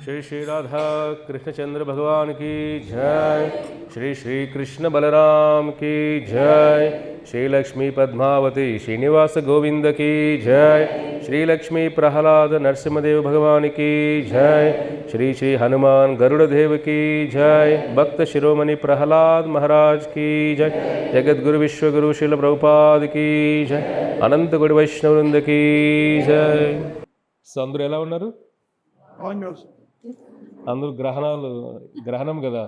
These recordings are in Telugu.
श्री श्री राधा कृष्णचंद्र भगवान की जय। श्री श्री कृष्ण बलराम की जय। श्री लक्ष्मी पद्मावती श्रीनिवास गोविंद की जय। श्री लक्ष्मी प्रहलाद नरसिंहदेव भगवान की जय। श्री श्री हनुमान गरुड़देव की जय। भक्त शिरोमणि प्रहलाद महाराज की जय। जगत गुरु विश्वगुरु श्रील प्रभुपाद की जय। अनंत गुरु वैष्णव वृंद की जय। సో అందరూ ఎలా ఉన్నారు? అందరూ గ్రహణం కదా,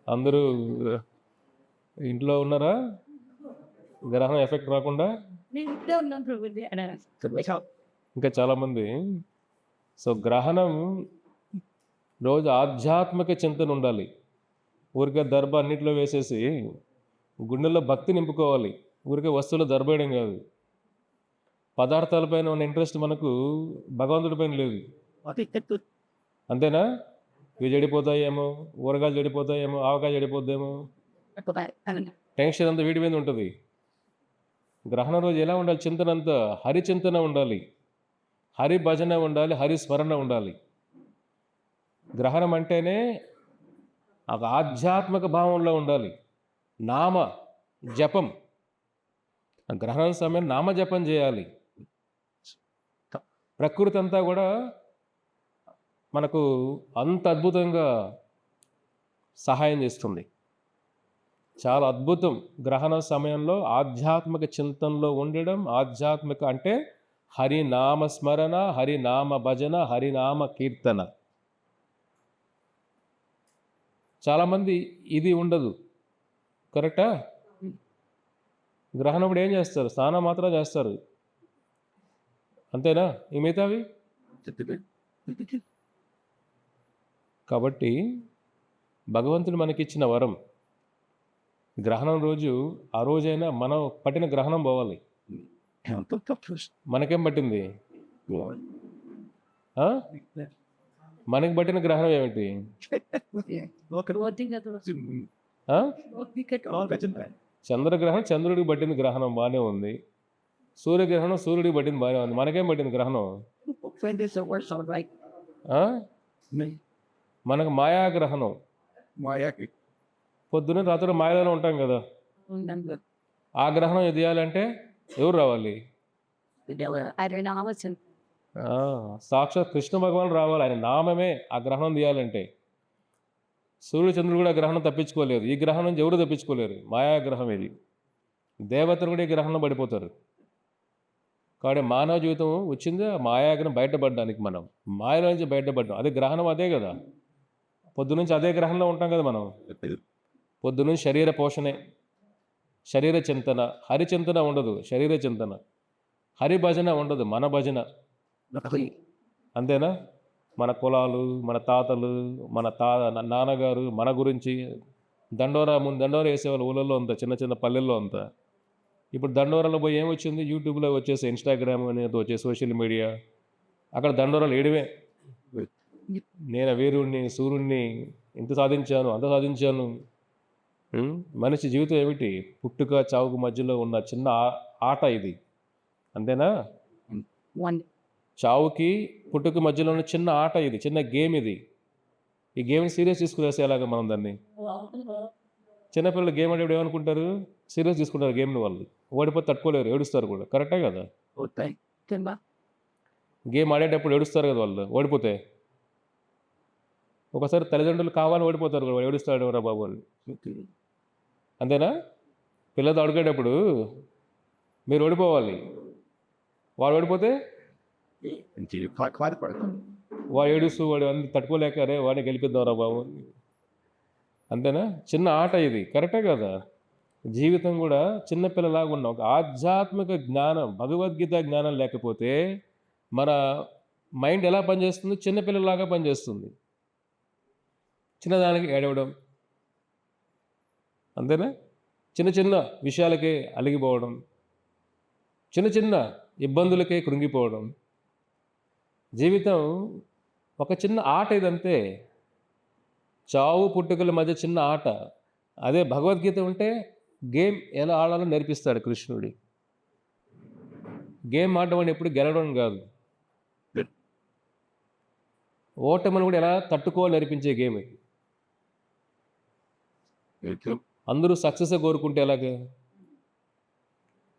అందరూ ఇంట్లో ఉన్నారా? గ్రహణం ఎఫెక్ట్ రాకుండా ఇంకా చాలామంది. సో గ్రహణం రోజు ఆధ్యాత్మిక చింతన ఉండాలి. ఊరికే దర్భ అన్నింటిలో వేసేసి గుండెల్లో భక్తి నింపుకోవాలి. ఊరికే వస్తువులు దర్భేయడం కాదు. పదార్థాలపైన ఉన్న ఇంట్రెస్ట్ మనకు భగవంతుడి పైన లేదు. అంతేనా? ఇవి చెడిపోతాయేమో, ఊరగాయలు చెడిపోతాయేమో, ఆవకాయ చెడిపోద్దేమో, టెన్షన్ అంతా వీడి మీద ఉంటుంది. గ్రహణ రోజు ఎలా ఉండాలి? చింతన అంతా హరి చింతన ఉండాలి, హరి భజన ఉండాలి, హరి స్మరణ ఉండాలి. గ్రహణం అంటేనే ఒక ఆధ్యాత్మిక భావంలో ఉండాలి. నామ జపం, గ్రహణ సమయం నామ జపం చేయాలి. ప్రకృతి అంతా కూడా మనకు అంత అద్భుతంగా సహాయం చేస్తుంది. చాలా అద్భుతం. గ్రహణ సమయంలో ఆధ్యాత్మిక చింతనలో ఉండడం. ఆధ్యాత్మిక అంటే హరినామ స్మరణ, హరినామ భజన, హరినామ కీర్తన. చాలామంది ఇది ఉండదు. కరెక్టా? గ్రహణప్పుడు ఏం చేస్తారు? స్నానం మాత్రం చేస్తారు, అంతేనా? ఈ మిగతావి. కాబట్టి భగవంతుడు మనకిచ్చిన వరం గ్రహణం రోజు, ఆ రోజైనా మనం పట్టిన గ్రహణం పోవాలి. మనకేం పట్టింది? మనకి పట్టిన గ్రహణం ఏమిటి? చంద్రగ్రహణం చంద్రుడికి పట్టింది గ్రహణం, బాగానే ఉంది. సూర్యగ్రహణం సూర్యుడికి పట్టింది, బాగానే ఉంది. మనకేం పట్టింది గ్రహణం? మనకు మాయాగ్రహణం. పొద్దున రాత్రి మాయలోనే ఉంటాం కదా. ఆ గ్రహణం ఎదియాలంటే ఎవరు రావాలి? సాక్షాత్ కృష్ణ భగవాన్ రావాలి. ఆయన నామమే ఆ గ్రహణం తీయాలంటే. సూర్యుడు చంద్రుడు కూడా గ్రహణం తప్పించుకోలేరు. ఈ గ్రహణం నుంచి ఎవరు తప్పించుకోలేరు. మాయాగ్రహం ఇది. దేవతలు కూడా ఈ గ్రహణం పడిపోతారు. కాబట్టి మానవ జీవితం వచ్చింది మాయాగ్రహం బయటపడడానికి. మనం మాయలో నుంచి బయటపడ్డాం. అదే గ్రహణం, అదే కదా. పొద్దునుంచి అదే గ్రహంలో ఉంటాం కదా మనం. పొద్దునుంచి శరీర పోషణే, శరీర చింతన. హరి చింతన ఉండదు, శరీర చింతన. హరి భజన ఉండదు, మన భజన. అంతేనా? మన కులాలు, మన తాతలు, మన నాన్నగారు, మన గురించి దండోరా వేసేవాళ్ళు ఊళ్ళల్లో అంతా, చిన్న చిన్న పల్లెల్లో అంతా. ఇప్పుడు దండోరాలో పోయి ఏమొచ్చింది? యూట్యూబ్లో వచ్చేసి, ఇన్స్టాగ్రామ్ అనేది వచ్చే సోషల్ మీడియా. అక్కడ దండోరాలు ఏడివే. నేను వీరుణ్ణి, సూర్యుడిని, ఇంత సాధించాను, అంత సాధించాను. మనిషి జీవితం ఏమిటి? పుట్టుక చావుకు మధ్యలో ఉన్న చిన్న ఆట ఇది, అంతేనా? చావుకి పుట్టుక మధ్యలో ఉన్న చిన్న ఆట ఇది, చిన్న గేమ్ ఇది. ఈ గేమ్ని సీరియస్ తీసుకునేసేలాగా మనం దాన్ని. చిన్నపిల్లలు గేమ్ ఆడేప్పుడు ఏమనుకుంటారు? సీరియస్ తీసుకుంటారు గేమ్ని. వాళ్ళు ఓడిపోతే తట్టుకోలేరు, ఏడుస్తారు కూడా. కరెక్టే కదా? గేమ్ ఆడేటప్పుడు ఏడుస్తారు కదా వాళ్ళు ఓడిపోతే. ఒకసారి తల్లిదండ్రులు కావాలని ఓడిపోతారు కూడా, ఏడుస్తాడు రా బాబు వాళ్ళు. అంతేనా? పిల్లలతో అడుగేటప్పుడు మీరు ఓడిపోవాలి, వాడు ఓడిపోతే వాడు ఏడుస్తూ, వాడు అన్ని తట్టుకోలేక అరే వాడిని గెలిపిద్దాం రా బాబు. అంతేనా? చిన్న ఆట ఇది. కరెక్టే కదా? జీవితం కూడా చిన్నపిల్లలాగా ఉన్నాం. ఒక ఆధ్యాత్మిక జ్ఞానం, భగవద్గీత జ్ఞానం లేకపోతే మన మైండ్ ఎలా పనిచేస్తుంది? చిన్నపిల్లలాగా పనిచేస్తుంది. చిన్నదానికి ఏడవడం, అంతేనా? చిన్న చిన్న విషయాలకే అలిగిపోవడం, చిన్న చిన్న ఇబ్బందులకే కృంగిపోవడం. జీవితం ఒక చిన్న ఆట ఇదంతే. చావు పుట్టుకల మధ్య చిన్న ఆట. అదే భగవద్గీత ఉంటే గేమ్ ఎలా ఆడాలో నేర్పిస్తాడు కృష్ణుడి. గేమ్ ఆడడం అంటే ఎప్పుడు గెలవడం కాదు. ఓటమిని కూడా ఎలా తట్టుకోవాలి నేర్పించే గేమ్ ఇది. అందరూ సక్సెస్ కోరుకుంటే ఎలాగా?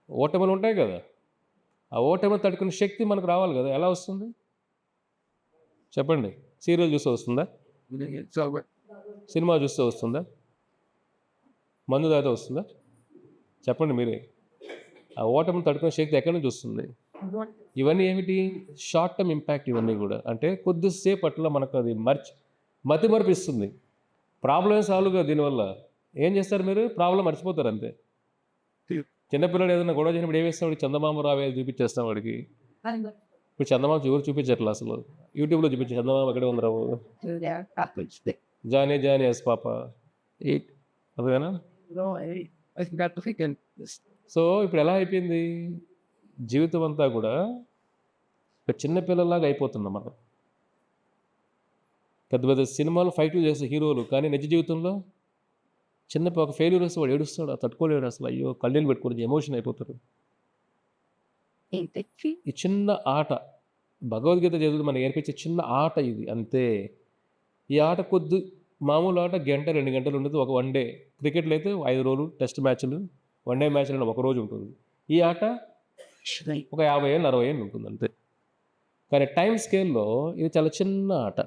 ఓటములు ఉంటాయి కదా, ఆ ఓటమిని తట్టుకునే శక్తి మనకు రావాలి కదా. ఎలా వస్తుంది చెప్పండి? సీరియల్ చూస్తే వస్తుందా? సినిమా చూస్తే వస్తుందా? మందు తాగితే వస్తుందా? చెప్పండి మీరే. ఆ ఓటమిని తట్టుకునే శక్తి ఎక్కడి నుంచి వస్తుంది? ఇవన్నీ ఏమిటి? Short term impact. ఇవన్నీ కూడా అంటే కొద్దిసేపు అట్లా మనకు అది మతి మరిపిస్తుంది. ప్రాబ్లం సాల్వ్ కాదు దీనివల్ల. ఏం చేస్తారు మీరు? ప్రాబ్లం మర్చిపోతారు అంతే. చిన్నపిల్లడు ఏదైనా గొడవ చేసినప్పుడు ఏం వేస్తాం? వాడికి చందమామ రావే చూపించేస్తాం వాడికి. ఇప్పుడు చందమామ ఎవరు చూపించట్లా అసలు. యూట్యూబ్లో చూపించే చందమామ ఎక్కడే ఉంది రావు. జానీ జానీ ఎస్ పాప అదేనా? సో ఇప్పుడు ఎలా అయిపోయింది జీవితం అంతా కూడా? ఒక చిన్నపిల్లలాగా అయిపోతుంది మనం. పెద్ద పెద్ద సినిమాలు ఫైట్లు చేసే హీరోలు, కానీ నిజ జీవితంలో ఒక ఫెయిల్యూర్ వస్తే వాడు ఏడుస్తాడు, తట్టుకోలేడు అసలు. అయ్యో కళ్ళీలు పెట్టుకోవచ్చు, ఎమోషన్ అయిపోతారు. ఈ చిన్న ఆట, భగవద్గీత చదువుతూ మనకి నేర్పించే చిన్న ఆట ఇది అంతే. ఈ ఆట మామూలు ఆట గంట 2 గంటలు ఉండదు. ఒక వన్ డే క్రికెట్లో అయితే 5 రోజులు టెస్ట్ మ్యాచ్లు, వన్ డే మ్యాచ్లు ఒక రోజు ఉంటుంది. ఈ ఆట ఒక 50 ఏళ్ళు 60 ఏళ్ళు ఉంటుంది అంతే. కానీ టైం స్కేల్లో ఇది చాలా చిన్న ఆట,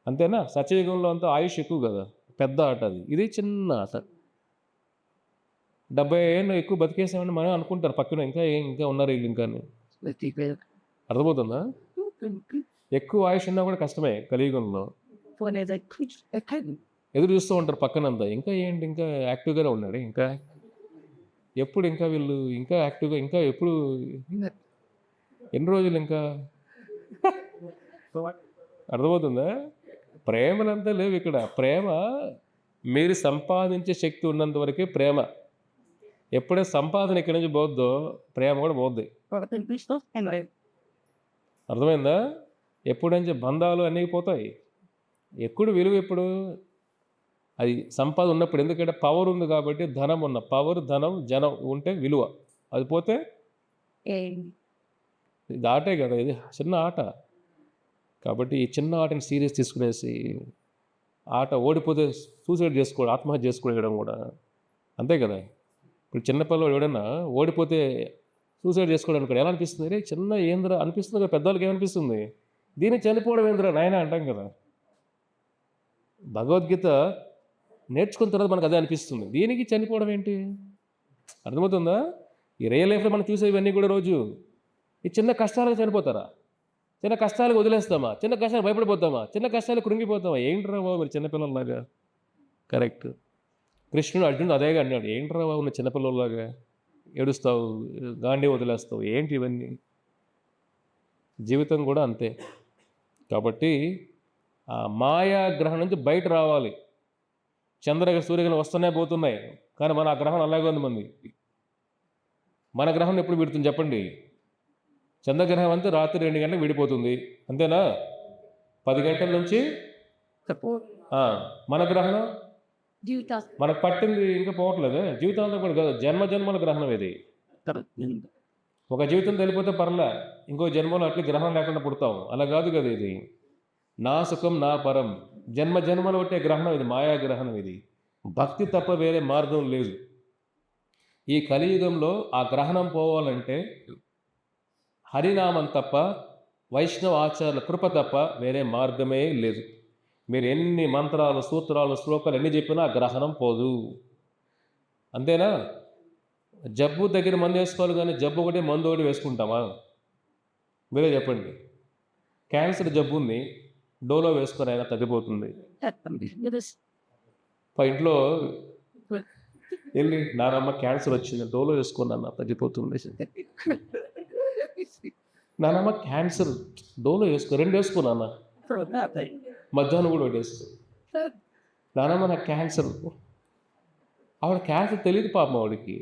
అంతేనా? సత్యయుగంలో అంతా ఆయుష్ ఎక్కువ కదా, పెద్ద ఆట అది. ఇది చిన్న ఆట. 70 ఏళ్ళు ఎక్కువ బతికేసామని మనం అనుకుంటారు పక్కన, ఇంకా ఉన్నారు వీళ్ళు ఇంకా. అర్థమవుతుందా? ఎక్కువ ఆయుష్ ఉన్నా కూడా కష్టమే కలియుగంలో. ఎదురు చూస్తూ ఉంటారు పక్కనంతా, ఇంకా ఏంటి ఇంకా యాక్టివ్గానే ఉన్నాడు, ఇంకా ఎప్పుడు ఇంకా వీళ్ళు ఇంకా యాక్టివ్గా, ఇంకా ఎప్పుడు, ఎన్ని రోజులు ఇంకా. అర్థమవుతుందా? ప్రేమలంతా లేవు ఇక్కడ. ప్రేమ మీరు సంపాదించే శక్తి ఉన్నంత వరకే ప్రేమ. ఎప్పుడైతే సంపాదన ఇక్కడి నుంచి పోద్దో ప్రేమ కూడా పోద్ది. అర్థమైందా? ఎప్పుడంటే బంధాలు అన్నీ పోతాయి. ఎప్పుడు విలువ ఎప్పుడు? అది సంపాదన ఉన్నప్పుడు. ఎందుకంటే పవర్ ఉంది కాబట్టి, ధనం ఉన్న పవర్, ధనం, జనం ఉంటే విలువ. అది పోతే ఇది ఆటే కదా, ఇది చిన్న ఆట. కాబట్టి ఈ చిన్న ఆటని సీరియస్ తీసుకునేసి ఆట ఓడిపోతే సూసైడ్ చేసుకోవడం, ఆత్మహత్య చేసుకోవడం కూడా అంతే కదా. ఇప్పుడు చిన్నపిల్లలు ఎవడన్నా ఓడిపోతే సూసైడ్ చేసుకోవడం అనుకోండి, ఎలా అనిపిస్తుంది? రే చిన్న ఏంద్ర అనిపిస్తుంది కదా, పెద్దవాళ్ళకి ఏమనిపిస్తుంది? దీన్ని చనిపోవడం ఏంద్ర నాయన అంటాం కదా. భగవద్గీత నేర్చుకున్న తర్వాత మనకు అదే అనిపిస్తుంది, దీనికి చనిపోవడం ఏంటి? అర్థమవుతుందా? ఈ రియల్ లైఫ్లో మనం చూసే ఇవన్నీ కూడా రోజు ఈ చిన్న కష్టాలకు చనిపోతారా? చిన్న కష్టాలకు వదిలేస్తామా? చిన్న కష్టాలు భయపడిపోతామా? చిన్న కష్టాలు కృంగిపోతామా? ఏంట్రా బాబు మీరు చిన్నపిల్లలాగా? కరెక్ట్. కృష్ణుడు అర్జునుడు అదేగా అన్నాడు, ఏంట్రా బాబు నువ్వు చిన్నపిల్లలాగా ఏడుస్తావు, గాంధీ వదిలేస్తావు, ఏంటి ఇవన్నీ? జీవితం కూడా అంతే. కాబట్టి ఆ మాయా గ్రహం నుంచి బయట రావాలి. సూర్యగ్రహం వస్తూనే పోతున్నాయి, కానీ మన ఆ గ్రహం అలాగే ఉంది. మన గ్రహం ఎప్పుడు విడుతుంది చెప్పండి? చంద్రగ్రహం అంతా రాత్రి 2 గంటలకు విడిపోతుంది, అంతేనా? 10 గంటల నుంచి మన గ్రహం మనకు పట్టింది ఇంకా పోవట్లేదు. జీవితాంతం కూడా కాదు, జన్మల గ్రహణం ఇది. ఒక జీవితం వెళ్ళిపోతే పర్లే, ఇంకో జన్మలో అట్లా గ్రహం లేకుండా పుడతాం, అలా కాదు కదా. ఇది నా సుఖం నా పరం, జన్మలు పట్టే గ్రహణం ఇది, మాయా గ్రహణం ఇది. భక్తి తప్ప వేరే మార్గం లేదు. ఈ కలియుగంలో ఆ గ్రహణం పోవాలంటే హరినామం తప్ప, వైష్ణవ ఆచార్యుల కృప తప్ప వేరే మార్గమే లేదు. మీరు ఎన్ని మంత్రాలు, సూత్రాలు, శ్లోకాలు ఎన్ని చెప్పినా ఆ గ్రహణం పోదు, అంతేనా? జబ్బు దగ్గర మందు వేసుకోవాలి, కానీ జబ్బు ఒకటి మందు ఒకటి వేసుకుంటామా? మీరే చెప్పండి. క్యాన్సర్ జబ్బు ఉంది, డోలో వేసుకొని అయినా తగ్గిపోతుంది. ఇంట్లో వెళ్ళి నానమ్మ క్యాన్సర్ వచ్చింది, డోలో వేసుకున్నా తగ్గిపోతుంది. నానమ్మ క్యాన్సర్, డోలో వేసుకో, 2 వేసుకున్నా, మధ్యాహ్నం కూడా ఒకటి వేసుకో. నానమ్మ నాకు క్యాన్సర్. ఆవిడ క్యాన్సర్ తెలియదు పాపం ఆవిడకి,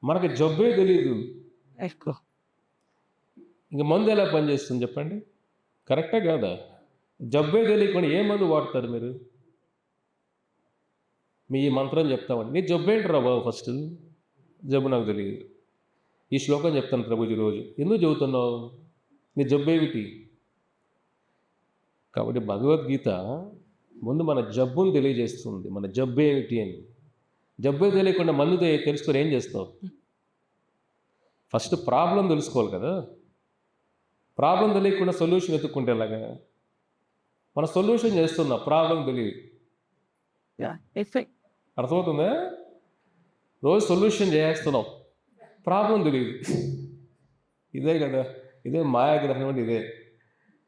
మనకి జబ్బే తెలియదు. ఇంక మందు ఎలా పనిచేస్తుంది చెప్పండి? కరెక్టే కాదా? జబ్బే తెలియకుండా ఏ మందు వాడతారు మీరు? మీ మంత్రం చెప్తామండి, నీ జబ్బేంటి రా బాబు? ఫస్ట్ జబ్బు నాకు తెలియదు. ఈ శ్లోకం చెప్తాను ప్రభుజీ రోజు. ఎందుకు చదువుతున్నావు? నీ జబ్బేమిటి? కాబట్టి భగవద్గీత ముందు మన జబ్బును తెలియజేస్తుంది. మన జబ్బేమిటి అని. జబ్బే తెలియకుండా మందు తెలుసుకొని ఏం చేస్తావు? ఫస్ట్ ప్రాబ్లం తెలుసుకోవాలి కదా. ప్రాబ్లం తెలియకుండా సొల్యూషన్ వెతుక్కుంటే ఎలాగా? మన సొల్యూషన్ చేస్తున్నాం, ప్రాబ్లం తెలియదు. అర్థమవుతుందా? రోజు సొల్యూషన్ చేస్తున్నాం, ప్రాబ్లం తెలియదు. ఇదే కదా, ఇదే మాయాగ్రహం అంటే ఇదే.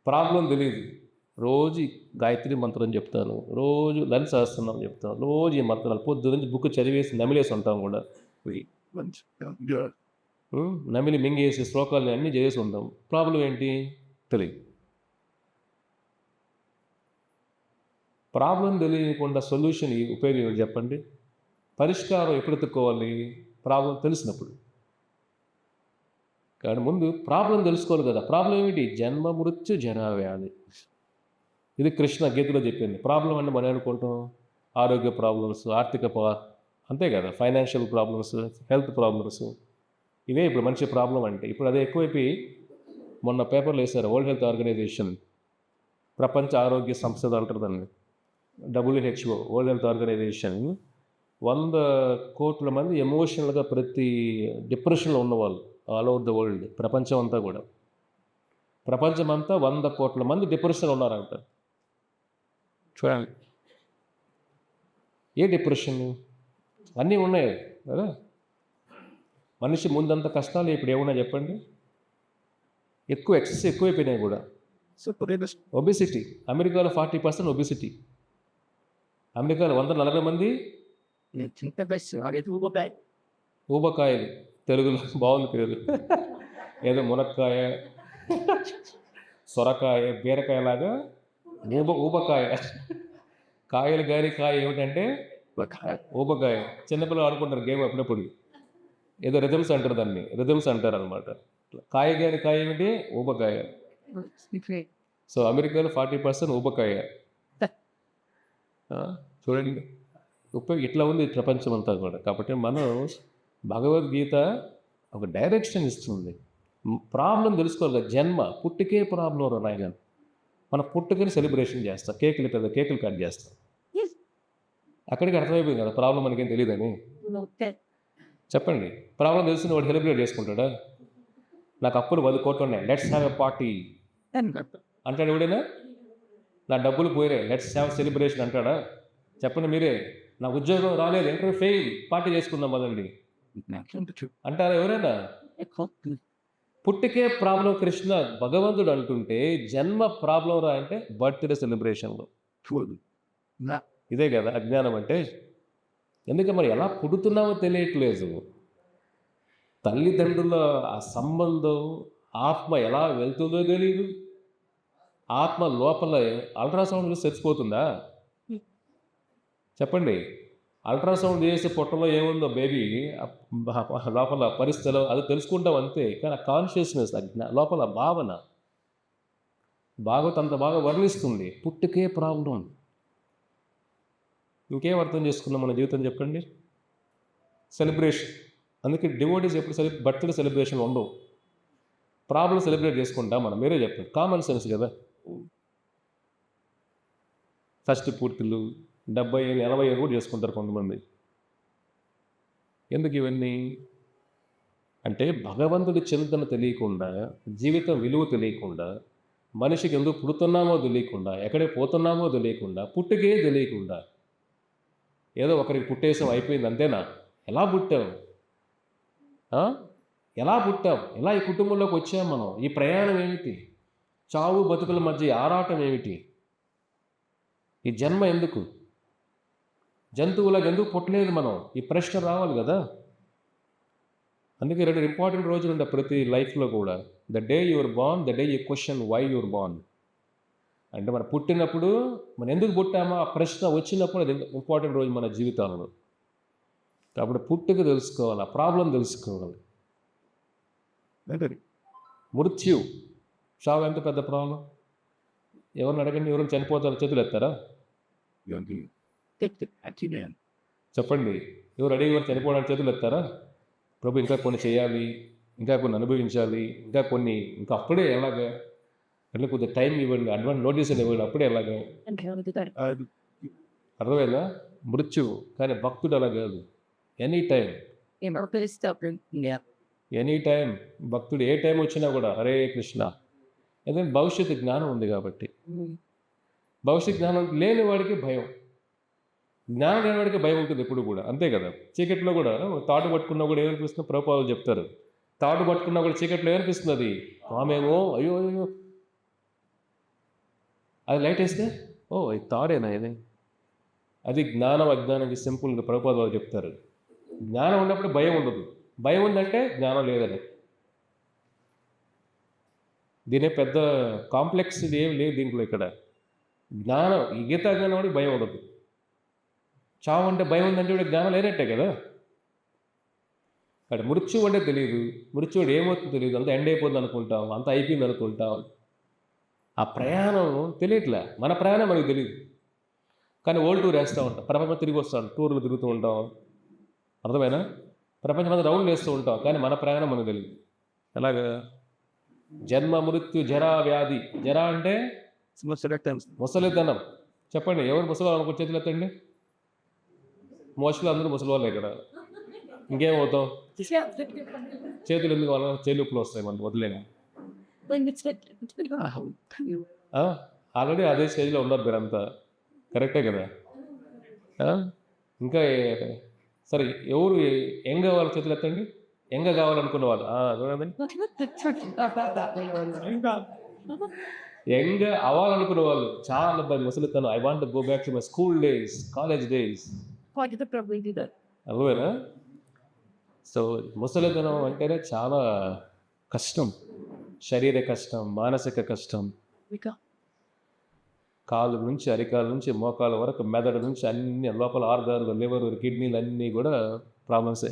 ప్రాబ్లం తెలియదు. రోజు గాయత్రి మంత్రం చెప్తాను, రోజు లలిత సహస్రనామం చెప్తాను, రోజు ఈ మంత్రాలు పొద్దు నుంచి బుక్ చదివేసి నమిలేసి ఉంటాం కూడా. నమిలి మింగేసి శ్లోకాలని అన్నీ చేసి ఉంటాం. ప్రాబ్లం ఏంటి? తెలియదు. ప్రాబ్లం తెలియకుండా సొల్యూషన్ ఉపయోగం చెప్పండి. పరిష్కారం ఎప్పుడు ఎత్తుక్కోవాలి? ప్రాబ్లం తెలిసినప్పుడు. కానీ ముందు ప్రాబ్లం తెలుసుకోవాలి కదా. ప్రాబ్లం ఏమిటి? జన్మ మృత్యు జరా వ్యాధి. ఇది కృష్ణ గీతలో చెప్పింది. ప్రాబ్లం అంటే మనం అనుకుంటాం ఆరోగ్య ప్రాబ్లమ్స్, ఆర్థిక అంతే కదా, ఫైనాన్షియల్ ప్రాబ్లమ్స్, హెల్త్ ప్రాబ్లమ్స్, ఇవే ఇప్పుడు మనిషి ప్రాబ్లం అంటే. ఇప్పుడు అదే ఎక్కువైపోయి మొన్న పేపర్లు వేశారు, వరల్డ్ హెల్త్ ఆర్గనైజేషన్, ప్రపంచ ఆరోగ్య సంస్థ అంటారు దాన్ని, WHO, వరల్డ్ హెల్త్ ఆర్గనైజేషన్, 100 కోట్ల మంది ఎమోషనల్గా ప్రతి డిప్రెషన్లో ఉన్నవాళ్ళు ఆల్ ఓవర్ ద వరల్డ్, ప్రపంచం అంతా కూడా. ప్రపంచమంతా 100 కోట్ల మంది డిప్రెషన్లో ఉన్నారంట. చూడండి, ఏ డిప్రెషన్? అన్నీ ఉన్నాయి కదా. మనిషి ముందంత కష్టాలు ఇప్పుడు ఏమన్నా చెప్పండి. ఎక్సెస్ ఎక్కువైపోయినాయి కూడా. ఒబిసిటీ, అమెరికాలో 40% ఒబిసిటీ. అమెరికాలో 140 మంది ఊబకాయలు, తెలుగులో బాగుంది పేరు, ఏదో మునక్కాయ, సొరకాయ, బీరకాయ లాగా ఊబకాయ. కాయలు గారి కాయ ఏమిటంటే ఊబకాయ. చిన్నపిల్లలు ఆడుకుంటారు గేమ్ అప్పుడప్పుడు, ఏదో రిథమ్స్ అంటారు దాన్ని, రిథమ్స్ అంటారు అనమాట. కాయ గారి కాయ ఏమిటి? ఊబకాయ. సో అమెరికాలో 40% ఊబకాయ. చూడండి, ఇట్లా ఉంది ప్రపంచం అంతా కూడా. కాబట్టి మనం భగవద్గీత ఒక డైరెక్షన్ ఇస్తుంది. ప్రాబ్లం తెలుసుకోవాలి. జన్మ పుట్టుకే ప్రాబ్లం రాయగా మన పుట్టుకని సెలబ్రేషన్ చేస్తాం, పెద్ద కేకులు కట్ చేస్తాం. అక్కడికి అర్థమైపోయింది కదా ప్రాబ్లం మనకేం తెలియదని. చెప్పండి, ప్రాబ్లం తెలిసిన వాడు సెలబ్రేట్ చేసుకుంటాడా? నాకు అప్పులు 10 కోట్లు ఉన్నాయి, లెట్స్ హ్యావ్ ఎ పార్టీ అంటాడు ఎవడైనా? నా డబ్బులు పోయినాయి, లెట్స్ హ్యావ్ సెలబ్రేషన్ అంటాడా? చెప్పండి మీరే. నా ఉద్యోగం రాలేదు, ఇంటర్వ్యూ ఫెయిల్, పార్టీ చేసుకుందాం మొదలండి అంటారా ఎవరైనా? పుట్టికే ప్రాబ్లం కృష్ణ భగవంతుడు అంటుంటే, జన్మ ప్రాబ్లం రా అంటే బర్త్డే సెలబ్రేషన్లో. ఇదే కదా అజ్ఞానం అంటే. ఎందుకంటే మరి ఎలా పుడుతున్నామో తెలియట్లేదు. తల్లిదండ్రుల ఆ సంబంధం, ఆత్మ ఎలా వెళ్తుందో తెలియదు. ఆత్మ లోపల అల్ట్రాసౌండ్ చచ్చిపోతుందా? చెప్పండి. అల్ట్రాసౌండ్ చేసి పొట్టలో ఏముందో బేబీ లోపల పరిస్థితులు అది తెలుసుకుంటాం అంతే. కానీ కాన్షియస్నెస్, లోపల భావన అంత బాగా వర్ణిస్తుంది. పుట్టుకే ప్రాబ్లం. ఇంకేం అర్థం చేసుకున్నాం మన జీవితం చెప్పండి? సెలబ్రేషన్. అందుకే డివోటీస్ ఎప్పుడు బర్త్డే సెలబ్రేషన్ ఉండవు. ప్రాబ్లం సెలబ్రేట్ చేసుకుంటాం మనం. మీరే చెప్పండి, కామన్ సెన్స్ కదా. ఫస్ట్ పూర్తులు 70 ఏళ్ళు 80 ఏళ్ళు కూడా చేసుకుంటారు కొంతమంది. ఎందుకు ఇవన్నీ అంటే భగవంతుడి చింతన తెలియకుండా, జీవితం విలువ తెలియకుండా, మనిషికి ఎందుకు పుడుతున్నామో తెలియకుండా, ఎక్కడికి పోతున్నామో తెలియకుండా, పుట్టుకే తెలియకుండా, ఏదో ఒకరికి పుట్టేసం అయిపోయింది అంతేనా? ఎలా పుట్టావు? ఎలా పుట్టావు? ఎలా ఈ కుటుంబంలోకి వచ్చాము మనం? ఈ ప్రయాణం ఏమిటి? చావు బతుకుల మధ్య ఆరాటం ఏమిటి? ఈ జన్మ ఎందుకు? జంతువులకు ఎందుకు పుట్టలేదు మనం? ఈ ప్రశ్న రావాలి కదా. అందుకే 2 ఇంపార్టెంట్ రోజులు ఉంటాయి ప్రతి లైఫ్లో కూడా. The day your born, the day you question why your born. అంటే మనం పుట్టినప్పుడు మనం ఎందుకు పుట్టామో ఆ ప్రశ్న వచ్చినప్పుడు అది ఇంపార్టెంట్ రోజు మన జీవితాలలో. కాబట్టి పుట్టుక తెలుసుకోవాలి, ఆ ప్రాబ్లం తెలుసుకోవాలి. మృత్యు, చావు ఎంత పెద్ద ప్రాబ్లం. ఎవరిని అడగండి, ఎవరైనా చనిపోతారు చేతులు ఎత్తారా? చెప్పండి, ఎవరు అడిగి చనిపోవడానికి చేతులు ఎత్తారా? ప్రభు ఇంకా కొన్ని చేయాలి, ఇంకా కొన్ని అనుభవించాలి, ఇంకా అప్పుడే ఎలాగా అంటే కొద్దిగా టైం ఇవ్వండి, అడ్వాన్స్ నోటీస్ అని ఇవ్వండి, అప్పుడే ఎలాగా అర్థమైందా? మృత్యువు. కానీ భక్తుడు అలా కాదు, ఎనీ టైం ఎనీ టైం భక్తుడు ఏ టైం వచ్చినా కూడా హరే కృష్ణ. ఎందుకంటే భవిష్యత్తు జ్ఞానం ఉంది కాబట్టి. భవిష్యత్ జ్ఞానం లేని వాడికి భయం, జ్ఞానం లేని వాడికి భయం ఉంటుంది ఎప్పుడు కూడా, అంతే కదా. చీకట్లో కూడా తాడు పట్టుకున్నా కూడా ఏమనిపిస్తుంది, ప్రభుపాదులు చెప్తారు, తాడు పట్టుకున్నా కూడా చీకట్లో ఏమనిపిస్తుంది, అది ఆమెమో అయ్యో అయ్యో, అది లైట్ వేస్తే ఓ ఇది తాడేనా ఇది. అది జ్ఞానం అజ్ఞానానికి సింపుల్గా ప్రభుపాదులు చెప్తారు. జ్ఞానం ఉన్నప్పుడు భయం ఉండదు, భయం ఉందంటే జ్ఞానం లేదని. దీనే పెద్ద కాంప్లెక్స్ ఇది ఏం లేదు దీంట్లో. ఇక్కడ జ్ఞానం, ఈ గీతా జ్ఞానం అంటే భయం ఉండదు. చావు అంటే భయం ఉందంటే కూడా జ్ఞానం లేనట్టే కదా. అక్కడ మృత్యువు అంటే తెలియదు, మృత్యువుడు ఏమవుతుందో తెలియదు, అంత ఎండ్ అయిపోతుంది అనుకుంటాం, అంత అయిపోయింది అనుకుంటాం. ఆ ప్రయాణం తెలియట్లే, మన ప్రయాణం మనకు తెలియదు. కానీ ఓల్డ్ టూర్ వేస్తూ ఉంటాం, ప్రపంచం తిరిగి వస్తాం, టూర్లు తిరుగుతూ ఉంటాం, అర్థమైనా ప్రపంచం అంతా రౌండ్లు వేస్తూ ఉంటాం, కానీ మన ప్రయాణం మనకు తెలియదు. ఎలాగా? జన్మ మృత్యు జరా వ్యాధి. జరా అంటే ముసలితనం. చెప్పండి, ఎవరు ముసలి అనుకో చేతులు ఎత్తండి. మోసలు అందరూ ముసలి వాళ్ళే ఇక్కడ. ఇంకేమవుతాం? చేతులు ఎందుకు వాళ్ళ చేలుపులు వస్తాయి మనకు, వదిలేని. ఆల్రెడీ అదే స్టేజ్లో ఉన్నారు మీరంతా, కరెక్టే కదా. ఇంకా సరే, ఎవరు యంగ్ కావాలి చేతులు ఎత్తండి, యంగ్ కావాలనుకున్న వాళ్ళు. యంగ్ అవ్వాలనుకున్న వాళ్ళు చాలా ముసలితనం. I want go back to my school days, college days. అర్థమేనా? సో ముసలితనం అంటేనే చాలా కష్టం, శరీర కష్టం, మానసిక కష్టం. కాలు నుంచి అరికాల నుంచి మోకాల వరకు, మెదడు నుంచి అన్ని లోపల ఆర్గాన్లు, లివర్, కిడ్నీలు అన్నీ కూడా ప్రాబ్లమ్సే.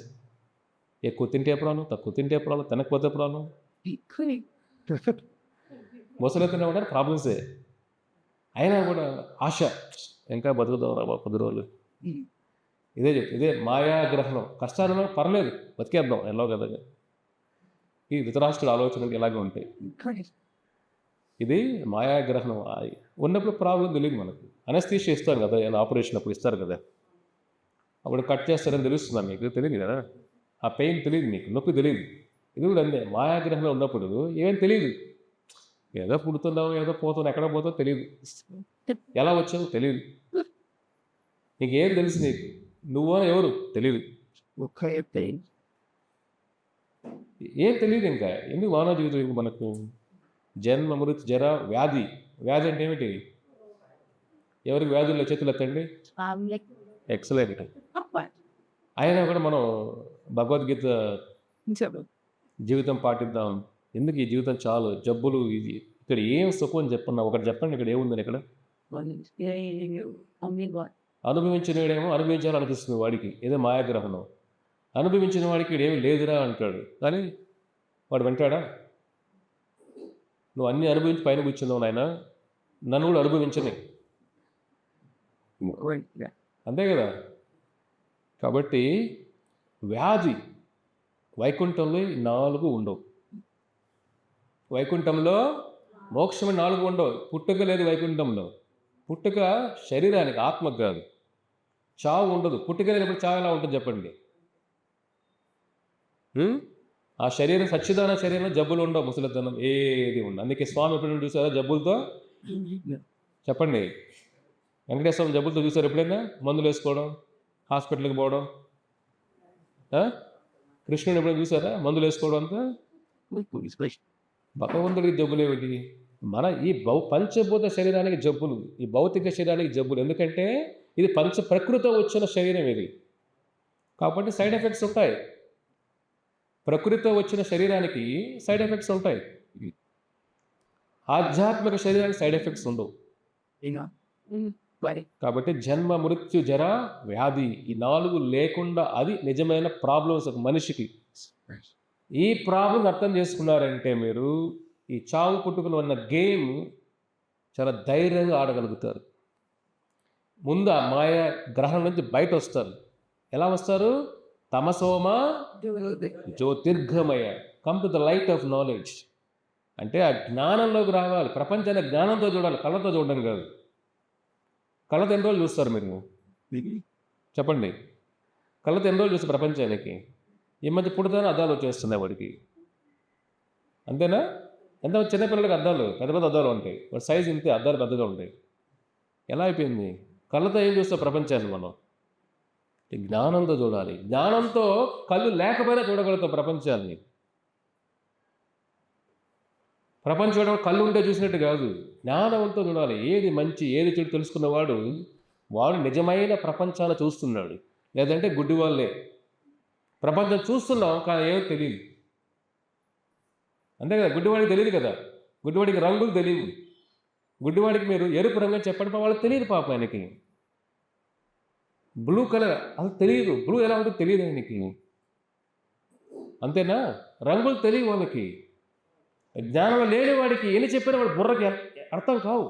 ఎక్కువ తింటే ప్రాబ్లం, తక్కువ తింటే ప్రాబ్లం, తినకపోతే ప్రాబ్లం. ముసలితనం కూడా ప్రాబ్లమ్సే. అయినా కూడా ఆశ, ఇంకా బతుకుదాం రా 10 రోజులు. ఇదే మాయాగ్రహణం. కష్టాలను పర్లేదు, బతికేద్దాం ఎల్లో కదా. ఈ ధృతరాష్ట్రుడి ఆలోచనలు ఇలాగే ఉంటాయి. ఇది మాయాగ్రహణం ఉన్నప్పుడు ప్రాబ్లం తెలియదు మనకు. అనస్థీషియా ఇస్తారు కదా, ఆపరేషన్ అప్పుడు ఇస్తారు కదా, అప్పుడు కట్ చేస్తారని తెలుస్తుందా మీకు? తెలియదు కదా. ఆ పెయిన్ తెలియదు మీకు, నొప్పి తెలియదు. ఇది కూడా అంతే, మాయాగ్రహంలో ఉన్నప్పుడు ఏం తెలియదు. ఏదో పుడుతున్నావు, ఏదో పోతున్నావు, ఎక్కడ పోతావు తెలియదు, ఎలా వచ్చావు తెలియదు, నీకేం తెలుసు, నీకు నువ్వో ఎవరు తెలియదు, ఏం తెలియదు. ఇంకా ఎందుకు మానవ జీవితం మనకు? జన్మ మృత్యు జర వ్యాధి. వ్యాధి అంటే ఏమిటి? ఎవరికి వ్యాధుల్లో చేతులు ఎత్తండి. ఎక్సలెంట్. అయినా కూడా మనం భగవద్గీత జీవితం పాటిద్దాం. ఎందుకు ఈ జీవితం చాలు, జబ్బులు, ఇది ఇక్కడ ఏం సుఖం అని చెప్పన్నా ఒకటి చెప్పండి. ఇక్కడ ఏముందని? ఇక్కడ అనుభవించినడేమో అనుభవించాలనిపిస్తుంది వాడికి, ఏదో మాయాగ్రహణం. అనుభవించిన వాడికి ఇక్కడ ఏమి లేదురా అంటాడు, కానీ వాడు వింటాడా? నువ్వు అన్నీ అనుభవించి పైన కూర్చున్నావు నాయన, నన్ను కూడా అనుభవించని, అంతే కదా. కాబట్టి వ్యాధి, వైకుంఠంలో 4 ఉండవు. వైకుంఠంలో మోక్షం 4 ఉండవు. పుట్టుక లేదు వైకుంఠంలో. పుట్టుక శరీరానికి, ఆత్మకు కాదు. చావు ఉండదు. పుట్టుక లేనప్పుడు చావు ఎలా ఉంటుంది చెప్పండి? ఆ శరీరం, సచ్చిదాన శరీరంలో జబ్బులు ఉండవు, ముసలితనం ఏది ఉండవు. అందుకే స్వామి ఎప్పుడైనా చూసారా జబ్బులతో? చెప్పండి. వెంకటేశ్వరం జబ్బులతో చూసారు ఎప్పుడైనా? మందులు వేసుకోవడం, హాస్పిటల్కి పోవడం. కృష్ణుని ఎప్పుడైనా చూసారా మందులు వేసుకోవడం? అంతా భగవంతుడికి జబ్బులు ఏమిటి? మన ఈ పంచభూత శరీరానికి జబ్బులు, ఈ భౌతిక శరీరానికి జబ్బులు. ఎందుకంటే ఇది పంచ ప్రకృతితో వచ్చిన శరీరం ఇది, కాబట్టి సైడ్ ఎఫెక్ట్స్ ఉంటాయి. ప్రకృతితో వచ్చిన శరీరానికి సైడ్ ఎఫెక్ట్స్ ఉంటాయి. ఆధ్యాత్మిక శరీరానికి సైడ్ ఎఫెక్ట్స్ ఉండవు. కాబట్టి జన్మ మృత్యు జర వ్యాధి, ఈ 4 లేకుండా అది నిజమైన ప్రాబ్లమ్స్ ఒక మనిషికి. ఈ ప్రాబ్లం అర్థం చేసుకున్నారంటే మీరు ఈ చావు పుట్టుకలు ఉన్న గేమ్ చాలా ధైర్యంగా ఆడగలుగుతారు. ముందు ఆ మాయ గ్రహం నుంచి బయట వస్తారు. ఎలా వస్తారు? తమసోమ జ్యోతిర్గమయ. Come to the light of knowledge. అంటే ఆ జ్ఞానంలోకి రావాలి. ప్రపంచాన్ని జ్ఞానంతో చూడాలి, కళ్ళతో చూడడం కాదు. కళ్ళతో ఎన్ని రోజులు చూస్తారు మీరు చెప్పండి? కళ్ళతో ఎన్ని రోజులు చూస్తారు ప్రపంచానికి? ఈ మధ్య పుడతానే అద్దాలు వచ్చేస్తున్నాయి వాడికి, అంతేనా? ఎంత చిన్నపిల్లలకి అద్దాలు, పెద్ద పెద్ద అద్దాలు ఉంటాయి, వాడి సైజు ఇంతే, అద్దాలు పెద్దగా ఉంటాయి. ఎలా అయిపోయింది? కళ్ళతో ఏం చూస్తాం ప్రపంచాన్ని మనం? జ్ఞానంతో చూడాలి. జ్ఞానంతో కళ్ళు లేకపోయినా చూడగలుగుతాం ప్రపంచాన్ని. ప్రపంచం చూడడం కళ్ళు ఉంటే చూసినట్టు కాదు, జ్ఞానంతో చూడాలి. ఏది మంచి ఏది చెడు తెలుసుకున్నవాడు వాడు నిజమైన ప్రపంచాన్ని చూస్తున్నాడు. లేదంటే గుడ్డి వాళ్ళే. ప్రపంచం చూస్తున్నాం కానీ ఏమో తెలియదు, అంతే కదా? గుడ్డివాడికి తెలియదు కదా, గుడ్డివాడికి రంగులు తెలియదు. గుడ్డివాడికి మీరు ఎరుపు రంగు చెప్పండి, వాళ్ళకి తెలియదు పాప. ఆయనకి బ్లూ కలర్ అసలు తెలియదు, బ్లూ ఎలా ఉంటుందో తెలియదు ఆయనకి, అంతేనా? రంగులు తెలియదు వాళ్ళకి. జ్ఞానం లేని వాడికి ఎన్ని చెప్పినా వాడి బుర్రకి అర్థం కావు.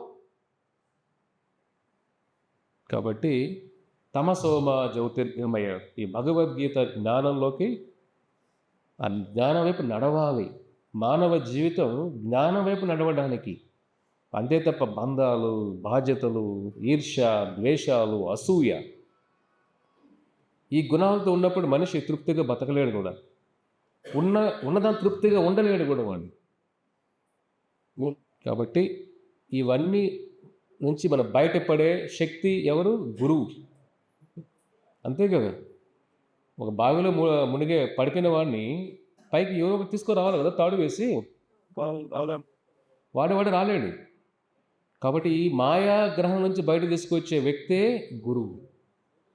కాబట్టి తమసోమ జ్యోతిర్గమయ, ఈ భగవద్గీత జ్ఞానంలోకి, ఆ జ్ఞానం వైపు నడవాలి. మానవ జీవితం జ్ఞానం వైపు నడవడానికి, అంతే తప్ప బంధాలు, బాధ్యతలు, ఈర్ష్య, ద్వేషాలు, అసూయ, ఈ గుణాలతో ఉన్నప్పుడు మనిషి తృప్తిగా బతకలేడు కూడా. ఉన్నదాన్ని తృప్తిగా ఉండలేడు కూడా వాడు. కాబట్టి ఇవన్నీ నుంచి మనం బయటపడే శక్తి ఎవరు? గురువు, అంతే కదా? ఒక బావిలో మునిగే పడిపోయిన వాడిని పైకి ఎవరో తీసుకురావాలి కదా, తాడు వేసి. వాడు రాలేడు. కాబట్టి ఈ మాయా గ్రహం నుంచి బయట తీసుకొచ్చే వ్యక్తే గురువు,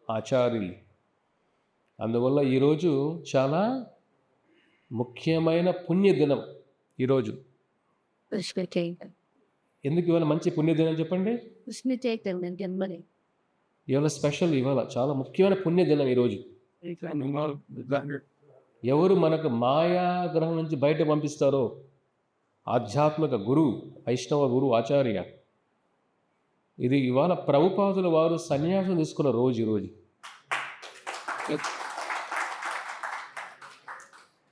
ఆచార్యులు. అందువల్ల ఈరోజు చాలా ముఖ్యమైన పుణ్యదినం ఈరోజు. ఎందుకు ఇవాళ మంచి పుణ్యదినం చెప్పండి? ఇవాళ స్పెషల్, ఇవాళ చాలా ముఖ్యమైన పుణ్యదినం ఈరోజు. ఎవరు మనకు మాయా గ్రహం నుంచి బయట పంపిస్తారో ఆధ్యాత్మిక గురువు, వైష్ణవ గురువు, ఆచార్య. ఇది ఇవాళ ప్రభుపాదుల వారు సన్యాసం తీసుకున్న రోజు ఈరోజు.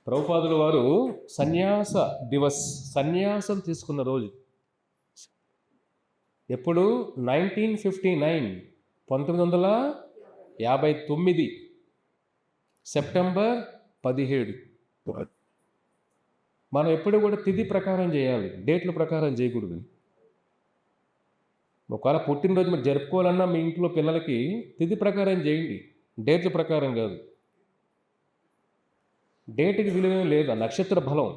ప్రభుపాదుల వారు సన్యాస దివస్, సన్యాసం తీసుకున్న రోజు ఎప్పుడు? 1959, 1959 సెప్టెంబర్ 17. మనం ఎప్పుడు కూడా తిథి ప్రకారం చేయాలి, డేట్ల ప్రకారం చేయకూడదు. ఒకవేళ పుట్టినరోజు మీరు జరుపుకోవాలన్నా మీ ఇంట్లో పిల్లలకి తిథి ప్రకారం చేయండి, డేట్ల ప్రకారం కాదు. డేట్కి విలువ లేదు, ఆ నక్షత్ర బలం.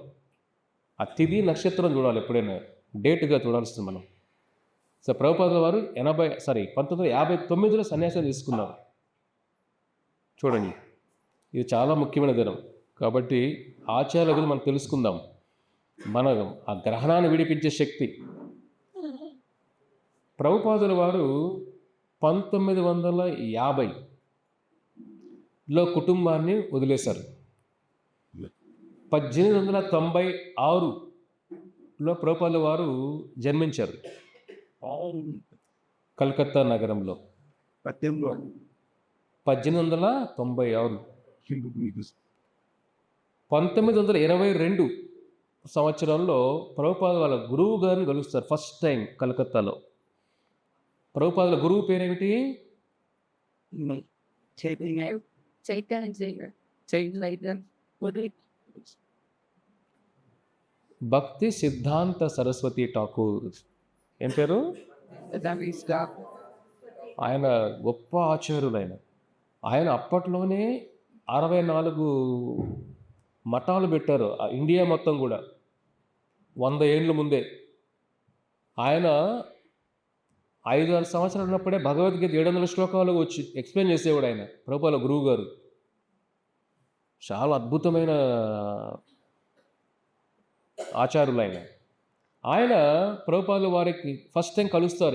ఆ తిథి నక్షత్రం చూడాలి, ఎప్పుడైనా డేట్గా చూడాల్సింది మనం. సో ప్రభుపాదుల వారు 1959లో సన్యాసం తీసుకున్నారు. చూడండి, ఇది చాలా ముఖ్యమైన దినం. కాబట్టి ఆచార్యుల గురించి మనం తెలుసుకుందాం. మన ఆ గ్రహణాన్ని విడిపించే శక్తి. ప్రభుపాదుల వారు 1950లో కుటుంబాన్ని వదిలేశారు. 1896లో ప్రభుపాదుల వారు జన్మించారు కలకత్తా నగరంలో. 1896. 1922 సంవత్సరంలో ప్రభుపాద వాళ్ళ గురువు గారిని కలుస్తారు ఫస్ట్ టైం కలకత్తాలో. ప్రభుపాదుల గురువు పేరేమిటి? భక్తి సిద్ధాంత సరస్వతి ఠాకూర్. ఏం పేరు? ఆయన గొప్ప ఆచార్యులు. ఆయన అప్పట్లోనే 64 మఠాలు పెట్టారు, ఇండియా మొత్తం కూడా 100 ఏళ్ళ ముందే. ఆయన 5-6 సంవత్సరాలు ఉన్నప్పుడే భగవద్గీత 700 శ్లోకాలు వచ్చి ఎక్స్ప్లెయిన్ చేసేవాడు ఆయన, ప్రభుపాదుల గురువు గారు. చాలా అద్భుతమైన ఆచార్యులు ఆయన. ఆయన ప్రభుపాదుల వారికి ఫస్ట్ టైం కలుస్తారు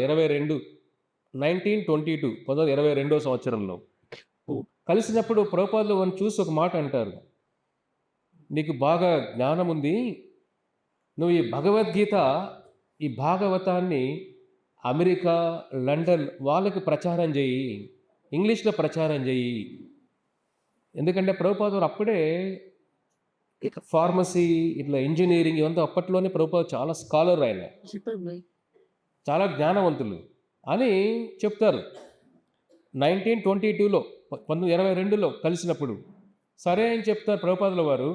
1922 సంవత్సరంలో. కలిసినప్పుడు ప్రభుపాదుల వారిని చూసి ఒక మాట అంటారు, నీకు బాగా జ్ఞానం ఉంది, నువ్వు ఈ భగవద్గీత, ఈ భాగవతాన్ని అమెరికా, లండన్ వాళ్ళకి ప్రచారం చేయి, ఇంగ్లీష్లో ప్రచారం చేయి. ఎందుకంటే ప్రభుపాదులు అప్పుడే ఇక ఫార్మసీ, ఇట్లా ఇంజనీరింగ్ ఇవంతా అప్పట్లోనే ప్రభుపాద చాలా స్కాలర్ ఆయన, చాలా జ్ఞానవంతులు అని చెప్తారు. 1922లో 1922లో కలిసినప్పుడు సరే అని చెప్తారు ప్రభుపాదుల వారు.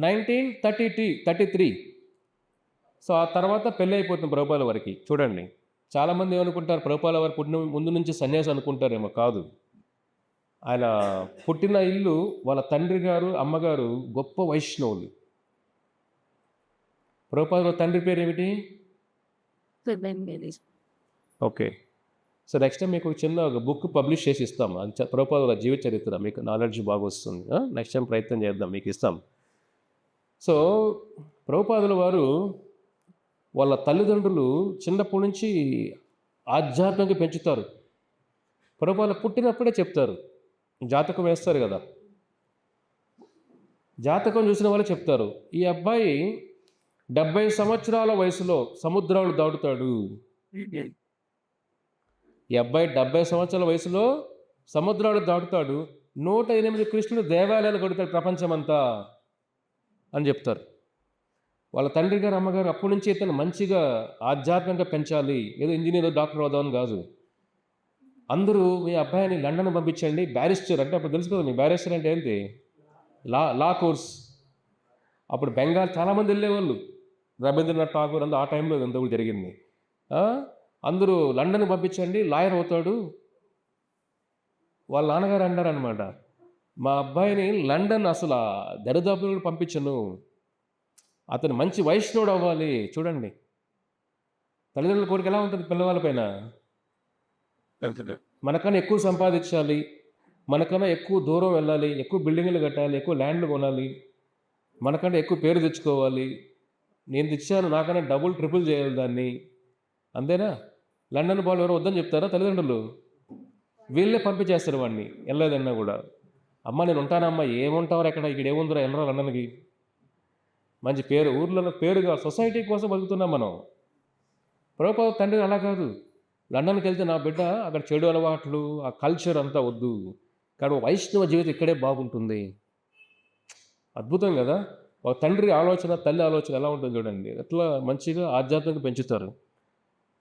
1933 సో ఆ తర్వాత పెళ్ళి అయిపోతుంది ప్రభుపాదుల వారికి. చూడండి, చాలామంది ఏమనుకుంటారు ప్రభుపాదుల వారు పుట్టిన ముందు నుంచి సన్యాసి అనుకుంటారేమో. కాదు, ఆయన పుట్టిన ఇల్లు వాళ్ళ తండ్రి గారు అమ్మగారు గొప్ప వైష్ణవులు. ప్రభుపాదుల తండ్రి పేరు ఏమిటి? ఓకే, సో నెక్స్ట్ టైం మీకు ఒక చిన్న బుక్ పబ్లిష్ చేసి ఇస్తాం. ప్రభుపాదుల జీవిత చరిత్ర, మీకు నాలెడ్జ్ బాగా వస్తుంది. నెక్స్ట్ టైం ప్రయత్నం చేద్దాం, మీకు ఇస్తాం. సో ప్రభుపాదుల వారు వాళ్ళ తల్లిదండ్రులు చిన్నప్పటి నుంచి ఆధ్యాత్మికంగా పెంచుతారు. ప్రభుపాదులు పుట్టినప్పుడే చెప్తారు, జాతకం వేస్తారు కదా, జాతకం చూసిన వాళ్ళు చెప్తారు, ఈ అబ్బాయి 70 సంవత్సరాల వయసులో సముద్రాలు దాటుతాడు. ఈ అబ్బాయి 70 సంవత్సరాల వయసులో సముద్రాలు దాటుతాడు, 108 కృష్ణుడు దేవాలయాలు కడుతాడు ప్రపంచమంతా అని చెప్తారు. వాళ్ళ తండ్రి గారు అమ్మగారు అప్పటి నుంచి ఇతను మంచిగా ఆధ్యాత్మికంగా పెంచాలి, ఏదో ఇంజనీర్ డాక్టర్ అవుదామని కాదు. అందరూ మీ అబ్బాయిని లండన్ పంపించండి, బ్యారిస్టర్ అంటే అప్పుడు తెలుసు కదా మీ బ్యారిస్టర్ అంటే ఏంటి, లా కోర్స్. అప్పుడు బెంగాల్ చాలామంది వెళ్ళేవాళ్ళు, రవీంద్రనాథ్ ఠాగూర్ అంతా ఆ టైంలో ఇదంతా కూడా జరిగింది. అందరూ లండన్ పంపించండి, లాయర్ అవుతాడు. వాళ్ళ నాన్నగారు అన్నారనమాట, మా అబ్బాయిని లండన్ అసలు దరిదాపులు పంపించను, అతను మంచి వైష్ణవుడు అవ్వాలి. చూడండి, తల్లిదండ్రుల కోరిక ఎలా ఉంటుంది పిల్లవాళ్ళ పైన. మనకన్నా ఎక్కువ సంపాదించాలి, మనకన్నా ఎక్కువ దూరం వెళ్ళాలి, ఎక్కువ బిల్డింగ్లు కట్టాలి, ఎక్కువ ల్యాండ్లు కొనాలి, మనకన్నా ఎక్కువ పేరు తెచ్చుకోవాలి, నేను తెచ్చాను నాకన్నా డబుల్ ట్రిపుల్ చేయాలి దాన్ని. అంతేనా? లండన్ బాల్ ఎవరో వద్దని చెప్తారా తల్లిదండ్రులు? వీళ్ళే పంపించేస్తారు వాడిని, వెళ్ళలేదన్నా కూడా. అమ్మ నేను ఉంటానమ్మా, ఏముంటావు ఎక్కడ, ఇక్కడ ఏముందిరా, వెళ్ళరా లండన్కి. మంచి పేరు, ఊర్లలో పేరుగా సొసైటీ కోసం బతుకుతున్నాం మనం. ప్రభుపాద తండ్రి అలా కాదు, లండన్కి వెళ్తే నా బిడ్డ అక్కడ చెడు అలవాట్లు, ఆ కల్చర్ అంతా వద్దు, కానీ వైష్ణవ జీవితం ఇక్కడే బాగుంటుంది. అద్భుతం కదా, ఒక తండ్రి ఆలోచన తల్లి ఆలోచన ఎలా ఉంటుంది చూడండి, ఎట్లా మంచిగా ఆధ్యాత్మికంగా పెంచుతారు.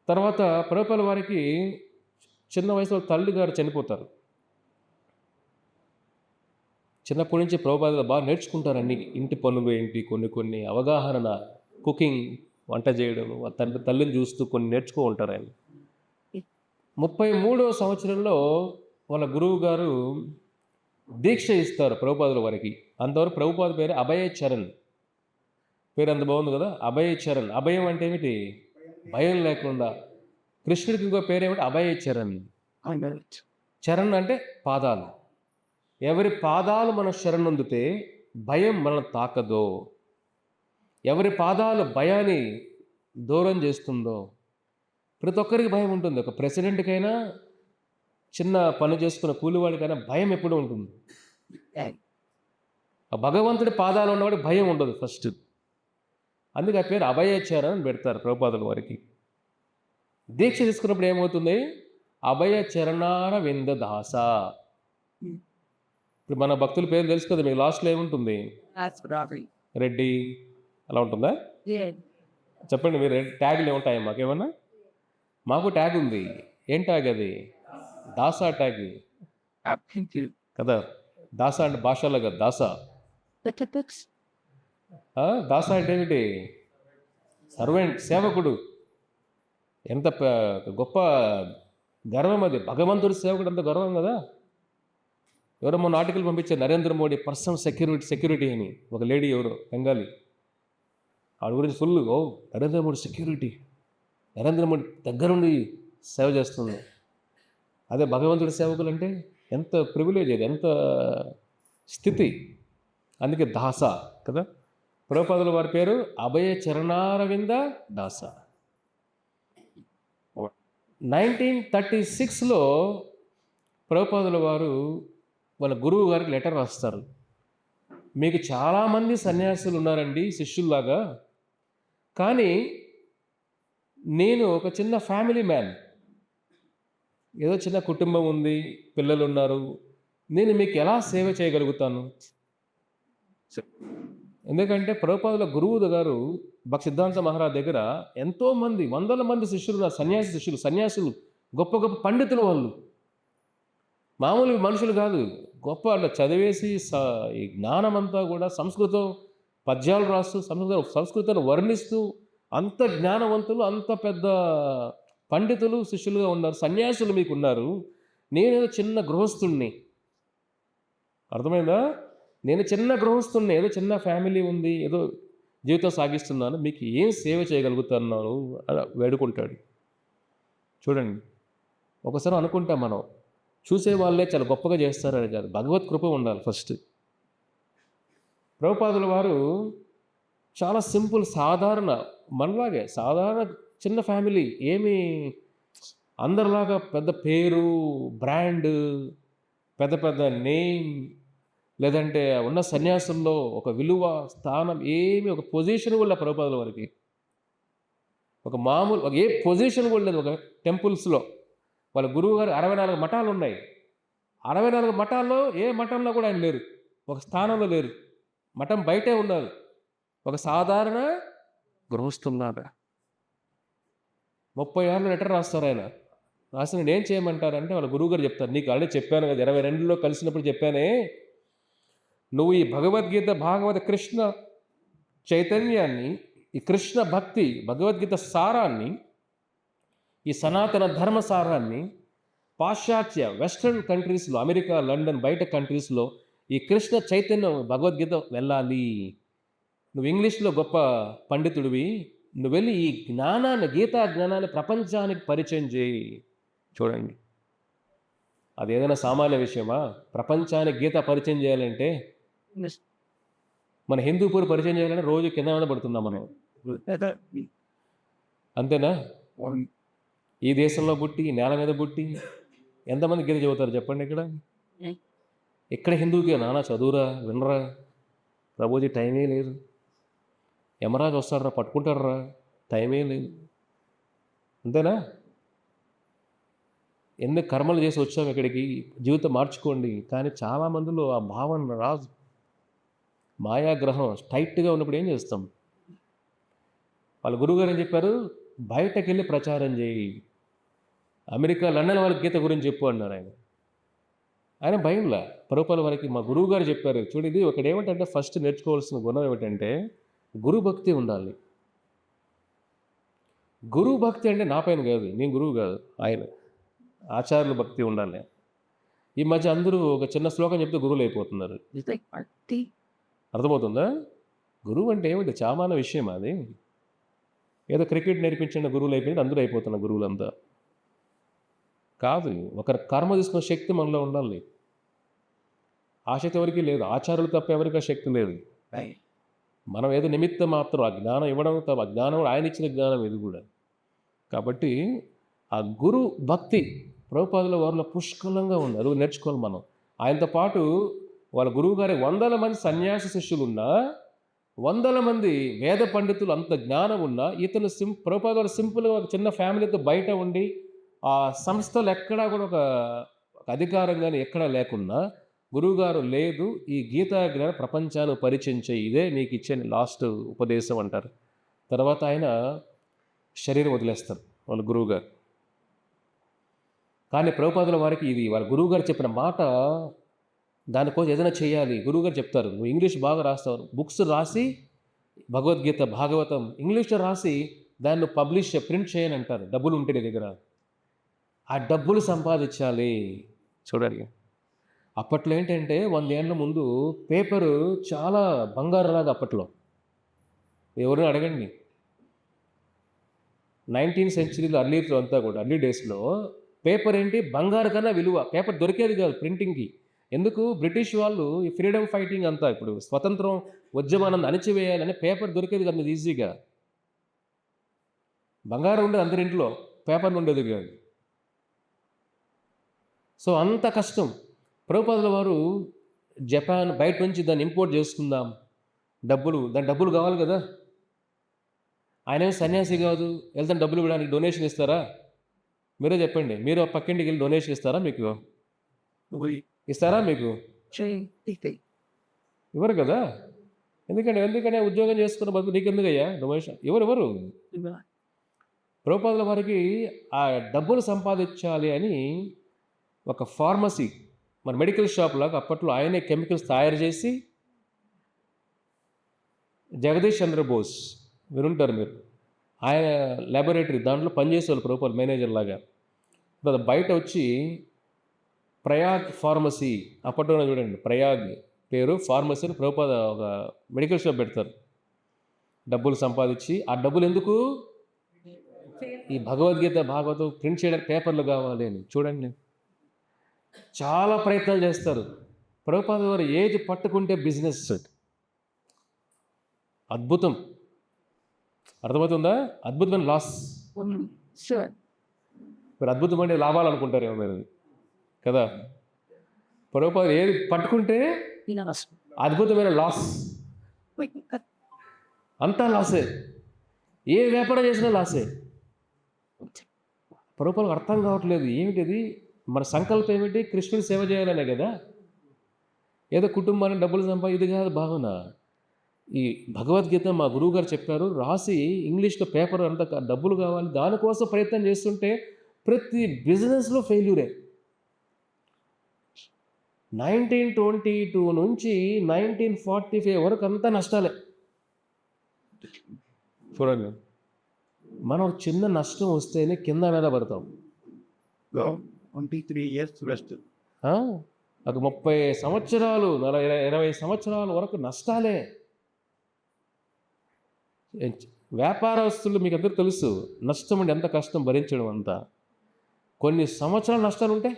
తర్వాత ప్రభుపాదుల వారికి చిన్న వయసులో తల్లి గారు చనిపోతారు. చిన్నప్పటి నుంచి ప్రభుపాదులు బాగా నేర్చుకుంటారండి, ఇంటి పనులు ఏంటి, కొన్ని అవగాహన, కుకింగ్, వంట చేయడం, తల్లిని చూస్తూ కొన్ని నేర్చుకో ఉంటారు ఆయన. 33వ సంవత్సరంలో వాళ్ళ గురువు గారు దీక్ష ఇస్తారు ప్రభుపాదుల వారికి. అంతవరకు ప్రభుపాద పేరు అభయ చరణ్, పేరు అంత బాగుంది కదా, అభయ చరణ్. అభయం అంటే ఏమిటి? భయం లేకుండా. కృష్ణుడికి ఇంకో పేరు ఏమిటి? అభయ చరణ్. చరణ్ అంటే పాదాలు. ఎవరి పాదాలు మన శరణొందితే భయం మనల్ని తాకదో, ఎవరి పాదాలు భయాన్ని దూరం చేస్తుందో. ప్రతి ఒక్కరికి భయం ఉంటుంది. ఒక ప్రెసిడెంట్కైనా, చిన్న పని చేసుకున్న కూలివాడికైనా భయం ఎప్పుడు ఉంటుంది. ఆ భగవంతుడి పాదాలు ఉన్నవాడు భయం ఉండదు ఫస్ట్. అందుకే ఆ పేరు అభయచరణ్ అని పెడతారు ప్రభుపాదుల వారికి. దీక్ష తీసుకున్నప్పుడు ఏమవుతుంది? అభయ చరణార వింద దాస. ఇప్పుడు మన భక్తుల పేరు తెలుసు కదా మీకు, లాస్ట్లో ఏముంటుంది? రెడ్డి అలా ఉంటుందా? చెప్పండి మీరు, ట్యాగులు ఏముంటాయి మాకేమన్నా? మాకు ట్యాగ్ ఉంది. ఏం ట్యాగ్ అది? దాసా ట్యాగ్ కదా. దాసా అంటే భాషలో కదా, దాసా. దాసా అంటే ఏమిటి? సర్వెంట్, సేవకుడు. ఎంత గొప్ప గర్వం అది, భగవంతుడి సేవకుడు అంత గర్వం కదా. ఎవరో మొన్న ఆర్టికల్ పంపించారు, నరేంద్ర మోడీ పర్సనల్ సెక్యూరిటీ అని. ఒక లేడీ ఎవరో బెంగాలీ, ఆవిడ గురించి ఫుల్, ఓ నరేంద్ర మోడీ సెక్యూరిటీ, నరేంద్ర మోడీ దగ్గరుండి సేవ చేస్తుంది. అదే భగవంతుడి సేవకులు అంటే ఎంత ప్రివిలేజ్, అది ఎంత స్థితి. అందుకే దాస కదా. ప్రభుపాదుల వారి పేరు అభయ చరణారవింద దాస. 1936లో ప్రభుపాదుల వారు వాళ్ళ గురువు గారికి లెటర్ రాస్తారు. మీకు చాలామంది సన్యాసులు ఉన్నారండి శిష్యుల్లాగా, కానీ నేను ఒక చిన్న ఫ్యామిలీ మ్యాన్, ఏదో చిన్న కుటుంబం ఉంది, పిల్లలు ఉన్నారు, నేను మీకు ఎలా సేవ చేయగలుగుతాను? ఎందుకంటే ప్రభుపాదుల గురువు గారు భక్తి సిద్ధాంత మహారాజ్ దగ్గర ఎంతోమంది వందల మంది శిష్యులు ఉన్నారు. సన్యాసులు గొప్ప గొప్ప పండితులు వాళ్ళు. మామూలు మనుషులు కాదు, గొప్ప అట్లా చదివేసి ఈ జ్ఞానం అంతా కూడా సంస్కృతం పద్యాలు రాస్తూ సంస్కృతాన్ని వర్ణిస్తూ అంత జ్ఞానవంతులు, అంత పెద్ద పండితులు శిష్యులుగా ఉన్నారు. సన్యాసులు మీకు ఉన్నారు. నేనేదో చిన్న గృహస్థుణ్ణి, అర్థమైందా? నేను చిన్న గృహస్థుణ్ణి, ఏదో చిన్న ఫ్యామిలీ ఉంది, ఏదో జీవితం సాగిస్తున్నాను, మీకు ఏం సేవ చేయగలుగుతున్నాను అని వేడుకుంటాడు. చూడండి, ఒకసారి అనుకుంటాం మనం, చూసే వాళ్ళే చాలా గొప్పగా చేస్తారని కాదు, భగవత్ కృప ఉండాలి ఫస్ట్. ప్రభుపాదుల వారు చాలా సింపుల్, సాధారణ, మనలాగే సాధారణ చిన్న ఫ్యామిలీ, ఏమి అందరిలాగా పెద్ద పేరు, బ్రాండ్, పెద్ద పెద్ద నేమ్, లేదంటే ఉన్న సన్యాసుల్లో ఒక విలువ, స్థానం, ఏమి ఒక పొజిషన్ కూడా ప్రభుపాదుల వారికి. ఒక మామూలు ఏ పొజిషన్ కూడా లేదు. ఒక టెంపుల్స్లో వాళ్ళ గురువు గారు 64 మఠాలు ఉన్నాయి. 64 మఠాల్లో ఏ మఠంలో కూడా ఆయన లేరు, ఒక స్థానంలో లేరు, మఠం బయటే ఉన్నారు. ఒక సాధారణ గృహస్థులాగా 30 ఏళ్ళు లెటర్ రాస్తారు. ఆయన రాసిన నేను ఏం చేయమంటారంటే వాళ్ళ గురువు గారు చెప్తారు, నీకు ఆల్రెడీ చెప్పాను కదా 22లో కలిసినప్పుడు చెప్పానే, నువ్వు ఈ భగవద్గీత భాగవత కృష్ణ చైతన్యాన్ని, ఈ కృష్ణ భక్తి భగవద్గీత సారాన్ని, ఈ సనాతన ధర్మ సారాన్ని పాశ్చాత్య వెస్ట్రన్ కంట్రీస్లో, అమెరికా, లండన్, బయట కంట్రీస్లో ఈ కృష్ణ చైతన్యం భగవద్గీత వెళ్ళాలి. నువ్వు ఇంగ్లీష్లో గొప్ప పండితుడివి, నువ్వు వెళ్ళి ఈ జ్ఞానాన్ని, గీతా జ్ఞానాన్ని ప్రపంచానికి పరిచయం చేయి. చూడండి, అది ఏదైనా సామాన్య విషయమా? ప్రపంచానికి గీత పరిచయం చేయాలంటే, మన హిందూపూర్ పరిచయం చేయాలంటే రోజు కింద మీద పడుతున్నాం మనం, అంతేనా? ఈ దేశంలో పుట్టి, ఈ నేల మీద పుట్టి ఎంతమంది గీత చదువుతారు చెప్పండి? ఇక్కడ హిందూకి నానా చదువురా, వినరా, ప్రభుజీ టైమే లేదు, యమరాజు వస్తాడరా పట్టుకుంటాడరా, టైమే లేదు, అంతేనా? ఎన్ని కర్మలు చేసి వచ్చాము ఇక్కడికి, జీవితం మార్చుకోండి. కానీ చాలామందిలో ఆ భావన రాదు. మాయాగ్రహం టైట్గా ఉన్నప్పుడు ఏం చేస్తాం? వాళ్ళ గురువుగారు ఏం చెప్పారు? బయటకు వెళ్ళి ప్రచారం చేయి, అమెరికా, లండన్ వాళ్ళకి గీత గురించి చెప్పు అన్నారు ఆయన. ఆయన భయంలా ప్రభుపాదుల వారికి మా గురువు గారు చెప్పారు. చూడు, ఇది ఒకటి ఏమిటంటే ఫస్ట్ నేర్చుకోవాల్సిన గుణం ఏమిటంటే గురు భక్తి ఉండాలి. గురువు భక్తి అంటే నా పైన కాదు, నేను గురువు కాదు, ఆయన ఆచార్యుల భక్తి ఉండాలి. ఈ మధ్య అందరూ ఒక చిన్న శ్లోకం చెప్తే గురువులు అయిపోతున్నారు. అర్థమవుతుందా? గురువు అంటే ఏమిటి? చామాన విషయం అది. ఏదో క్రికెట్ నేర్పించిన గురువులు అయిపోయింది, అందరూ అయిపోతున్నారు గురువులంతా. కాదు, ఒకరి కర్మ తీసుకున్న శక్తి మనలో ఉండాలి. ఆ శక్తి ఎవరికి లేదు, ఆచార్యులు తప్ప ఎవరికి ఆ శక్తి లేదు. మనం ఏదో నిమిత్తం మాత్రం ఆ జ్ఞానం ఇవ్వడం తప్ప, ఆ జ్ఞానం ఆయన ఇచ్చిన జ్ఞానం ఇది కూడా. కాబట్టి ఆ గురు భక్తి ప్రభుపాదుల వారిలో పుష్కలంగా ఉంది, అది నేర్చుకోవాలి మనం. ఆయనతో పాటు వాళ్ళ గురువు గారి 100 మంది సన్యాసి శిష్యులు ఉన్నా, 100 మంది వేద పండితులు, అంత జ్ఞానం ఉన్నా, ఇతను ప్రభుపాదుల వారు సింపుల్గా ఒక చిన్న ఫ్యామిలీతో బయట ఉండి, ఆ సంస్థలు ఎక్కడా కూడా ఒక అధికారం కానీ ఎక్కడా లేకున్నా, గురువుగారు లేదు, ఈ గీతా జ్ఞానం ప్రపంచాన్ని పరిచయం చేయి, ఇదే నీకు ఇచ్చే లాస్ట్ ఉపదేశం అంటారు. తర్వాత ఆయన శరీరం వదిలేస్తారు వాళ్ళ గురువుగారు. కానీ ప్రభుపాదుల వారికి ఇది వాళ్ళ గురువుగారు చెప్పిన మాట, దానికోసం ఏదైనా చేయాలి. గురువుగారు చెప్తారు, నువ్వు ఇంగ్లీష్ బాగా రాస్తావు, బుక్స్ రాసి భగవద్గీత భాగవతం ఇంగ్లీష్లో రాసి దాన్ని పబ్లిష్ ప్రింట్ చేయని అంటారు. డబ్బులు ఉంటే నీ దగ్గర, ఆ డబ్బులు సంపాదించాలి. చూడండి, అప్పట్లో ఏంటంటే 100 ఏళ్ళ ముందు పేపరు చాలా బంగారులాగా. అప్పట్లో ఎవరైనా అడగండి, 19th centuryలో అర్లీలో అంతా కూడా, అర్లీ డేస్లో పేపర్ ఏంటి? బంగారు కన్నా విలువ. పేపర్ దొరికేది కాదు ప్రింటింగ్కి. ఎందుకు? బ్రిటిష్ వాళ్ళు ఈ ఫ్రీడమ్ ఫైటింగ్ అంతా, ఇప్పుడు స్వతంత్రం ఉద్యమాన్ని అణిచివేయాలని పేపర్ దొరికేది కాదు ఈజీగా. బంగారం ఉండేది అందరింట్లో, పేపర్ ఉండేది కాదు. సో అంత కష్టం. ప్రభుపాదుల వారు జపాన్ బయట నుంచి దాన్ని ఇంపోర్ట్ చేసుకుందాం, దాని డబ్బులు కావాలి కదా. ఆయన సన్యాసి కాదు, వెళ్తాను డబ్బులు ఇవ్వడానికి డొనేషన్ ఇస్తారా? మీరే చెప్పండి. మీరు పక్కింటికి వెళ్ళి డొనేషన్ ఇస్తారా? మీకు ఇస్తారా? మీకు ఇవ్వరు కదా. ఎందుకనే ఉద్యోగం చేసుకున్న బతుకు నీకెందుకయ్యా ఎవరెవరు ప్రభుపాదుల వారికి ఆ డబ్బులు సంపాదించాలి అని ఒక ఫార్మసీ మన మెడికల్ షాప్ లాగా అప్పట్లో ఆయనే కెమికల్స్ తయారు చేసి జగదీష్ చంద్ర బోస్ వినుంటారు మీరు, ఆయన ల్యాబొరేటరీ దాంట్లో పనిచేసేవాళ్ళు ప్రభుపాద మేనేజర్ లాగా. తర్వాత బయట వచ్చి ప్రయాగ్ ఫార్మసీ అప్పట్లో చూడండి, ప్రయాగ్ పేరు ఫార్మసీ అని ప్రభుపాద ఒక మెడికల్ షాప్ పెడతారు. డబ్బులు సంపాదించి ఆ డబ్బులు ఎందుకు ఈ భగవద్గీత భాగవతం ప్రింట్ చేయడానికి పేపర్లు కావాలి అని చూడండి చాలా ప్రయత్నాలు చేస్తారు. ప్రభుపాద వారు ఏది పట్టుకుంటే బిజినెస్ అద్భుతం, అర్థమవుతుందా? అద్భుతమైన లాస్. మీరు అద్భుతమైన లాభాలు అనుకుంటారేమో మీరు కదా. ప్రభుపాద ఏది పట్టుకుంటే అద్భుతమైన లాస్, అంతా లాసే. ఏ వ్యాపారం చేసినా లాసే. ప్రభుపాదకు అర్థం కావట్లేదు ఏమిటిది, మన సంకల్పం ఏమిటి? కృష్ణుని సేవ చేయాలనే కదా. ఏదో కుటుంబాన్ని డబ్బులు ఇది కాదు భావన. ఈ భగవద్గీత మా గురువు గారు చెప్పారు, రాసి ఇంగ్లీష్లో పేపర్ అంతా డబ్బులు కావాలి, దానికోసం ప్రయత్నం చేస్తుంటే ప్రతి బిజినెస్లో ఫెయిల్యూరే. 1922 నుంచి 1945 వరకు అంతా నష్టాలే. చూడండి, మనం చిన్న నష్టం వస్తేనే కింద మీద పడతాం. 23 years rest. ఒక 30 సంవత్సరాలు 20 సంవత్సరాల వరకు నష్టాలే. వ్యాపారస్తులు మీకు అందరూ తెలుసు, నష్టం అంటే ఎంత కష్టం భరించడం అంతా. కొన్ని సంవత్సరాలు నష్టాలు ఉంటాయి.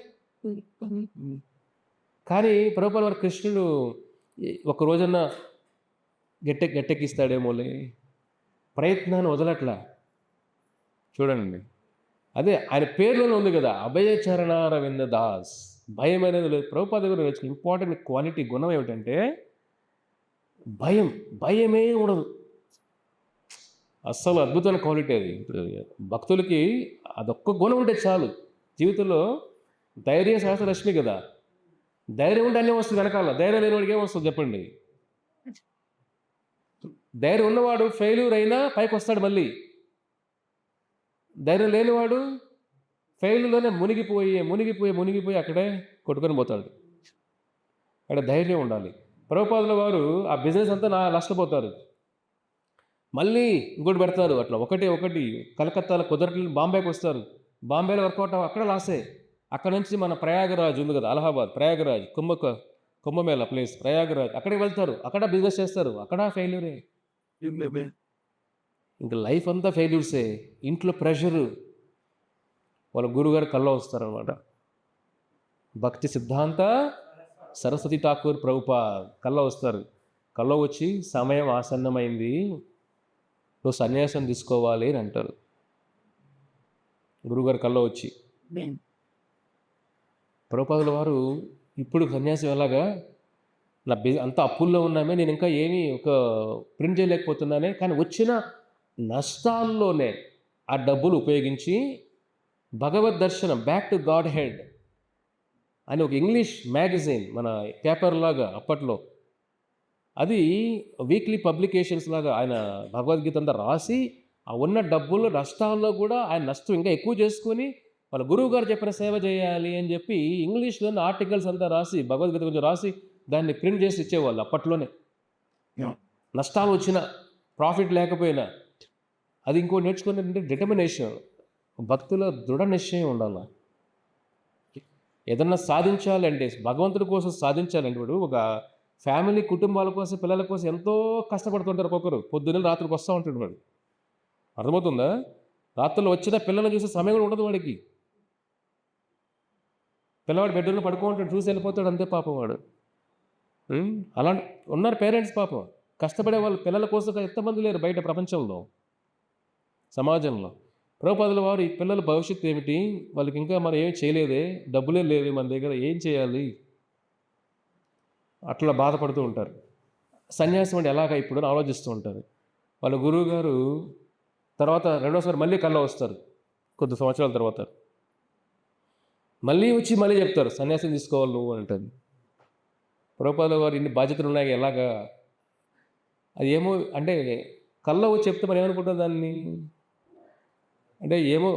కానీ ప్రభుపాద వారి కృష్ణుడు ఒక రోజన్నా గట్టెక్కిస్తాడేమోలే, ప్రయత్నాన్ని వదలట్లా. చూడండి, అదే ఆయన పేరులోనే ఉంది కదా, అభయచరణారవింద దాస్. భయం అనేది లేదు. ప్రభుపాద గారు నేర్చుకున్న ఇంపార్టెంట్ క్వాలిటీ గుణం ఏమిటంటే భయమే ఉండదు. అస్సలు అద్భుతమైన క్వాలిటీ అది. భక్తులకి అదొక్క గుణం ఉంటే చాలు జీవితంలో. ధైర్య సహస్రలక్ష్మి కదా, ధైర్యం ఉంటే అన్నీ వస్తుంది వెనకాల. ధైర్యం లేనివాడికి ఏమొస్తుంది చెప్పండి? ధైర్యం ఉన్నవాడు ఫెయిల్యూర్ అయినా పైకి వస్తాడు మళ్ళీ. ధైర్యం లేనివాడు ఫెయిల్లోనే మునిగిపోయి అక్కడే కొట్టుకొని పోతాడు. అక్కడ ధైర్యం ఉండాలి. ప్రభుపాదుల వారు ఆ బిజినెస్ అంతా నష్టపోతారు, మళ్ళీ ఇంకోటి పెడతారు. అట్లా ఒకటి కలకత్తాలో కుదరట్లేదు, బాంబేకి వస్తారు. బాంబేలో వర్కౌట్ అక్కడ లాసే. అక్కడ నుంచి మన ప్రయాగరాజ్ ఉంది కదా, అలహాబాద్ ప్రయాగరాజ్, కుంభమేళ ప్లేస్ ప్రయాగరాజ్, అక్కడికి వెళ్తారు. అక్కడ బిజినెస్ చేస్తారు, అక్కడ ఫెయిల్యూరే. ఇంకా లైఫ్ అంతా ఫెయిల్యూర్సే. ఇంట్లో ప్రెషరు. వాళ్ళ గురువుగారు కల్లో వస్తారనమాట. భక్తి సిద్ధాంత సరస్వతి ఠాకూర్ ప్రభుపాద్ కల్లో వస్తారు. కల్లో వచ్చి సమయం ఆసన్నమైంది, నువ్వు సన్యాసం తీసుకోవాలి అని అంటారు. గురువుగారు కల్లో వచ్చి, ప్రభుపాదుల వారు ఇప్పుడు సన్యాసం ఎలాగా, నా అంత అప్పుల్లో ఉన్నామే, నేను ఇంకా ఏమీ ఒక ప్రింట్ చేయలేకపోతున్నానే, కానీ వచ్చిన నష్టాల్లోనే ఆ డబ్బులు ఉపయోగించి భగవద్ దర్శనం, బ్యాక్ టు గాడ్ హెడ్ అని ఒక ఇంగ్లీష్ మ్యాగజైన్, మన పేపర్ లాగా అప్పట్లో, అది వీక్లీ పబ్లికేషన్స్ లాగా ఆయన భగవద్గీత అంతా రాసి, ఆ ఉన్న డబ్బులు నష్టాల్లో కూడా ఆయన నష్టం ఇంకా ఎక్కువ చేసుకొని వాళ్ళ గురువు గారు చెప్పిన సేవ చేయాలి అని చెప్పి ఇంగ్లీష్లోని ఆర్టికల్స్ అంతా రాసి, భగవద్గీత గురించి రాసి దాన్ని ప్రింట్ చేసి ఇచ్చేవాళ్ళు అప్పట్లోనే. నష్టాలు వచ్చినా, ప్రాఫిట్ లేకపోయినా. అది ఇంకోటి నేర్చుకున్నట్టు డిటర్మినేషన్, భక్తుల దృఢ నిశ్చయం ఉండాలి. ఏదన్నా సాధించాలంటే, భగవంతుడి కోసం సాధించాలంటే, ఇప్పుడు ఒక ఫ్యామిలీ కుటుంబాల కోసం, పిల్లల కోసం ఎంతో కష్టపడుతుంటారు. ఒక్కొక్కరు పొద్దున్న రాత్రికి వస్తూ ఉంటాడు వాడు, అర్థమవుతుందా? రాత్రులు వచ్చిన పిల్లల్ని చూసే సమయం కూడా ఉండదు వాడికి. పిల్లవాడు బెడ్రూమ్లో పడుకుంటాడు, చూసి వెళ్ళిపోతాడు, అంతే పాపం వాడు. అలాంటి ఉన్నారు పేరెంట్స్ పాపం, కష్టపడే వాళ్ళు పిల్లల కోసం ఎంతమంది లేరు బయట ప్రపంచంలో, సమాజంలో. ప్రభుపాదుల వారు ఈ పిల్లల భవిష్యత్తు ఏమిటి, వాళ్ళకి ఇంకా మనం ఏమి చేయలేదే, డబ్బులే లేవు మన దగ్గర, ఏం చేయాలి, అట్లా బాధపడుతూ ఉంటారు. సన్యాసం అంటే ఎలాగ ఇప్పుడు అని ఆలోచిస్తూ ఉంటారు. వాళ్ళ గురువు గారు తర్వాత రెండోసారి మళ్ళీ కల్లో వస్తారు. కొద్ది సంవత్సరాల తర్వాత మళ్ళీ వచ్చి మళ్ళీ చెప్తారు, సన్యాసం తీసుకోవాలి నువ్వు అని అంటారు. ప్రభుపాదుల వారు ఇన్ని బాధ్యతలు ఉన్నాయి, ఎలాగా అది ఏమో అంటే కల్లో వచ్చి చెప్తే మనం ఏమనుకుంటాం దాన్ని? అంటే ఏమో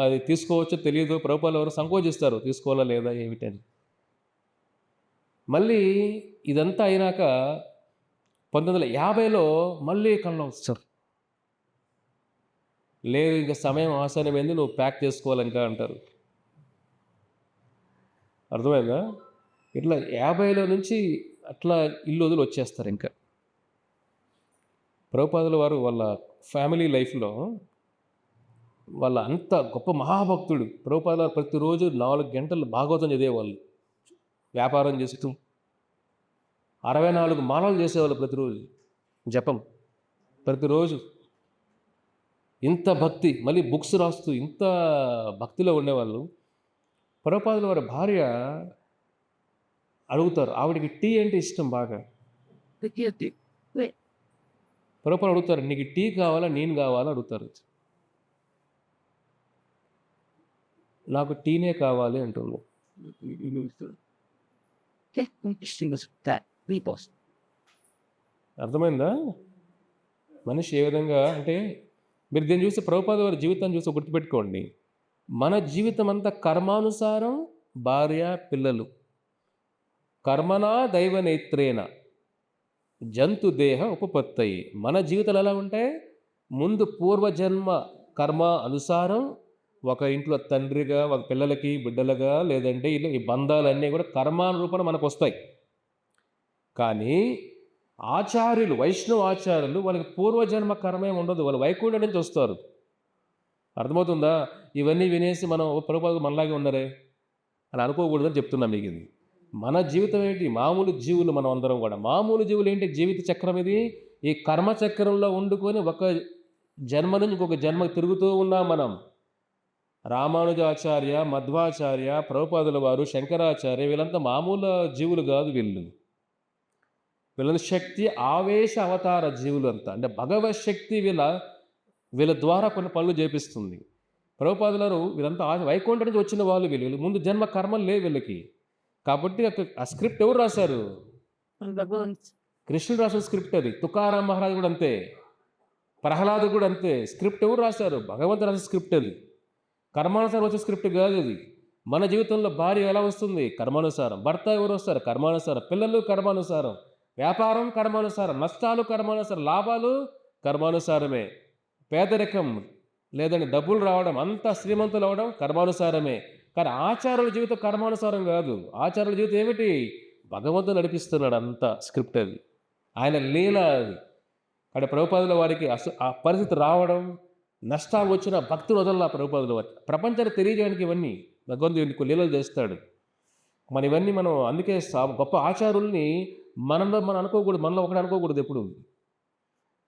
అది తీసుకోవచ్చో తెలీదు. ప్రభుపాదులు ఎవరో సంకోచిస్తారు. తీసుకోవాలా లేదా ఏమిటని. మళ్ళీ ఇదంతా అయినాక 1950లో మళ్ళీ కల్లో వస్తారు. లేదు ఇంక సమయం ఆసన్నమైంది. నువ్వు ప్యాక్ చేసుకోవాలి ఇంకా అంటారు. అర్థమైందా? ఇట్లా 50లో నుంచి అట్లా ఇల్లు వదిలి వచ్చేస్తారు ఇంకా. ప్రభుపాదుల వారు వాళ్ళ ఫ్యామిలీ లైఫ్‌లో వాళ్ళ అంత గొప్ప మహాభక్తుడు. ప్రభుపాదుల వారు ప్రతిరోజు 4 గంటలు భాగవతం చదివేవాళ్ళు. వ్యాపారం చేస్తూ 64 మాలలు చేసేవాళ్ళు ప్రతిరోజు. జపం ప్రతిరోజు. ఇంత భక్తి మళ్ళీ బుక్స్ రాస్తూ ఇంత భక్తిలో ఉండేవాళ్ళు. ప్రభుపాదుల వారి భార్య అడుగుతారు. ఆవిడకి టీ అంటే ఇష్టం బాగా. ప్రభుపాదులు అడుగుతారు, నీకు టీ కావాలా నేను కావాలా అడుగుతారు. నాకు టీనే కావాలి అంటుంది. అర్థమైందా? మనిషి ఏ విధంగా అంటే మీరు దీన్ని చూసి ప్రభుపాద వారి జీవితాన్ని చూసి గుర్తుపెట్టుకోండి. మన జీవితం అంతా కర్మానుసారం భార్య పిల్లలు. కర్మనా దైవ నేత్రేణ జంతు దేహ ఉపపత్తయి. మన జీవితాలు ఎలా ఉంటాయి? ముందు పూర్వజన్మ కర్మ అనుసారం ఒక ఇంట్లో తండ్రిగా, ఒక పిల్లలకి బిడ్డలుగా, లేదంటే ఇలా ఈ బంధాలన్నీ కూడా కర్మానురూపణ మనకు వస్తాయి. కానీ ఆచార్యులు, వైష్ణవ ఆచార్యులు వాళ్ళకి పూర్వజన్మ కర్మే ఉండదు. వాళ్ళు వైకుంఠం నుంచి వస్తారు. అర్థమవుతుందా? ఇవన్నీ వినేసి మనం ప్రభుపాదులు మనలాగే ఉన్నారే అని అనుకోకూడదని చెప్తున్నాం మీకు. ఇది మన జీవితం ఏంటి? మామూలు జీవులు మనం అందరం కూడా. మామూలు జీవులు ఏంటి? జీవిత చక్రం ఇది. ఈ కర్మ చక్రంలో వండుకొని ఒక జన్మ నుంచి ఇంకొక జన్మకు తిరుగుతూ ఉన్నాం మనం. రామానుజాచార్య, మధ్వాచార్య, ప్రభుపాదుల వారు, శంకరాచార్య వీళ్ళంతా మామూలు జీవులు కాదు. వీళ్ళని శక్తి ఆవేశ అవతార జీవులు అంతా. అంటే భగవత్ శక్తి వీళ్ళ ద్వారా కొన్ని పనులు చేపిస్తుంది. ప్రభుపాదులారు వీళ్ళంతా వైకుంఠం నుంచి వచ్చిన వాళ్ళు. వీళ్ళు ముందు జన్మ కర్మలు లేవు వీళ్ళకి. కాబట్టి ఆ స్క్రిప్ట్ ఎవరు రాశారు? కృష్ణుడు రాసిన స్క్రిప్ట్ అది. తుకారాం మహారాజు కూడా అంతే, ప్రహ్లాదు కూడా అంతే. స్క్రిప్ట్ ఎవరు రాశారు? భగవంతుడు రాసిన స్క్రిప్ట్ అది. కర్మానుసారం వచ్చే స్క్రిప్ట్ కాదు అది. మన జీవితంలో భార్య ఎలా వస్తుంది? కర్మానుసారం. భర్త ఎవరు వస్తారు? కర్మానుసారం. పిల్లలు కర్మానుసారం. వ్యాపారం కర్మానుసారం. నష్టాలు కర్మానుసారం. లాభాలు కర్మానుసారమే. పేదరికం లేదంటే డబ్బులు రావడం, అంతా శ్రీమంతులు అవడం కర్మానుసారమే. కానీ ఆచార్యుల జీవితం కర్మానుసారం కాదు. ఆచార్యుల జీవితం ఏమిటి? భగవంతుడు నడిపిస్తున్నాడు. అంతా స్క్రిప్ట్ అది, ఆయన లీల అది. కానీ ప్రభుపాదుల వారికి ఆ పరిస్థితి రావడం, నష్టాలు వచ్చిన భక్తులు వదల ప్రభుపాదుల వారి ప్రపంచానికి తెలియజేయడానికి ఇవన్నీ భగవంతుడు లీలలు చేస్తాడు. ఇవన్నీ మనం అందుకే గొప్ప ఆచారుల్ని మనలో మనం అనుకోకూడదు. మనలో ఒకటి అనుకోకూడదు ఎప్పుడు.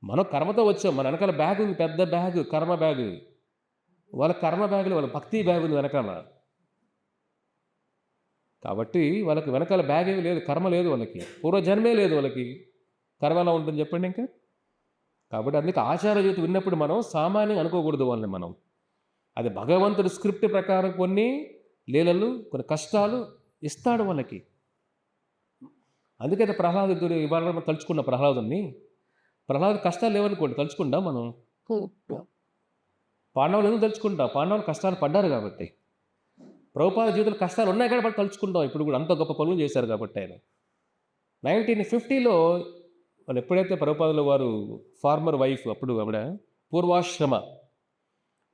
మనం కర్మతో వచ్చాం. మన వెనకాల బ్యాగ్ ఉంది, పెద్ద బ్యాగ్, కర్మ బ్యాగ్. వాళ్ళ కర్మ బ్యాగులు, వాళ్ళ భక్తి బ్యాగ్ ఉంది వెనకాల. కాబట్టి వాళ్ళకి వెనకాల బ్యాగ్ ఏమి లేదు, కర్మ లేదు వాళ్ళకి, పూర్వజన్మే లేదు వాళ్ళకి. కర్మ ఎలా ఉంటుంది చెప్పండి ఇంకా? కాబట్టి అందుకే ఆచార జీవితం విన్నప్పుడు మనం సామాన్యంగా అనుకోకూడదు వాళ్ళని మనం. అది భగవంతుడి స్క్రిప్ట్ ప్రకారం కొన్ని లీలలు, కొన్ని కష్టాలు ఇస్తాడు వాళ్ళకి. అందుకే ప్రహ్లాదుడు ఇవాళ మనం తలుచుకున్న ప్రహ్లాదుని కష్టాలు లేవనుకోండి, తలుచుకుంటాం మనం. పాండవులు ఎందుకు తలుచుకుంటాం? పాండవులు కష్టాలు పడ్డారు కాబట్టి. ప్రభుపాద జీవితంలో కష్టాలు ఉన్నాయి కాబట్టి తలుచుకుంటాం. ఇప్పుడు కూడా అంత గొప్ప పనులు చేశారు కాబట్టి ఆయన. 1950లో వాళ్ళు ఎప్పుడైతే ప్రభుపాదుల వారు ఫార్మర్ వైఫ్, అప్పుడు ఆవిడ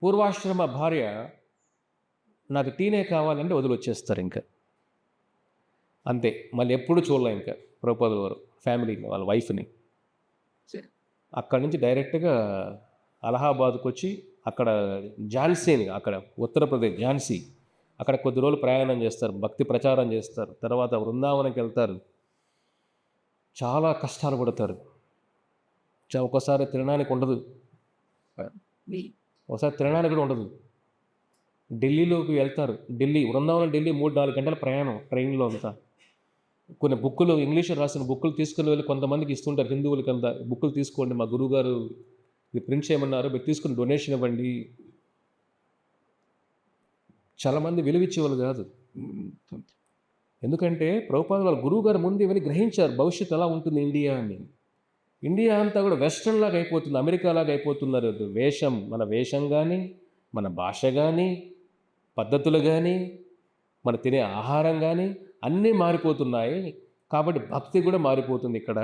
పూర్వాశ్రమ భార్య, నాకు టీనే కావాలంటే వదిలి వచ్చేస్తారు ఇంకా అంతే. మళ్ళీ ఎప్పుడు చూడలే ఇంకా ప్రభుపాదుల వారు ఫ్యామిలీని, వాళ్ళ వైఫ్ని. అక్కడి నుంచి డైరెక్ట్గా అలహాబాద్కు వచ్చి అక్కడ ఝాన్సీని, అక్కడ ఉత్తరప్రదేశ్ ఝాన్సీ, అక్కడ కొద్ది రోజులు ప్రయాణం చేస్తారు, భక్తి ప్రచారం చేస్తారు. తర్వాత వృందావనంకి వెళ్తారు. చాలా కష్టాలు పడతారు. ఒక్కోసారి తినడానికి ఉండదు, ఒకసారి తినడానికి కూడా ఉండదు. ఢిల్లీలోకి వెళ్తారు. వృందావనం ఢిల్లీ 3-4 గంటల ప్రయాణం ట్రైన్లో అంతా. కొన్ని బుక్కులు, ఇంగ్లీష్లో రాసిన బుక్కులు తీసుకుని వెళ్ళి కొంతమందికి ఇస్తుంటారు. హిందువులకి అంతా బుక్కులు తీసుకోండి, మా గురువుగారు ఇది ప్రింట్ చేయమన్నారు, మీరు తీసుకుని డొనేషన్ ఇవ్వండి. చాలామంది విలువిచ్చేవాళ్ళు కాదు. ఎందుకంటే ప్రభుపాదుల వాళ్ళ గురువు గారు ముందు ఇవన్నీ గ్రహించారు, భవిష్యత్తు ఎలా ఉంటుంది ఇండియా అని. ఇండియా అంతా కూడా వెస్ట్రన్ లాగా అయిపోతుంది, అమెరికా లాగా అయిపోతున్నారు. వేషం, మన వేషం కానీ, మన భాష కానీ, పద్ధతులు కానీ, మన తినే ఆహారం కానీ అన్నీ మారిపోతున్నాయి. కాబట్టి భక్తి కూడా మారిపోతుంది ఇక్కడ.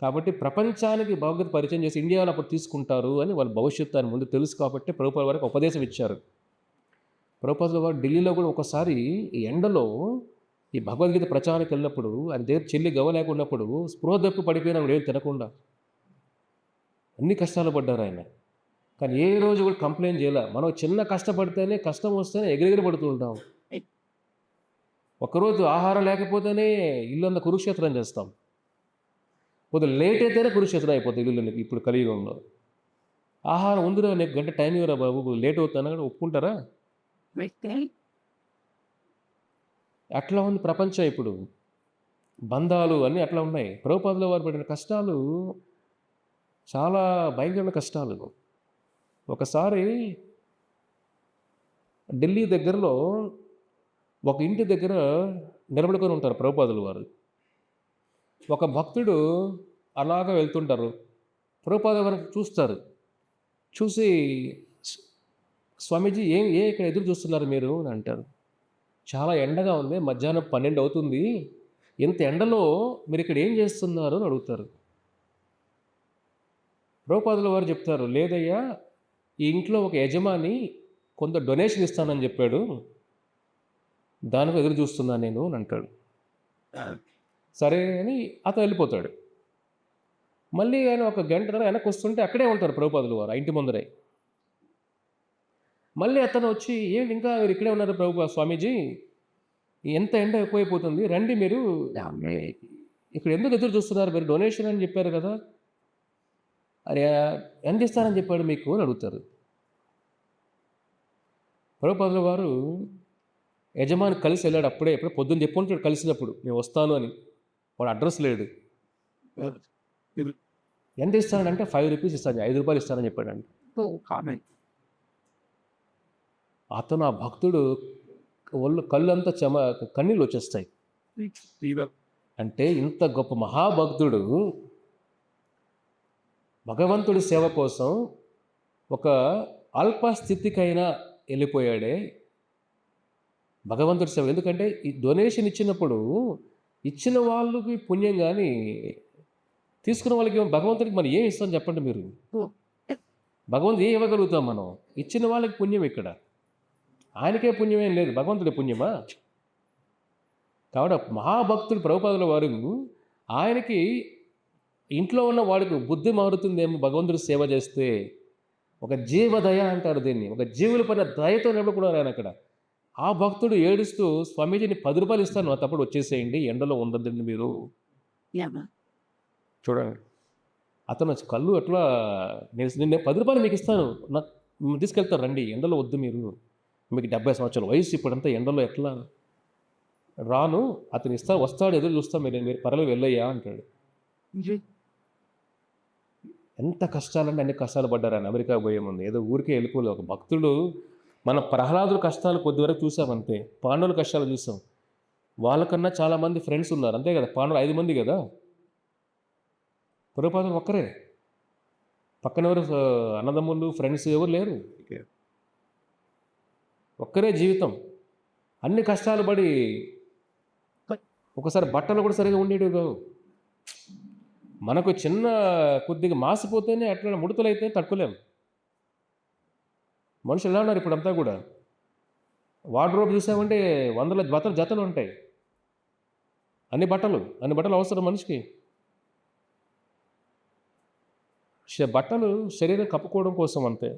కాబట్టి ప్రపంచానికి భగవద్గీత పరిచయం చేసి ఇండియాలో అప్పుడు తీసుకుంటారు అని వాళ్ళ భవిష్యత్తు అని ముందు తెలుసు కాబట్టి ప్రభుపాదుల వారికి ఉపదేశం ఇచ్చారు. ప్రభుపాదుల వారు ఢిల్లీలో కూడా ఒకసారి ఈ ఎండలో ఈ భగవద్గీత ప్రచారానికి వెళ్ళినప్పుడు ఆయన దగ్గర చెల్లి గవ లేకున్నప్పుడు స్పృహ తప్పి పడిపోయినాడు, ఏం తినకుండా. అన్ని కష్టాలు పడ్డారు ఆయన. కానీ ఏ రోజు కూడా కంప్లైంట్ చేయలే. మనం చిన్న కష్టపడితేనే, కష్టం వస్తేనే ఎగిరెగిరి పడుతూ ఉంటాం. ఒకరోజు ఆహారం లేకపోతేనే ఇల్లంతా కురుక్షేత్రం చేస్తాం. కొద్దిగా లేట్ అయితేనే కురుక్షేత్రం అయిపోతుంది ఇల్లు. ఇప్పుడు కలియుగంలో ఆహారం ఉందిరా, నీకు గంట టైం ఇవ్వరా బాబు, లేట్ అవుతానా కూడా ఒప్పుకుంటారా? అట్లా ఉంది ప్రపంచం ఇప్పుడు. బంధాలు అన్నీ అట్లా ఉన్నాయి. ప్రభుపాదుల వారు పడిన కష్టాలు చాలా భయంకరమైన కష్టాలు. ఒకసారి ఢిల్లీ దగ్గరలో ఒక ఇంటి దగ్గర నిలబడుకొని ఉంటారు ప్రభుపాదుల వారు. ఒక భక్తుడు అలాగా వెళ్తుంటారు. ప్రభుపాదుల వారు చూస్తారు. చూసి, స్వామీజీ ఇక్కడ ఎదురు చూస్తున్నారు మీరు అని అంటారు. చాలా ఎండగా ఉంది, మధ్యాహ్నం 12 అవుతుంది, ఇంత ఎండలో మీరు ఇక్కడ ఏం చేస్తున్నారు అని అడుగుతారు. ప్రభుపాదుల వారు చెప్తారు, లేదయ్యా, ఈ ఇంట్లో ఒక యజమాని కొంత డొనేషన్ ఇస్తానని చెప్పాడు, దానికి ఎదురు చూస్తున్నాను నేను అని అంటాడు. సరే అని అతను వెళ్ళిపోతాడు. మళ్ళీ ఆయన ఒక గంట తర్వాత వెనక్కి వస్తుంటే అక్కడే ఉంటారు ప్రభుపాదుల వారు, ఆ ఇంటి ముందరే. మళ్ళీ అతను వచ్చి, ఏంటి ఇంకా మీరు ఇక్కడే ఉన్నారు స్వామీజీ, ఎంత ఎండ ఎక్కువైపోతుంది, రండి మీరు ఇక్కడ ఎందుకు ఎదురు చూస్తున్నారు, మీరు డొనేషన్ అని చెప్పారు కదా, అరే ఎంత ఇస్తానని చెప్పాడు మీకు అని అడుగుతారు. ప్రభుపాదుల వారు యజమాని కలిసి వెళ్ళాడు. ఎప్పుడో పొద్దున్న చెప్పుకుంటాడు కలిసినప్పుడు, నేను వస్తాను అని. వాడు అడ్రస్ లేడు. ఎంత ఇస్తానంటే 5 రూపీస్ ఇస్తాను, 5 రూపాయలు ఇస్తానని చెప్పాడండి. అతను, ఆ భక్తుడు కళ్ళంతా కన్నీళ్ళు వచ్చేస్తాయి. అంటే ఇంత గొప్ప మహాభక్తుడు భగవంతుడి సేవ కోసం ఒక అల్ప స్థితికైనా వెళ్ళిపోయాడే. భగవంతుడి సేవ, ఎందుకంటే ఈ డొనేషన్ ఇచ్చినప్పుడు ఇచ్చిన వాళ్ళకి పుణ్యం, కానీ తీసుకున్న వాళ్ళకి భగవంతుడికి మనం ఏం ఇస్తాం చెప్పండి మీరు? భగవంతుడు ఏం ఇవ్వగలుగుతాం మనం? ఇచ్చిన వాళ్ళకి పుణ్యం ఇక్కడ, ఆయనకే పుణ్యమేం లేదు, భగవంతుడి పుణ్యమా? కాబట్టి మహాభక్తుడు ప్రభుపాదుల వారు ఆయనకి ఇంట్లో ఉన్న వాడికి బుద్ధి మారుతుందేమో భగవంతుడి సేవ చేస్తే. ఒక జీవదయ అంటారు దీన్ని, ఒక జీవుల పైన దయతో నిలబడుకున్నారు ఆయన అక్కడ. ఆ భక్తుడు ఏడుస్తూ, స్వామీజీని 10 రూపాయలు ఇస్తాను, నా తప్పుడు వచ్చేసేయండి, ఎండలో ఉండద్దండి మీరు. చూడండి, అతను కళ్ళు అట్లా, నేను 10 రూపాయలు మీకు ఇస్తాను, తీసుకెళ్తారు, రండి, ఎండలో వద్దు మీరు, మీకు 70 సంవత్సరాల వయసు, ఇప్పుడంతా ఎండలో ఎట్లా రాను, అతను వస్తాడు, ఎదురు చూస్తాం, మీరు పర్లేదు వెళ్ళయ్యా అంటాడు. ఎంత కష్టాలంటే అన్ని కష్టాలు పడ్డారు ఆయన అమెరికా పోయే ముందు. ఏదో ఊరికే వెళ్ళిపోలేదు. ఒక భక్తుడు, మన ప్రహ్లాదుల కష్టాలు కొద్ది వరకు చూసాం అంతే, పాండవుల కష్టాలు చూసాం. వాళ్ళకన్నా చాలామంది ఫ్రెండ్స్ ఉన్నారు, అంతే కదా. పాండవులు 5 మంది కదా, ప్రభుపాదులు ఒక్కరే. పక్కన ఎవరు అన్నదమ్ములు, ఫ్రెండ్స్ ఎవరు లేరు, ఒక్కరే జీవితం. అన్ని కష్టాలు పడి, ఒకసారి బట్టలు కూడా సరిగా ఉండేవి కావు. మనకు చిన్న కొద్దిగా మాసిపోతేనే అట్లా ముడతలు అయితే తట్టుకోలేము. మనుషులు ఎలా ఉన్నారు ఇప్పుడంతా కూడా? వార్డ్రోబ్ చూసామంటే 100 జతలు ఉంటాయి, అన్ని బట్టలు అవసరం మనిషికి. బట్టలు శరీరం కప్పుకోవడం కోసం అంతే,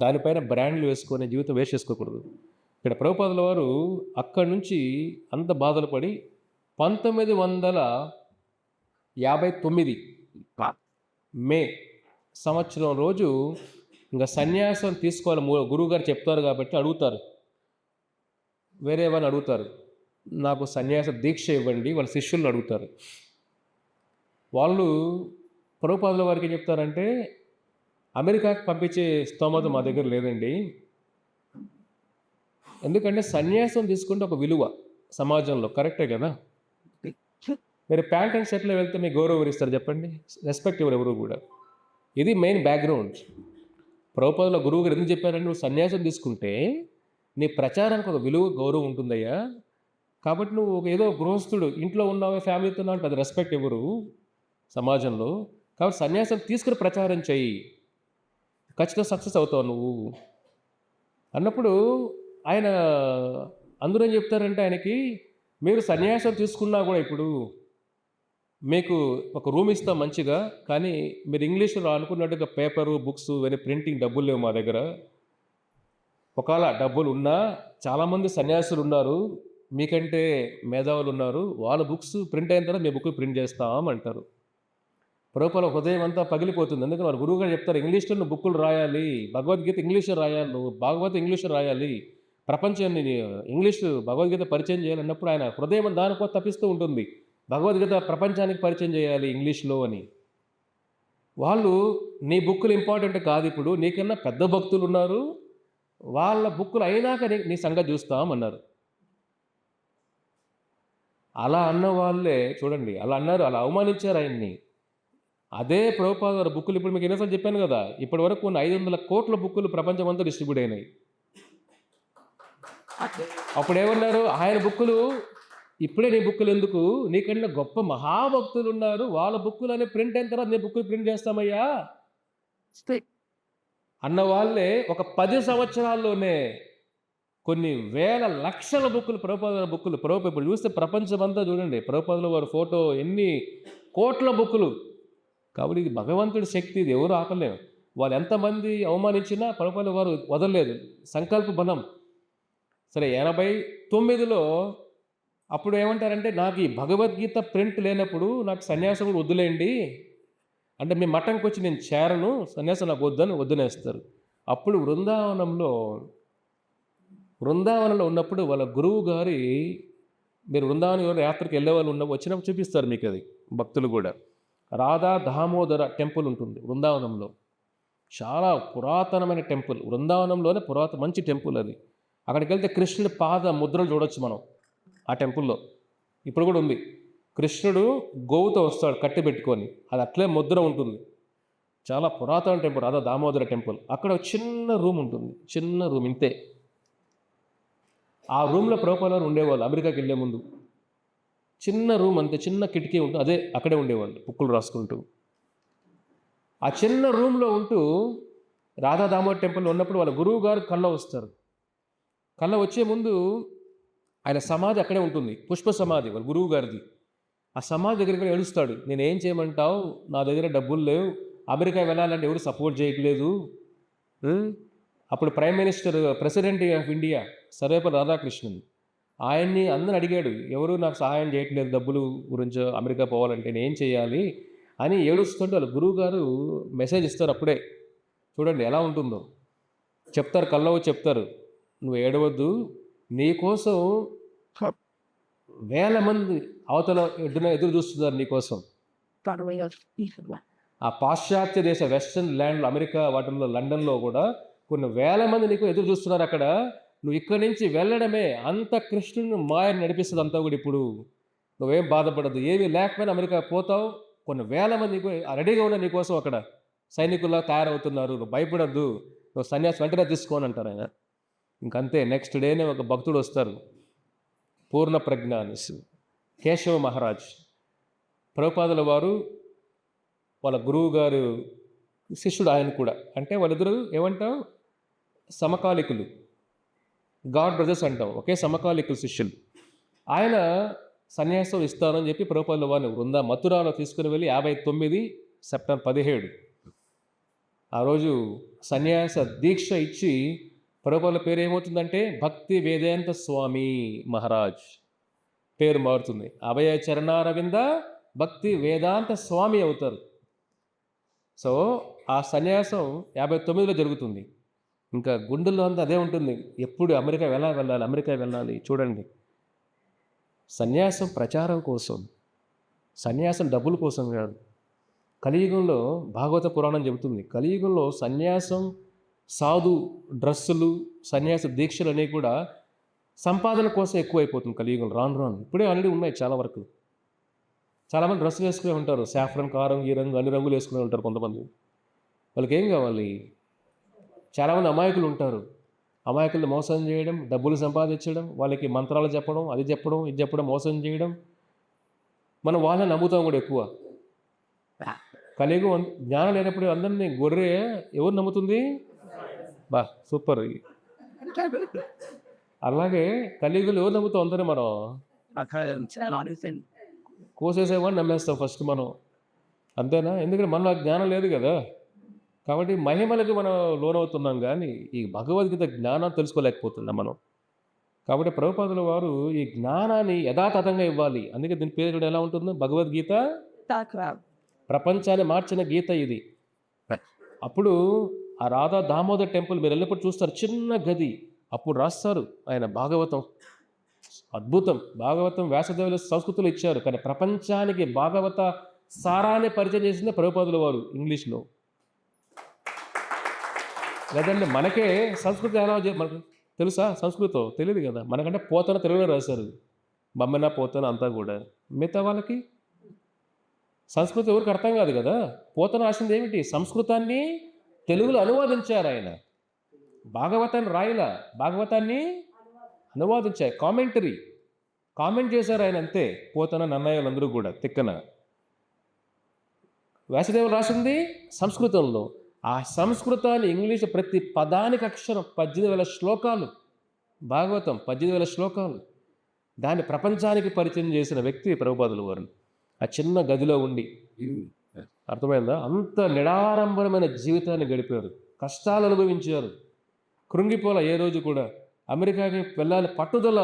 దానిపైన బ్రాండ్లు వేసుకొని జీవితం వేస్ట్ చేసుకోకూడదు. ఇక్కడ ప్రభుపాదుల వారు అక్కడి నుంచి అంత బాధలు పడి 1959 మే సంవత్సరం రోజు ఇంకా సన్యాసం తీసుకోవాలి, గురువుగారు చెప్తారు కాబట్టి అడుగుతారు, వేరే వాళ్ళని అడుగుతారు, నాకు సన్యాస దీక్ష ఇవ్వండి, వాళ్ళ శిష్యులను అడుగుతారు. వాళ్ళు ప్రభుపాదుల వారికి ఏం చెప్తారంటే, అమెరికాకి పంపించే స్తోమత మా దగ్గర లేదండి, ఎందుకంటే సన్యాసం తీసుకుంటే ఒక విలువ సమాజంలో, కరెక్టే కదా. మీరు ప్యాంట్ అండ్ షర్ట్లో వెళ్తే మీకు గౌరవం ఎవరిస్తారు చెప్పండి? రెస్పెక్ట్ ఎవరు కూడా. ఇది మెయిన్ బ్యాక్గ్రౌండ్. ప్రభుపాదుల గురువు గారు ఎందుకు చెప్పారంటే, నువ్వు సన్యాసం తీసుకుంటే నీ ప్రచారానికి ఒక విలువ గౌరవం ఉంటుందయ్యా. కాబట్టి నువ్వు ఏదో గృహస్థుడు ఇంట్లో ఉన్నావే, ఫ్యామిలీతో ఉన్నావు, పెద్ద రెస్పెక్ట్ ఎవరు సమాజంలో. కాబట్టి సన్యాసం తీసుకుని ప్రచారం చెయ్యి, ఖచ్చితంగా సక్సెస్ అవుతావు నువ్వు అన్నప్పుడు ఆయన అందరూ ఏం చెప్తారంటే ఆయనకి, మీరు సన్యాసం తీసుకున్నా కూడా ఇప్పుడు మీకు ఒక రూమ్ ఇస్తాం మంచిగా, కానీ మీరు ఇంగ్లీష్లో అనుకున్నట్టుగా పేపరు బుక్స్ ఇవన్నీ ప్రింటింగ్ డబ్బులు లేవు మా దగ్గర. ఒకవేళ డబ్బులు ఉన్నా చాలామంది సన్యాసులు ఉన్నారు, మీకంటే మేధావులు ఉన్నారు, వాళ్ళ బుక్స్ ప్రింట్ అయిన తర్వాత మీ బుక్ ప్రింట్ చేస్తామంటారు. ప్రభుపాల హృదయం అంతా పగిలిపోతుంది. ఎందుకంటే వారు గురువు గారు చెప్తారు, ఇంగ్లీష్లో నువ్వు బుక్కులు రాయాలి, భగవద్గీత ఇంగ్లీష్లో రాయాలి, నువ్వు భాగవత ఇంగ్లీష్లో రాయాలి, ప్రపంచాన్ని ఇంగ్లీష్ భగవద్గీత పరిచయం చేయాలన్నప్పుడు ఆయన హృదయం దానికోసం తప్పిస్తూ ఉంటుంది. భగవద్గీత ప్రపంచానికి పరిచయం చేయాలి ఇంగ్లీష్లో అని. వాళ్ళు నీ బుక్కులు ఇంపార్టెంట్ కాదు, ఇప్పుడు నీకన్నా పెద్ద భక్తులు ఉన్నారు, వాళ్ళ బుక్కులు అయినాక నీ సంగతి చూస్తామన్నారు. అలా అన్న వాళ్ళే చూడండి, అలా అన్నారు, అలా అవమానించారు ఆయన్ని. అదే ప్రభుపాద గారి బుక్కులు ఇప్పుడు మీకు ఎన్నోసార్లు చెప్పాను కదా, ఇప్పటి వరకు కొన్ని 500 కోట్ల బుక్కులు ప్రపంచం అంతా డిస్ట్రిబ్యూట్ అయినాయి. అప్పుడు ఏమన్నారు, ఆయన బుక్కులు ఇప్పుడే నీ బుక్కులు ఎందుకు, నీకన్నా గొప్ప మహాభక్తులు ఉన్నారు, వాళ్ళ బుక్కులు అనే ప్రింట్ అయిన తర్వాత నీ బుక్కులు ప్రింట్ చేస్తామయ్యా అన్న వాళ్ళే ఒక 10 సంవత్సరాల్లోనే కొన్ని వేల లక్షల బుక్కులు, ప్రభుపాద బుక్కులు. ఇప్పుడు చూస్తే ప్రపంచం అంతా చూడండి, ప్రభుపాదుల వారి ఫోటో ఎన్ని కోట్ల బుక్కులు. కాబట్టి ఇది భగవంతుడి శక్తి, ఇది ఎవరు ఆపలేము. వాళ్ళు ఎంతమంది అవమానించినా ప్రభుపాదుల వారు వదలలేదు, సంకల్ప బలం. సరే 89లో అప్పుడు ఏమంటారంటే, నాకు ఈ భగవద్గీత ప్రింట్ లేనప్పుడు నాకు సన్యాసం కూడా వద్దులేండి, అంటే మీ మఠంకి వచ్చి నేను చేరను, సన్యాసం నాకు వద్దునేస్తారు. అప్పుడు బృందావనంలో ఉన్నప్పుడు వాళ్ళ గురువు గారి, మీరు బృందావనం యాత్రకు వెళ్ళే వాళ్ళు వచ్చినప్పుడు చూపిస్తారు మీకు అది, భక్తులు కూడా. రాధా దామోదర టెంపుల్ ఉంటుంది బృందావనంలో, చాలా పురాతనమైన టెంపుల్, బృందావనంలోనే మంచి టెంపుల్ అది. అక్కడికి వెళ్తే కృష్ణుడి పాద ముద్రలు చూడొచ్చు మనం ఆ టెంపుల్లో, ఇప్పుడు కూడా ఉంది. కృష్ణుడు గోవుతో వస్తాడు కట్టి పెట్టుకొని, అది అట్లే ముద్ర ఉంటుంది. చాలా పురాతన టెంపుల్ రాధా దామోదర టెంపుల్. అక్కడ చిన్న రూమ్ ఉంటుంది, చిన్న రూమ్ ఇంతే. ఆ రూమ్లో ప్రభుపాదులు ఉండేవాళ్ళు అమెరికాకి వెళ్ళే ముందు. చిన్న రూమ్ అంతే, చిన్న కిటికీ ఉంటుంది, అదే అక్కడే ఉండేవాళ్ళు బుక్కులు రాసుకుంటూ. ఆ చిన్న రూమ్లో ఉంటూ రాధా దామోదర టెంపుల్లో ఉన్నప్పుడు వాళ్ళ గురువు గారు కళ్ళ వస్తారు. కళ్ళ వచ్చే ముందు ఆయన సమాధి అక్కడే ఉంటుంది, పుష్ప సమాధి వాళ్ళ గురువు గారిది. ఆ సమాధి దగ్గరికి ఏడుస్తాడు, నేనేం చేయమంటావు, నా దగ్గర డబ్బులు లేవు, అమెరికా వెళ్ళాలంటే ఎవరు సపోర్ట్ చేయట్లేదు. అప్పుడు president of India Sarvepalli Radhakrishnan, ఆయన్ని అందరూ అడిగాడు, ఎవరు నాకు సహాయం చేయట్లేదు డబ్బులు గురించి, అమెరికా పోవాలంటే నేను ఏం చేయాలి అని ఏడుస్తుంటే వాళ్ళ గురువు గారు మెసేజ్ ఇస్తారు. అప్పుడే చూడండి ఎలా ఉంటుందో, చెప్తారు, కళ్ళ చెప్తారు, నువ్వు ఏడవద్దు, నీకోసం వేల మంది అవతల ఎదురు చూస్తున్నారు నీకోసం. ఆ పాశ్చాత్య దేశ వెస్టర్న్ ల్యాండ్లో, అమెరికా వాటిల్లో, లండన్లో కూడా కొన్ని వేల మంది నీకు ఎదురు చూస్తున్నారు అక్కడ. నువ్వు ఇక్కడి నుంచి వెళ్ళడమే అంత కృష్ణుని మాయని నడిపిస్తుంది అంతా కూడా. ఇప్పుడు నువ్వేం బాధపడద్దు, ఏమీ లేకపోయినా అమెరికా పోతావు, కొన్ని వేల మంది నీకు రెడీగా ఉన్న నీకోసం అక్కడ సైనికుల్లా తయారవుతున్నారు, నువ్వు భయపడద్దు, నువ్వు సన్యాసం వెంటనే తీసుకోని అంటారు ఆయన. ఇంకంతే, నెక్స్ట్ డేనే ఒక భక్తుడు వస్తారు, పూర్ణ ప్రజ్ఞ అనేసి, కేశవ మహారాజ్. ప్రభుపాదుల వారు వాళ్ళ గురువు గారు శిష్యుడు ఆయన కూడా, అంటే వాళ్ళిద్దరు ఏమంటాం సమకాలికులు, గాడ్ బ్రదర్స్ అంటాం, ఒకే సమకాలికులు శిష్యులు. ఆయన సన్యాసం ఇస్తానని చెప్పి ప్రభుపాదుల వారిని మథురాలో తీసుకుని వెళ్ళి 59 సెప్టెంబర్ 17 ఆ రోజు సన్యాస దీక్ష ఇచ్చి, ప్రభుపాదుల పేరు ఏమవుతుందంటే భక్తి వేదాంత స్వామి మహారాజ్ పేరు మారుతుంది, అభయ చరణారవింద భక్తి వేదాంత స్వామి అవుతారు. సో ఆ సన్యాసం 59లో జరుగుతుంది. ఇంకా గుండెల్లో అంతా అదే ఉంటుంది, ఎప్పుడు అమెరికా వెళ్ళాలి. చూడండి, సన్యాసం ప్రచారం కోసం, సన్యాసం డబ్బుల కోసం కాదు. కలియుగంలో భాగవత పురాణం చెబుతుంది, కలియుగంలో సన్యాసం, సాధు డ్రస్సులు, సన్యాస దీక్షలు అనేవి కూడా సంపాదన కోసం ఎక్కువైపోతుంది కలియుగంలో రాను. ఇప్పుడే ఆల్రెడీ ఉన్నాయి చాలా వరకు. చాలామంది డ్రెస్సులు వేసుకునే ఉంటారు, సాఫ్రన్ కారం ఈ రంగు అన్ని రంగులు వేసుకునే ఉంటారు కొంతమంది. వాళ్ళకి ఏం కావాలి? చాలామంది అమాయకులు ఉంటారు. అమాయకుల్ని మోసం చేయడం, డబ్బులు సంపాదించడం, వాళ్ళకి మంత్రాలు చెప్పడం, అది చెప్పడం, ఇది చెప్పడం, మోసం చేయడం. మనం వాళ్ళని నమ్ముతాం కూడా ఎక్కువ. కలియుగం జ్ఞానం లేనప్పుడు అందరినీ గొర్రె ఎవరు నమ్ముతుంది? బా సూపర్. అలాగే కలియుగంలో ఎవరు నమ్ముతాం అందరూ మనం? కోసేసేవాడిని నమ్మేస్తాం ఫస్ట్ మనం, అంతేనా? ఎందుకంటే మనలో ఆ జ్ఞానం లేదు కదా. కాబట్టి మహిమలకు మనం లోనవుతున్నాం కానీ ఈ భగవద్గీత జ్ఞానం తెలుసుకోలేకపోతున్నాం మనం. కాబట్టి ప్రభుపాదుల వారు ఈ జ్ఞానాన్ని యథాతథంగా ఇవ్వాలి. అందుకే దీని పేరు కూడా ఎలా ఉంటుందో, భగవద్గీత ప్రపంచాన్ని మార్చిన గీత ఇది. అప్పుడు ఆ రాధా దామోదర్ టెంపుల్ మీరు వెళ్ళినప్పుడు చూస్తారు, చిన్న గది. అప్పుడు రాస్తారు ఆయన భాగవతం. అద్భుతం. భాగవతం వ్యాసదేవుల సంస్కృతిలో ఇచ్చారు, కానీ ప్రపంచానికి భాగవత సారాన్ని పరిచయం చేసింది ప్రభుపాదుల వారు ఇంగ్లీష్లో. లేదంటే మనకే సంస్కృతి ఎలా మనకు తెలుసా? సంస్కృతం తెలియదు కదా. మనకంటే పోతన తెలుగులో రాశారు, బొమ్మన పోతన అంతా కూడా. మిగతా వాళ్ళకి సంస్కృతం ఎవరికి అర్థం కాదు కదా. పోతన రాసింది ఏమిటి? సంస్కృతాన్ని తెలుగులో అనువాదించారు ఆయన. భాగవతాన్ని రాయలా, భాగవతాన్ని అనువాదించారు. కామెంట్ చేశారు ఆయన, అంతే. పోతన నన్నయ్యలు అందరూ కూడా తిక్కన. వ్యాసదేవులు రాసింది సంస్కృతంలో. ఆ సంస్కృతాన్ని ఇంగ్లీష్ ప్రతి పదానికి అక్షరం 18,000 శ్లోకాలు. భాగవతం 18,000 శ్లోకాలు. దాన్ని ప్రపంచానికి పరిచయం చేసిన వ్యక్తి ప్రభుపాదుల వారు. ఆ చిన్న గదిలో ఉండి, అర్థమైందా? అంత నిడారంభరమైన జీవితాన్ని గడిపారు, కష్టాలు అనుభవించారు, కృంగిపోల ఏ రోజు కూడా. అమెరికాకి వెళ్ళాలి పట్టుదల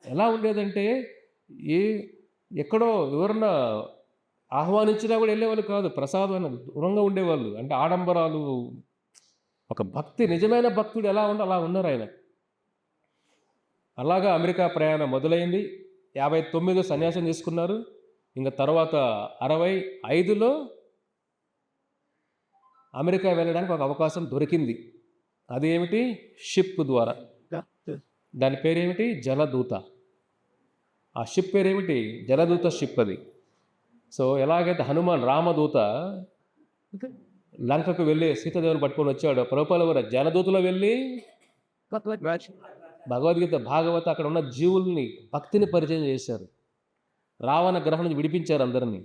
ఎలా ఉండేదంటే, ఎక్కడో ఎవరన్నా ఆహ్వానించినా కూడా వెళ్ళేవాళ్ళు కాదు, ప్రసాదం దూరంగా ఉండేవాళ్ళు. అంటే ఆడంబరాలు, ఒక భక్తి, నిజమైన భక్తుడు ఎలా ఉందో అలా ఉన్నారు ఆయన. అలాగా అమెరికా ప్రయాణం మొదలైంది. 59 సన్యాసం తీసుకున్నారు. ఇంకా తర్వాత 65లో అమెరికా వెళ్ళడానికి ఒక అవకాశం దొరికింది. అది ఏమిటి? షిప్ ద్వారా. దాని పేరేమిటి? జలదూత. ఆ షిప్ పేరేమిటి? జలదూత షిప్ అది. సో ఎలాగైతే హనుమాన్ రామదూత లంకకు వెళ్ళి సీతాదేవిని పట్టుకొని వచ్చాడు, ప్రభుపాదుల వారు జలదూతలో వెళ్ళి భగవద్గీత భాగవత అక్కడ ఉన్న జీవుల్ని, భక్తిని పరిచయం చేశారు. రావణ గ్రహం నుంచి విడిపించారు అందరినీ.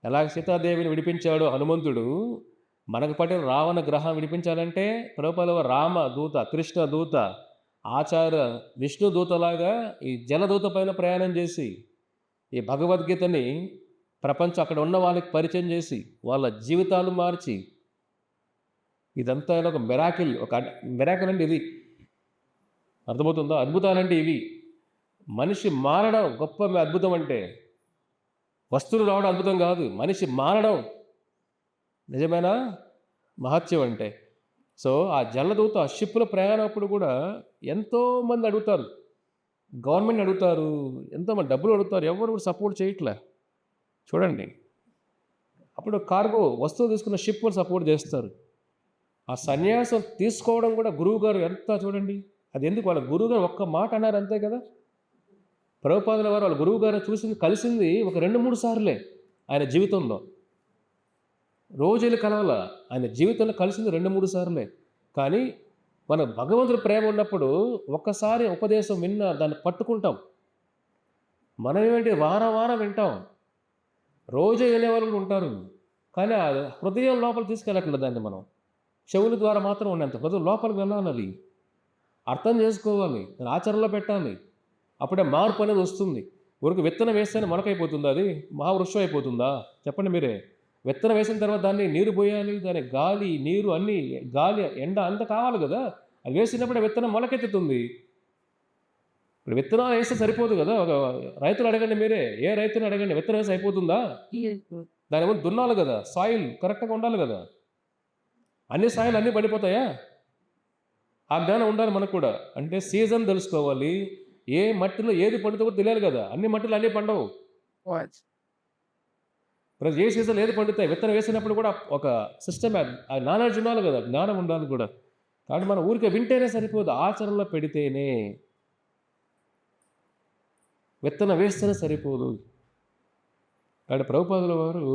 ఎలాగ సీతాదేవిని విడిపించాడు హనుమంతుడు, మనకు పట్టిన రావణ గ్రహం విడిపించాలంటే ప్రభుపాదుల వారు రామదూత, కృష్ణ దూత, ఆచార్య విష్ణు దూతలాగా ఈ జలదూత పైన ప్రయాణం చేసి ఈ భగవద్గీతని ప్రపంచం అక్కడ ఉన్న వాళ్ళకి పరిచయం చేసి వాళ్ళ జీవితాలు మార్చి, ఇదంతా ఒక మిరాకిల్. ఒక మిరాకిల్ అంటే ఇది, అర్థమవుతుందా? అద్భుతాలంటే ఇవి. మనిషి మారడం గొప్ప అద్భుతం. అంటే వస్తువులు రావడం అద్భుతం కాదు, మనిషి మారడం నిజమైన మహత్యం అంటే. సో ఆ జలదూత షిప్లో ప్రయాణం అప్పుడు కూడా ఎంతోమంది అడుగుతారు, గవర్నమెంట్ అడుగుతారు, ఎంతోమంది డబ్బులు అడుగుతారు, ఎవరు సపోర్ట్ చేయట్లే. చూడండి, అప్పుడు కార్గో వస్తువు తీసుకున్న షిప్ వాళ్ళు సపోర్ట్ చేస్తారు. ఆ సన్యాసం తీసుకోవడం కూడా గురువుగారు ఎంత చూడండి. అది ఎందుకు? వాళ్ళ గురువుగారు ఒక్క మాట అన్నారు అంతే కదా. ప్రభుపాదుల వారు వాళ్ళ గురువుగారు కలిసింది ఒక 2-3 సార్లే ఆయన జీవితంలో. రోజులు కలవాల, ఆయన జీవితంలో కలిసింది 2-3 సార్లే. కానీ మన భగవంతుడి ప్రేమ ఉన్నప్పుడు ఒక్కసారి ఉపదేశం విన్నా దాన్ని పట్టుకుంటాం. మనం ఏమంటే వారం వారం వింటాం, రోజు వినేవాళ్ళు ఉంటారు, కానీ ఆ హృదయం లోపల తీసుకెళ్ళట్లేదు దాన్ని. మనం చెవుల ద్వారా మాత్రం ఉండేంత హృదయం లోపలికి వెళ్ళాలి, అర్థం చేసుకోవాలి, ఆచరణలో పెట్టాలి. అప్పుడే మార్పు అనేది వస్తుంది. ఊరికి విత్తనం వేస్తేనే మొలకైపోతుందా? అది మహావృక్షం అయిపోతుందా? చెప్పండి మీరే. విత్తనం వేసిన తర్వాత దాన్ని నీరు పోయాలి, దాని గాలి నీరు అన్నీ, గాలి ఎండ అంతా కావాలి కదా. అది వేసినప్పుడే విత్తనం మొలకెత్తుతుంది. ఇప్పుడు విత్తనాలు వేస్తే సరిపోదు కదా. ఒక రైతులు అడగండి మీరే, ఏ రైతుని అడగండి, విత్తనం వేస్తే అయిపోతుందా? దాని ఏమో దున్నాలి కదా, సాయిల్ కరెక్ట్గా ఉండాలి కదా. అన్ని సాయిల్ అన్నీ పడిపోతాయా? ఆ జ్ఞానం ఉండాలి మనకు కూడా. అంటే సీజన్ తెలుసుకోవాలి, ఏ మట్టిలో ఏది పండుతో కూడా తెలియాలి కదా. అన్ని మట్టిలో అన్నీ పండవు. ఏ సీజన్లో ఏది పండుతాయి, విత్తనం వేసినప్పుడు కూడా ఒక సిస్టమ్, ఆ నాలెడ్జ్ ఉండాలి కదా, జ్ఞానం ఉండాలి కూడా. కాబట్టి మనం ఊరికే వింటేనే సరిపోదు, ఆచరణలో పెడితేనే. విత్తనం వేస్తేనే సరిపోదు. కాబట్టి ప్రభుపాదుల వారు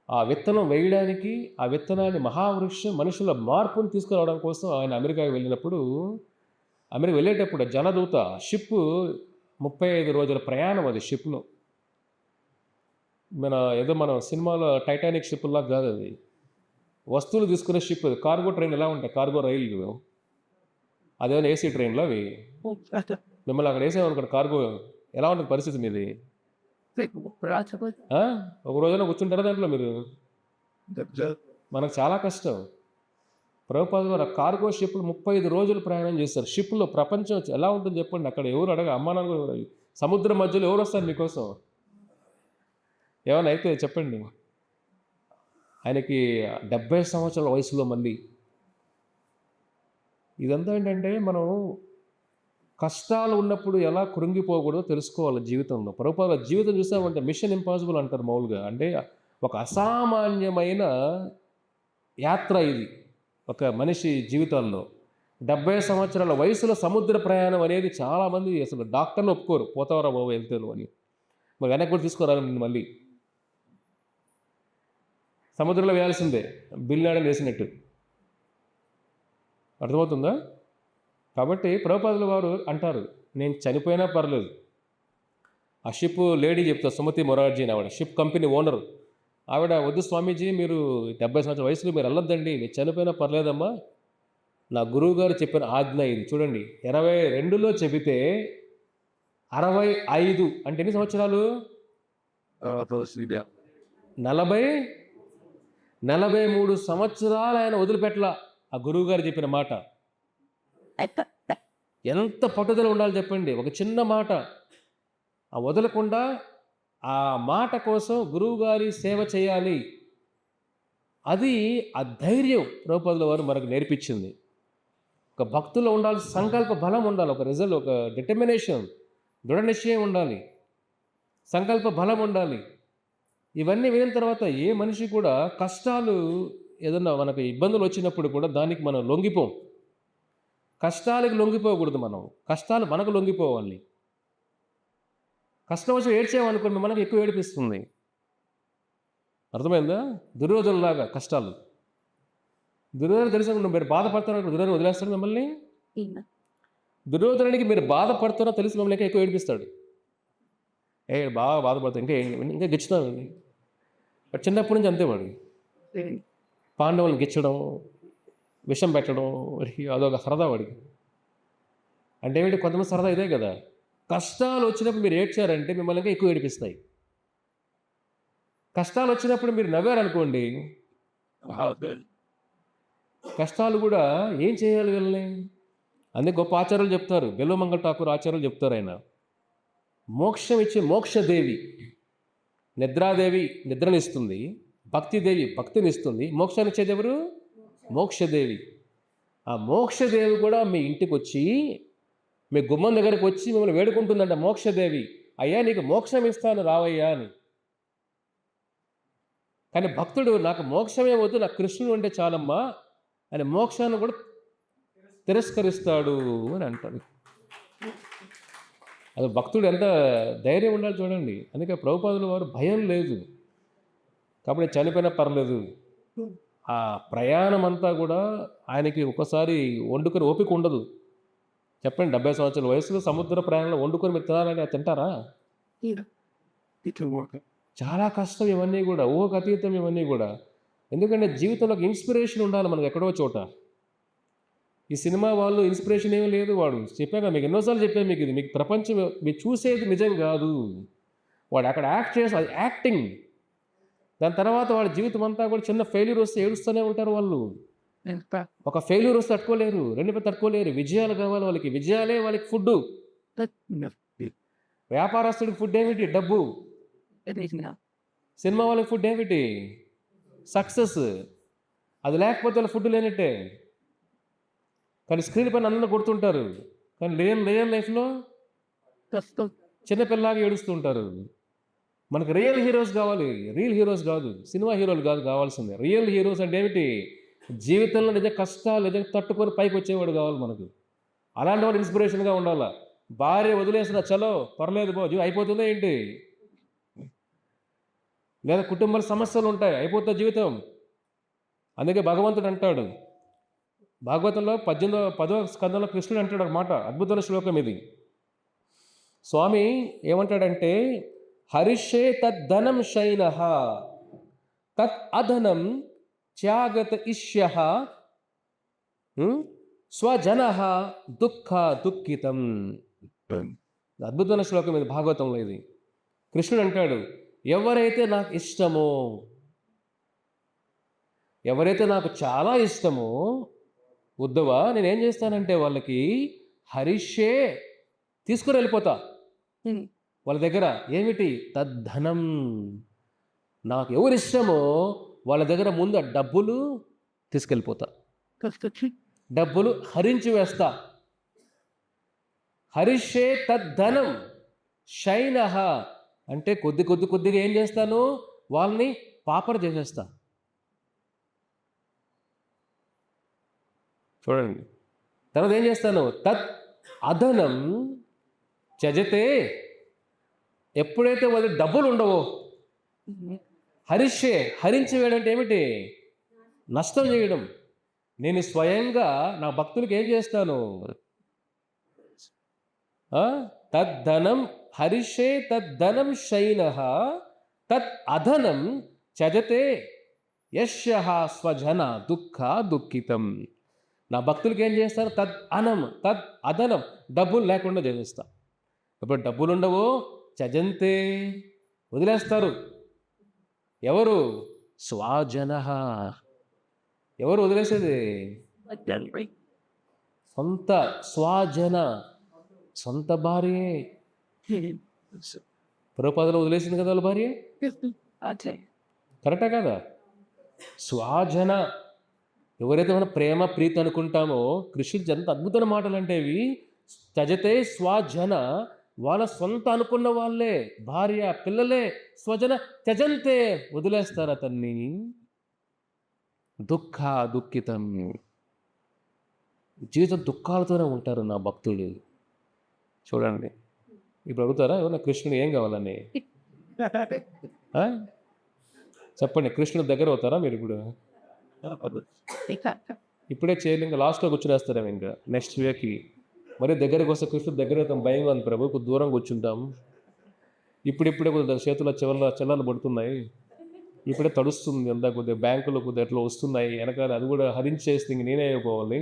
ఆ విత్తనం వేయడానికి, ఆ విత్తనాన్ని మహావృక్షం మనుషుల మార్పుని తీసుకురావడం కోసం ఆయన అమెరికాకి వెళ్ళినప్పుడు, అమెరికా వెళ్ళేటప్పుడు జలదూత షిప్ 35 రోజుల ప్రయాణం అది షిప్‌లో. మన సినిమాలో టైటానిక్ షిప్‌లాగా కాదు అది. వస్తువులు తీసుకునే షిప్ అది. కార్గో ట్రైన్ ఎలా ఉంటాయి? కార్గో రైళ్ళు. అదేమైనా ఏసీ ట్రైన్‌లా అవి? మిమ్మల్ని అక్కడ ఏసామనుకోండి కార్గో ఎలా ఉంటుంది పరిస్థితి మీది? ఆ? ఒక రోజైనా కూర్చుంటారా దాంట్లో మీరు? మనకు చాలా కష్టం. ప్రభుపాదులు వారు ఆ కార్గో షిప్‌లో 35 రోజులు ప్రయాణం చేస్తారు. షిప్‌లో ప్రపంచం ఎలా ఉంటుంది చెప్పండి? అక్కడ ఎవరు అమ్మా నాన్న కూడా సముద్రం మధ్యలో ఎవరొస్తారు మీకోసం? ఏమైనా అయితే చెప్పండి. ఆయనకి 70 సంవత్సరాల వయసులో మళ్ళీ. ఇదంతా ఏంటంటే మనం కష్టాలు ఉన్నప్పుడు ఎలా కృంగిపోకూడదో తెలుసుకోవాలి జీవితంలో. ప్రభుపాదుల జీవితం చూసామంటే మిషన్ ఇంపాసిబుల్ అంటారు మామూలుగా. అంటే ఒక అసామాన్యమైన యాత్ర ఇది ఒక మనిషి జీవితాల్లో. 70 సంవత్సరాల వయసులో సముద్ర ప్రయాణం అనేది చాలామంది అసలు డాక్టర్లు ఒప్పుకోరు. పోతావరా బాబు వెళ్తాను అని. మరి వెనక్కి కూడా తీసుకురాలి నిన్ను మళ్ళీ. సముద్రంలో వేయాల్సిందే బిల్ లాడని వేసినట్టు. అర్థమవుతుందా? కాబట్టి ప్రభుపాదుల వారు అంటారు, నేను చనిపోయినా పర్లేదు. ఆ షిప్ లేడీ చెప్తారు, సుమతి మొరార్జీ అని ఆవిడ షిప్ కంపెనీ ఓనర్. ఆవిడ, వద్దు స్వామీజీ, మీరు 70 సంవత్సరాల వయసులో మీరు వెళ్ళొద్దండి, మీరు చనిపోయినా పర్లేదమ్మా, నా గురువు గారు చెప్పిన ఆజ్ఞ ఇది. చూడండి, 22లో చెబితే 65 అంటే ఎన్ని సంవత్సరాలు? 43 సంవత్సరాలు ఆయన వదిలిపెట్టలా ఆ గురువు గారు చెప్పిన మాట. ఎంత పట్టుదల ఉండాలి చెప్పండి. ఒక చిన్న మాట ఆ వదలకుండా ఆ మాట కోసం గురువుగారి సేవ చేయాలి. అది ఆ ధైర్యం ప్రభుపాదుల వారు మనకు నేర్పించింది. ఒక భక్తుల్లో ఉండాల్సిన సంకల్ప బలం ఉండాలి, ఒక రిజల్ట్, ఒక డిటర్మినేషన్, దృఢ నిశ్చయం ఉండాలి, సంకల్ప బలం ఉండాలి. ఇవన్నీ వినిన తర్వాత ఏ మనిషి కూడా కష్టాలు ఏదన్నా మనకు ఇబ్బందులు వచ్చినప్పుడు కూడా దానికి మనం లొంగిపోం. కష్టాలకు లొంగిపోకూడదు మనం. కష్టాలు మనకు లొంగిపోవాలి. కష్టం వచ్చి ఏడ్చేమనుకోండి మనకు ఎక్కువ ఏడిపిస్తుంది. అర్థమైందా? దుర్యోధనలాగా కష్టాలు. దుర్యోధన తెలిసిన మీరు బాధపడుతున్నారు, దుర్యోధన వదిలేస్తాడు మిమ్మల్ని. దుర్యోధనుడికి మీరు బాధపడుతున్నా తెలిసి మిమ్మల్ని ఎక్కువ ఏడిపిస్తాడు. బాగా బాధపడతాడు, ఇంకా గిచ్చుతామండి. బట్ చిన్నప్పటి నుంచి అంతే వాడు. పాండవులను గిచ్చడం, విషం పెట్టడం, వాడికి అదొక సరదా వాడికి. అంటే ఏమిటి, కొంతమంది సరదా ఇదే కదా. కష్టాలు వచ్చినప్పుడు మీరు ఏడ్చారంటే మిమ్మల్ని ఇంకా ఎక్కువ ఏడిపిస్తాయి. కష్టాలు వచ్చినప్పుడు మీరు నవ్వారనుకోండి, కష్టాలు కూడా ఏం చేయాలి వీళ్ళని. అందుకే గొప్ప ఆచార్యులు చెప్తారు, బెల్వమంగళ ఠాకూర్ ఆచార్యులు చెప్తారు, ఆయన మోక్షం ఇచ్చే మోక్షదేవి. నిద్రాదేవి నిద్రనిస్తుంది, భక్తిదేవి భక్తినిస్తుంది, మోక్షాన్ని ఇచ్చేది ఎవరు? మోక్షదేవి. ఆ మోక్షదేవి కూడా మీ ఇంటికి వచ్చి, మీ గుమ్మం దగ్గరికి వచ్చి మిమ్మల్ని వేడుకుంటుందంట మోక్షదేవి, అయ్యా నీకు మోక్షం ఇస్తాను రావయ్యా అని. కానీ భక్తుడు, నాకు మోక్షమే వద్దు, నాకు కృష్ణుడు అంటే చాలమ్మా అని మోక్షాన్ని కూడా తిరస్కరిస్తాడు అని అంటాడు. అది భక్తుడు ఎంత ధైర్యం ఉండాలి చూడండి. అందుకే ప్రభుపాదుల వారు భయం లేదు, కాబట్టి చనిపోయినా పర్లేదు. ఆ ప్రయాణం అంతా కూడా ఆయనకి ఒకసారి వండుకొని ఓపిక ఉండదు. చెప్పండి, 70 సంవత్సరాల వయసులో సముద్ర ప్రయాణంలో వండుకొని మీరు తినాలని తింటారా? చాలా కష్టం ఇవన్నీ కూడా, ఊహకు అతీతం ఇవన్నీ కూడా. ఎందుకంటే జీవితంలో ఇన్స్పిరేషన్ ఉండాలి మనకు ఎక్కడో చోట. ఈ సినిమా వాళ్ళు ఇన్స్పిరేషన్ ఏమీ లేదు. వాడు చెప్పాక మీకు ఎన్నోసార్లు చెప్పాను మీకు, ఇది మీకు ప్రపంచం మీరు చూసేది నిజం కాదు. వాడు అక్కడ యాక్ట్ చేసి, అది యాక్టింగ్. దాని తర్వాత వాళ్ళ జీవితం అంతా కూడా చిన్న ఫెయిల్యూర్ వస్తే ఏడుస్తూనే ఉంటారు వాళ్ళు. ఒక ఫెయిల్యూర్ వస్తే తట్టుకోలేరు, రెండు తట్టుకోలేరు. విజయాలు కావాలి వాళ్ళకి, విజయాలే వాళ్ళకి ఫుడ్. వ్యాపారస్తుడికి ఫుడ్ ఏమిటి? డబ్బు. సినిమా వాళ్ళకి ఫుడ్ ఏమిటి? సక్సెస్. అది లేకపోతే వాళ్ళ ఫుడ్ లేనట్టే. కానీ స్క్రీన్ పైన అందరూ కొడుతుంటారు, కానీ రియల్ లైఫ్లో చిన్నపిల్లలాగా ఏడుస్తూ ఉంటారు. మనకు రియల్ హీరోస్ కావాలి, రియల్ హీరోస్ కాదు, సినిమా హీరోలు కాదు కావాల్సిందే. రియల్ హీరోస్ అంటే ఏమిటి? జీవితంలో నిజ కష్టాలు నిజంగా తట్టుకొని పైకి వచ్చేవాడు కావాలి మనకు. అలాంటి వాడు ఇన్స్పిరేషన్గా ఉండాలా. భార్య వదిలేసిన చలో పర్లేదు బో, అయిపోతుందా ఏంటి? లేదా కుటుంబ సమస్యలు ఉంటాయి, అయిపోతుంది జీవితం. అందుకే భగవంతుడు అంటాడు భాగవతంలో 10వ స్కందంలో కృష్ణుడు అంటాడు ఒక మాట, అద్భుతమైన శ్లోకం ఇది. స్వామి ఏమంటాడంటే, హరిషే తద్ధనం శైన తత్ అధనం త్యాగత ఇష్య స్వజన దుఃఖ దుఃఖితం. అద్భుతమైన శ్లోకం ఇది భాగవతంలో. ఇది కృష్ణుడు అంటాడు, ఎవరైతే నాకు ఇష్టమో, ఎవరైతే నాకు చాలా ఇష్టమో ఉద్ధవ, నేనేం చేస్తానంటే వాళ్ళకి హరిషే తీసుకుని వెళ్ళిపోతా. వాళ్ళ దగ్గర ఏమిటి? తద్ధనం. నాకు ఎవరు ఇష్టమో వాళ్ళ దగ్గర ముందు ఆ డబ్బులు తీసుకెళ్ళిపోతా, డబ్బులు హరించి వేస్తా. హరిషే తద్ధనం శైన అంటే కొద్దిగా ఏం చేస్తాను, వాళ్ళని పాపర చేసేస్తా. చూడండి, తర్వాత ఏం చేస్తాను, తత్ అధనం త్యజతే. ఎప్పుడైతే వాళ్ళ డబ్బులు ఉండవో, హరిషే హరించి వేయడం అంటే ఏమిటి? నష్టం చేయడం. నేను స్వయంగా నా భక్తులకి ఏం చేస్తాను, తద్ధనం హరిషే తద్ధనం శైన తత్ అధనం త్యజతే యస్య స్వజన దుఃఖ దుఃఖితం. నా భక్తులకి ఏం చేస్తారు? తద్ అధనం డబ్బులు లేకుండా చేసేస్తా. ఇప్పుడు డబ్బులు ఉండవు, త్యజంతే వదిలేస్తారు. ఎవరు? స్వజన. ఎవరు వదిలేసేది? సొంత స్వజన, సొంత భార్యే. ప్రభుపాదలో వదిలేసింది కదా వాళ్ళ భార్య, కరెక్టా కదా? స్వజన. ఎవరైతే మనం ప్రేమ ప్రీతి అనుకుంటామో, కృష్ణుడు ఎంత అద్భుతమైన మాటలు అంటే ఇవి. త్యజతే స్వజన, వాళ్ళ సొంత అనుకున్న వాళ్ళే, భార్య పిల్లలే. స్వజన త్యజంతే వదిలేస్తారు అతన్ని. దుఃఖ దుఃఖితం, జీవితం దుఃఖాలతోనే ఉంటారు నా భక్తులు. చూడండి, ఇప్పుడు అడుగుతారా ఎవరన్నా కృష్ణుడు ఏం కావాలని? చెప్పండి, కృష్ణుడి దగ్గర అవుతారా మీరు? ఇప్పుడే చేయలేదు, ఇంకా లాస్ట్లో కూర్చునేస్తారేమో. ఇంకా నెక్స్ట్ వీక్కి మరి దగ్గరకు వస్తే కృష్ణుడి దగ్గర అవుతాం. భయంగా ఉంది ప్రభు, కొద్ది దూరం కూర్చుంటాం. ఇప్పుడిప్పుడే కొద్దిగా చేతుల చెల్లలు పడుతున్నాయి, ఇప్పుడే తడుస్తుంది అంతా. కొద్దిగా బ్యాంకులో కొద్దిగా ఎట్లా వస్తున్నాయి వెనకాల, అది కూడా హరించేస్తే ఇంక నేనే అయిపోవాలి.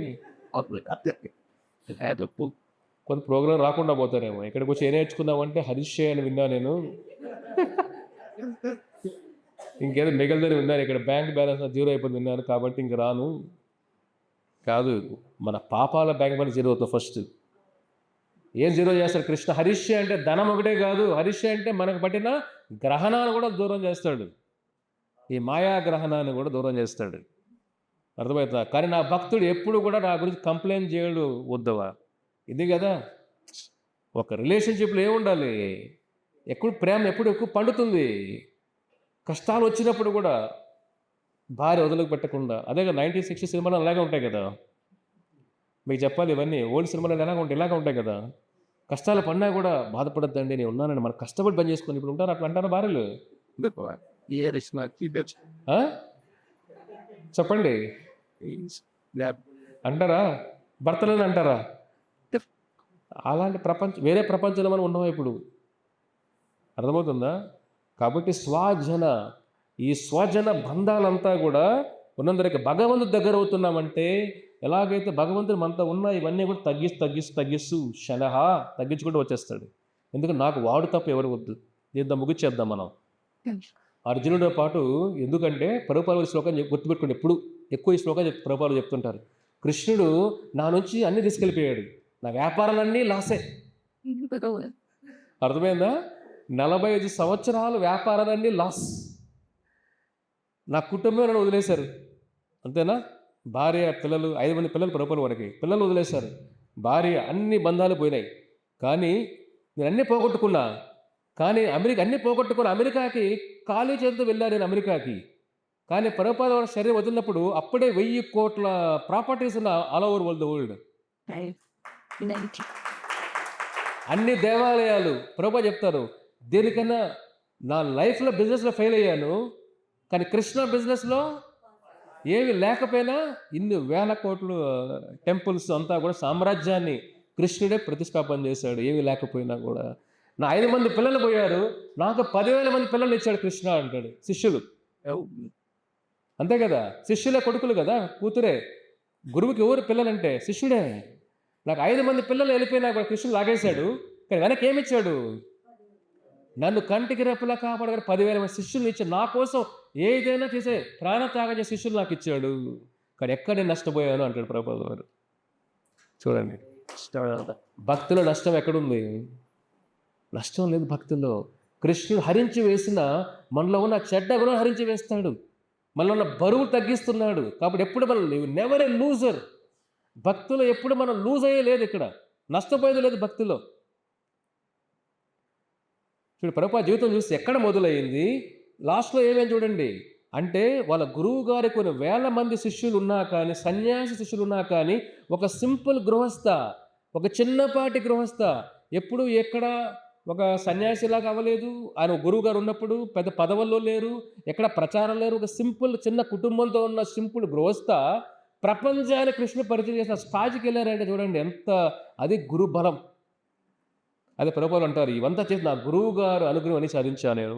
కొంత ప్రోగ్రాం రాకుండా పోతారేమో. ఇక్కడికి వచ్చి ఏం నేర్చుకున్నామంటే హరిషే అని విన్నా నేను, ఇంకేదో మిగలదని విన్నాను. ఇక్కడ బ్యాంక్ బ్యాలెన్స్ 0 అయిపోయింది విన్నాను, కాబట్టి ఇంక రాను. కాదు, మన పాపాల బ్యాంక్ బ్యాలెన్స్ 0 అవుతుంది ఫస్ట్. ఏం 0 చేస్తాడు కృష్ణ? హరిషే అంటే ధనం ఒకటే కాదు, హరిషే అంటే మనకు పట్టిన గ్రహణాన్ని కూడా దూరం చేస్తాడు. ఈ మాయా గ్రహణాన్ని కూడా దూరం చేస్తాడు. అర్థమవుతుందా? కానీ నా భక్తుడు ఎప్పుడు కూడా నా గురించి కంప్లైంట్ చేయడు ఉద్ధవ. ఇది కదా ఒక రిలేషన్షిప్లో ఏముండాలి, ఎప్పుడు ప్రేమ ఎప్పుడు ఎక్కువ పండుతుంది. కష్టాలు వచ్చినప్పుడు కూడా భార్య వదలకు పెట్టకుండా. అదే కదా 1960 సినిమాలు అలాగే ఉంటాయి కదా. మీకు చెప్పాలి, ఇవన్నీ ఓల్డ్ సినిమాలు ఇలాగ ఉంటాయి కదా. కష్టాలు పడినా కూడా బాధపడద్దండి, నేను ఉన్నానని మనం కష్టపడి పని చేసుకొని. ఇప్పుడు ఉంటారు అట్లా అంటారా భార్యలు? చెప్పండి, అంటారా? భర్తలని అంటారా? అలాంటి ప్రపంచం, వేరే ప్రపంచంలో మనం ఉన్నాం ఇప్పుడు. అర్థమవుతుందా? కాబట్టి స్వజన, ఈ స్వజన బంధాలంతా కూడా ఉన్నందరికి భగవంతుడి దగ్గర అవుతున్నామంటే, ఎలాగైతే భగవంతుడు మనతో ఉన్న ఇవన్నీ కూడా తగ్గిస్తూ శనహ తగ్గించుకుంటూ వచ్చేస్తాడు. ఎందుకంటే నాకు వాడు తప్ప ఎవరు వద్దు. దీంతో ముగిచ్చేద్దాం మనం అర్జునుడితో పాటు. ఎందుకంటే ప్రభుపాల శ్లోకం గుర్తుపెట్టుకోండి, ఎప్పుడు ఎక్కువ ఈ శ్లోకం ప్రభుపాలు చెప్తుంటారు. కృష్ణుడు నా నుంచి అన్నీ తీసుకెళ్ళిపోయాడు, నా వ్యాపారాలన్నీ లాసే. అర్థమైందా? 45 సంవత్సరాలు వ్యాపారాలన్నీ లాస్. నా కుటుంబం నన్ను వదిలేశారు, అంతేనా? భార్య పిల్లలు, 5 మంది పిల్లలు, ప్రభుపాల వరకు పిల్లలు వదిలేశారు. భార్య, అన్ని బంధాలు పోయినాయి. కానీ నేను అన్నీ పోగొట్టుకున్నా. కానీ అన్నీ పోగొట్టుకుని అమెరికాకి ఖాళీ చేతితో వెళ్ళాను నేను అమెరికాకి. కానీ ప్రభుపాద శరీరం వదిలినప్పుడు అప్పుడే 1000 కోట్ల ప్రాపర్టీస్ ఉన్న ఆల్ ఓవర్ ద వరల్డ్. అన్ని దేవాలయాలు. ప్రభుపాద చెప్తారు, దేనికన్నా నా లైఫ్లో బిజినెస్లో ఫెయిల్ అయ్యాను, కానీ కృష్ణ బిజినెస్లో ఏమి లేకపోయినా ఇన్ని వేల కోట్లు టెంపుల్స్ అంతా కూడా సామ్రాజ్యాన్ని కృష్ణుడే ప్రతిష్టాపన చేశాడు. ఏమి లేకపోయినా కూడా నా 5 మంది పిల్లలు పోయారు, నాకు 10,000 మంది పిల్లలు ఇచ్చాడు కృష్ణ అంటాడు. శిష్యులు అంతే కదా, శిష్యులే కొడుకులు కదా, కూతురే. గురువుకి ఎవరు పిల్లలంటే శిష్యుడే. నాకు 5 మంది పిల్లలు వెళ్ళిపోయినా కూడా కృష్ణుడు లాగేశాడు, కానీ వెనక్కి ఏమిచ్చాడు? నన్ను కంటికి రెప్పలా కాపాడగానే 10,000 మంది శిష్యుల్ని ఇచ్చాడు. నా కోసం ఏదైనా చేసే ప్రాణత్యాగం చేసే శిష్యులు నాకు ఇచ్చాడు. కానీ ఎక్కడ నేను నష్టపోయాను అంటాడు ప్రభుపాదుల వారు. చూడండి, భక్తిలో నష్టం ఎక్కడుంది? నష్టం లేదు భక్తుల్లో. కృష్ణుడు హరించి వేసిన మనలో ఉన్న చెడ్డ గుణం హరించి వేస్తాడు, మనలో ఉన్న బరువు తగ్గిస్తున్నాడు. కాబట్టి ఎప్పుడు మనం నెవర్ ఏ లూజర్. భక్తులు ఎప్పుడు మనం లూజ్ అయ్యే లేదు, ఇక్కడ నష్టపోయేది లేదు భక్తిలో. చూడు, ప్రభుపాద జీవితం చూస్తే ఎక్కడ మొదలైంది, లాస్ట్లో ఏమేమి చూడండి. అంటే వాళ్ళ గురువు గారి కొన్ని వేల మంది శిష్యులు ఉన్నా కానీ, సన్యాసి శిష్యులు ఉన్నా కానీ, ఒక సింపుల్ గృహస్థ, ఒక చిన్నపాటి గృహస్థ, ఎప్పుడు ఎక్కడ ఒక సన్యాసిలాగా అవ్వలేదు. ఆయన గురువు గారు ఉన్నప్పుడు పెద్ద పదవుల్లో లేరు, ఎక్కడ ప్రచారం లేరు. ఒక సింపుల్ చిన్న కుటుంబంతో ఉన్న సింపుల్ గృహస్థ ప్రపంచాన్ని కృష్ణ పరిచయం చేసిన స్థాయికి వెళ్ళారంటే చూడండి ఎంత, అది గురు బలం. అదే ప్రభుపాదులు అంటారు, ఇవంతా చేసి నా గురువు గారు అనుగ్రహం అని సాధించాను నేను.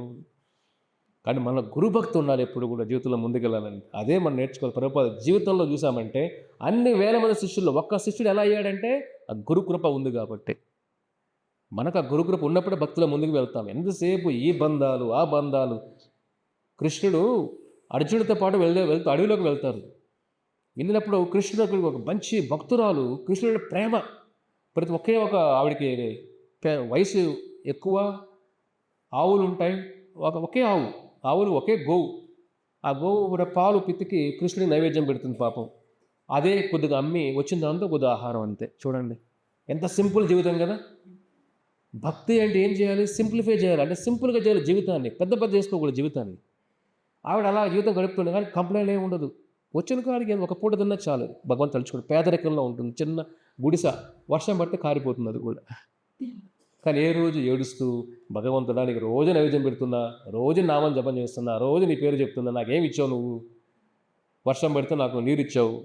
కానీ మన గురుభక్తి ఉండాలి ఎప్పుడు కూడా జీవితంలో ముందుకెళ్ళాలని. అదే మనం నేర్చుకోవాలి. ప్రభుపాద జీవితంలో చూసామంటే అన్ని వేల మంది శిష్యుల్లో ఒక్క శిష్యుడు ఎలా అయ్యాడంటే ఆ గురుకృప ఉంది కాబట్టి. మనకు ఆ గురుకృప ఉన్నప్పుడే భక్తుల ముందుకు వెళ్తాం. ఎంతసేపు ఈ బంధాలు ఆ బంధాలు. కృష్ణుడు అర్జునుడితో పాటు వెళ్తూ అడవిలోకి వెళ్తారు. వెళ్ళినప్పుడు కృష్ణుడు ఒక మంచి భక్తురాలు, కృష్ణుడి ప్రేమ ప్రతి ఒకే ఒక ఆవిడికి వయసు ఎక్కువ, ఆవులు ఉంటాయి, ఒకే ఆవులు ఒకే గోవు. ఆ గోవు పాలు పితికి కృష్ణుడికి నైవేద్యం పెడుతుంది పాపం. అదే కొద్దిగా అమ్మి వచ్చిన దాంతో కొద్దిగా ఆహారం అంతే. చూడండి ఎంత సింపుల్ జీవితం కదా. భక్తి అంటే ఏం చేయాలి? సింప్లిఫై చేయాలి. అంటే సింపుల్గా చేయాలి జీవితాన్ని, పెద్ద పెద్ద చేసుకోకూడదు జీవితాన్ని. ఆవిడ అలా జీవితం గడుపుతుంది, కానీ కంప్లైంట్ ఏమి ఉండదు. వచ్చిన కాడికి ఒక పూట తిన్నా చాలు, భగవంతు తలుచుకోండి. పేదరికంలో ఉంటుంది, చిన్న గుడిస, వర్షం పడితే కారిపోతుంది అది కూడా. కానీ ఏ రోజు ఏడుస్తూ భగవంతుడా నీకు రోజు నైవేద్యం పెడుతున్నా, రోజు నామం జపం చేస్తున్నా, రోజు నీ పేరు చెప్తున్నా, నాకేమి ఇచ్చావు నువ్వు? వర్షం పడితే నాకు నీరు ఇచ్చావు,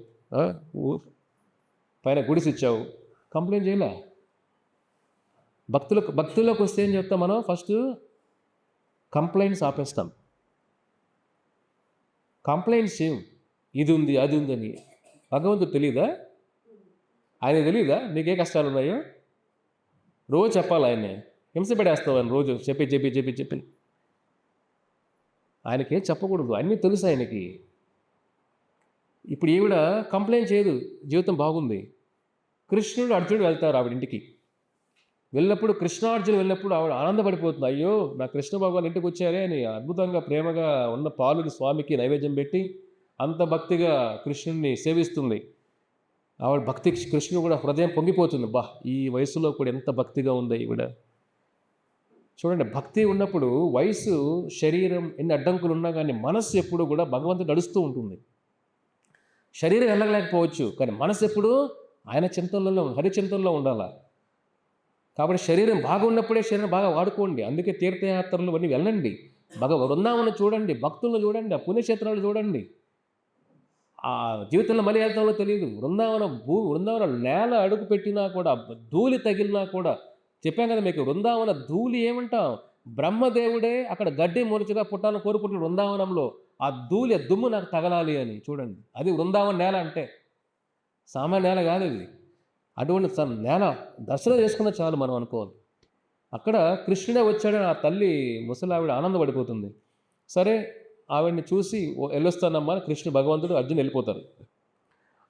పైన గుడిసి ఇచ్చావు, కంప్లైంట్ చేయలే. భక్తుల్లోకి వస్తే ఏం చెప్తాం మనం? First complaints ఆపేస్తాం. కంప్లైంట్స్ ఇది ఉంది అది ఉందని భగవంతుడు తెలియదా? ఆయన తెలియదా నీకే కష్టాలు ఉన్నాయో? రోజు చెప్పాలి ఆయన్ని. హింస పెడేస్తావు ఆయన రోజు చెప్పి ఆయనకేం చెప్పకూడదు, అన్నీ తెలుసు ఆయనకి. ఇప్పుడు ఈవిడ కంప్లైంట్ చేయదు, జీవితం బాగుంది. కృష్ణుడు అర్జునుడు వెళ్తారు ఆవిడ ఇంటికి. వెళ్ళినప్పుడు కృష్ణార్జునుడు వెళ్ళినప్పుడు ఆవిడ ఆనందపడిపోతుంది. అయ్యో నా కృష్ణ భగవాన్ ఇంటికి వచ్చారే అని అద్భుతంగా ప్రేమగా ఉన్న పాలుని స్వామికి నైవేద్యం పెట్టి అంత భక్తిగా కృష్ణుడిని సేవిస్తుంది. ఆవిడ భక్తి కృష్ణుడు కూడా హృదయం పొంగిపోతుంది. ఈ వయసులో కూడా ఎంత భక్తిగా ఉంది ఈవిడ. చూడండి, భక్తి ఉన్నప్పుడు వయసు శరీరం ఎన్ని అడ్డంకులు ఉన్నా కానీ మనస్సు ఎప్పుడు కూడా భగవంతుడు నడుస్తూ ఉంటుంది. శరీరం వెళ్ళలేకపోవచ్చు, కానీ మనసు ఎప్పుడు ఆయన చింతనలో హరిచింతనలో ఉండాలి. కాబట్టి శరీరం బాగున్నప్పుడే శరీరం బాగా వాడుకోండి. అందుకే తీర్థయాత్రలు అన్నీ వెళ్ళండి, వృందావనం చూడండి, భక్తులను చూడండి, ఆ పుణ్యక్షేత్రాలు చూడండి. ఆ జీవితంలో మళ్ళీ వెళ్తామో తెలియదు. వృందావనం నేల అడుగు పెట్టినా కూడా, ధూళి తగిలినా కూడా, చెప్పాం కదా మీకు, వృందావన ధూళి ఏమంటాం? బ్రహ్మదేవుడే అక్కడ గడ్డి మొలుచుగా పుట్టాలని కోరుకుంటున్నాడు వృందావనంలో. ఆ ధూళి ఆ దుమ్ము నాకు తగలాలి అని. చూడండి, అది వృందావన నేల అంటే సామాన్య నేల కాదు ఇది. అటువంటి నేల దర్శనం చేసుకున్న చాలు మనం అనుకోవాలి. అక్కడ కృష్ణుడే వచ్చాడని ఆ తల్లి ముసలావిడ ఆనందపడిపోతుంది. సరే ఆవిడ్ని చూసి వెళ్ళొస్తానమ్మా కృష్ణుడు భగవంతుడు అర్జునుడు వెళ్ళిపోతారు.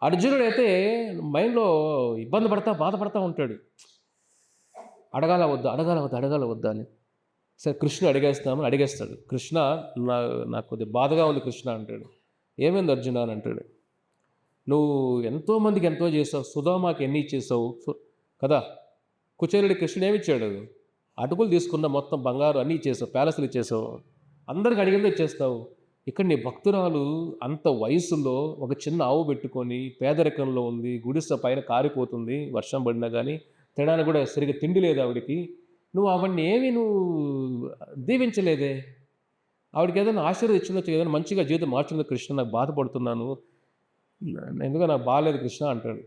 అర్జునుడు అయితే మైండ్లో ఇబ్బంది బాధపడతా ఉంటాడు. అడగాల వద్దా అని. సరే కృష్ణుడు అడిగేస్తాడు. కృష్ణ నాకు కొద్దిగా బాధగా ఉంది కృష్ణ అంటాడు. ఏమైంది అర్జున అని అంటాడు. నువ్వు ఎంతోమందికి ఎంతో చేసావు, సుధామాకి ఎన్ని ఇచ్చేసావు కదా. కుచేరుడి కృష్ణుడు ఏమి ఇచ్చాడు? అటుకులు తీసుకున్న మొత్తం బంగారు అన్నీ ఇచ్చేసావు, ప్యాలెస్లు ఇచ్చేసావు, అందరికి అడిగిందో ఇచ్చేస్తావు. ఇక్కడ నీ భక్తురాలు అంత వయసులో ఒక చిన్న ఆవు పెట్టుకొని పేదరికంలో ఉంది, గుడిసె పైన కారిపోతుంది, వర్షం పడినా కానీ తినడానికి కూడా సరిగ్గా తిండి లేదు ఆవిడికి. నువ్వు అవన్నీ ఏమి నువ్వు దీవించలేదే. ఆవిడకి ఏదైనా ఆశీర్వదించవచ్చు, ఏదైనా మంచిగా జీవితం మార్చుకుంది. కృష్ణ నాకు బాధపడుతున్నాను, ఎందుకో నాకు బాగాలేదు కృష్ణ అంటాడు.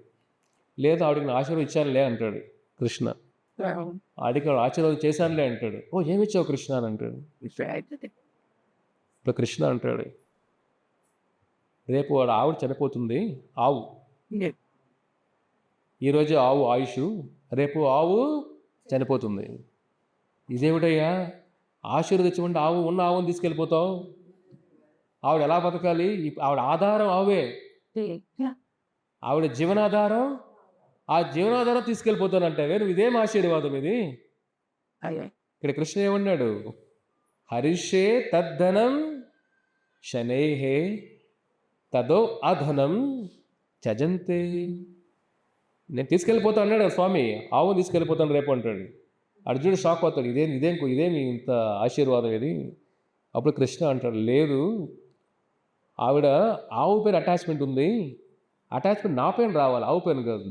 లేదు ఆవిడకి నేను ఆశీర్వాదం ఇచ్చానులే అంటాడు కృష్ణ. ఆడికి ఆశీర్వాదం చేశానులే అంటాడు. ఓ ఏమిచ్చావు కృష్ణ అని అంటాడు. ఇప్పుడు కృష్ణ అంటాడు, రేపు వాడు ఆవిడ చనిపోతుంది, ఆవు ఈరోజు ఆవు ఆయుష్, రేపు ఆవు చనిపోతుంది. ఇదేమిటయ్యా ఆశీర్వదించమంటే ఆవు ఉన్న ఆవుని తీసుకెళ్ళిపోతావు. ఆవిడ ఎలా బతకాలి? ఆవిడ ఆధారం ఆవే, ఆవిడ జీవనాధారం. ఆ జీవనాధారం తీసుకెళ్ళిపోతానంటే నువ్వు ఇదేం ఆశీర్వాదం ఇది? ఇక్కడ కృష్ణ ఏమన్నాడు? హరిషే తద్ధనం శనేహే తదో అధనం చజంతే. నేను తీసుకెళ్ళిపోతా అన్నాడు స్వామి, ఆవును తీసుకెళ్ళిపోతాను రేపు అంటాడు. అర్జునుడు షాక్ అవుతాడు, ఇదేమి ఇంత ఆశీర్వాదం ఇది. అప్పుడు కృష్ణ అంటాడు, లేదు ఆవిడ ఆవు పైన అటాచ్మెంట్ ఉంది, అటాచ్మెంట్ నా పైన రావాలి, ఆవు పైన కాదు.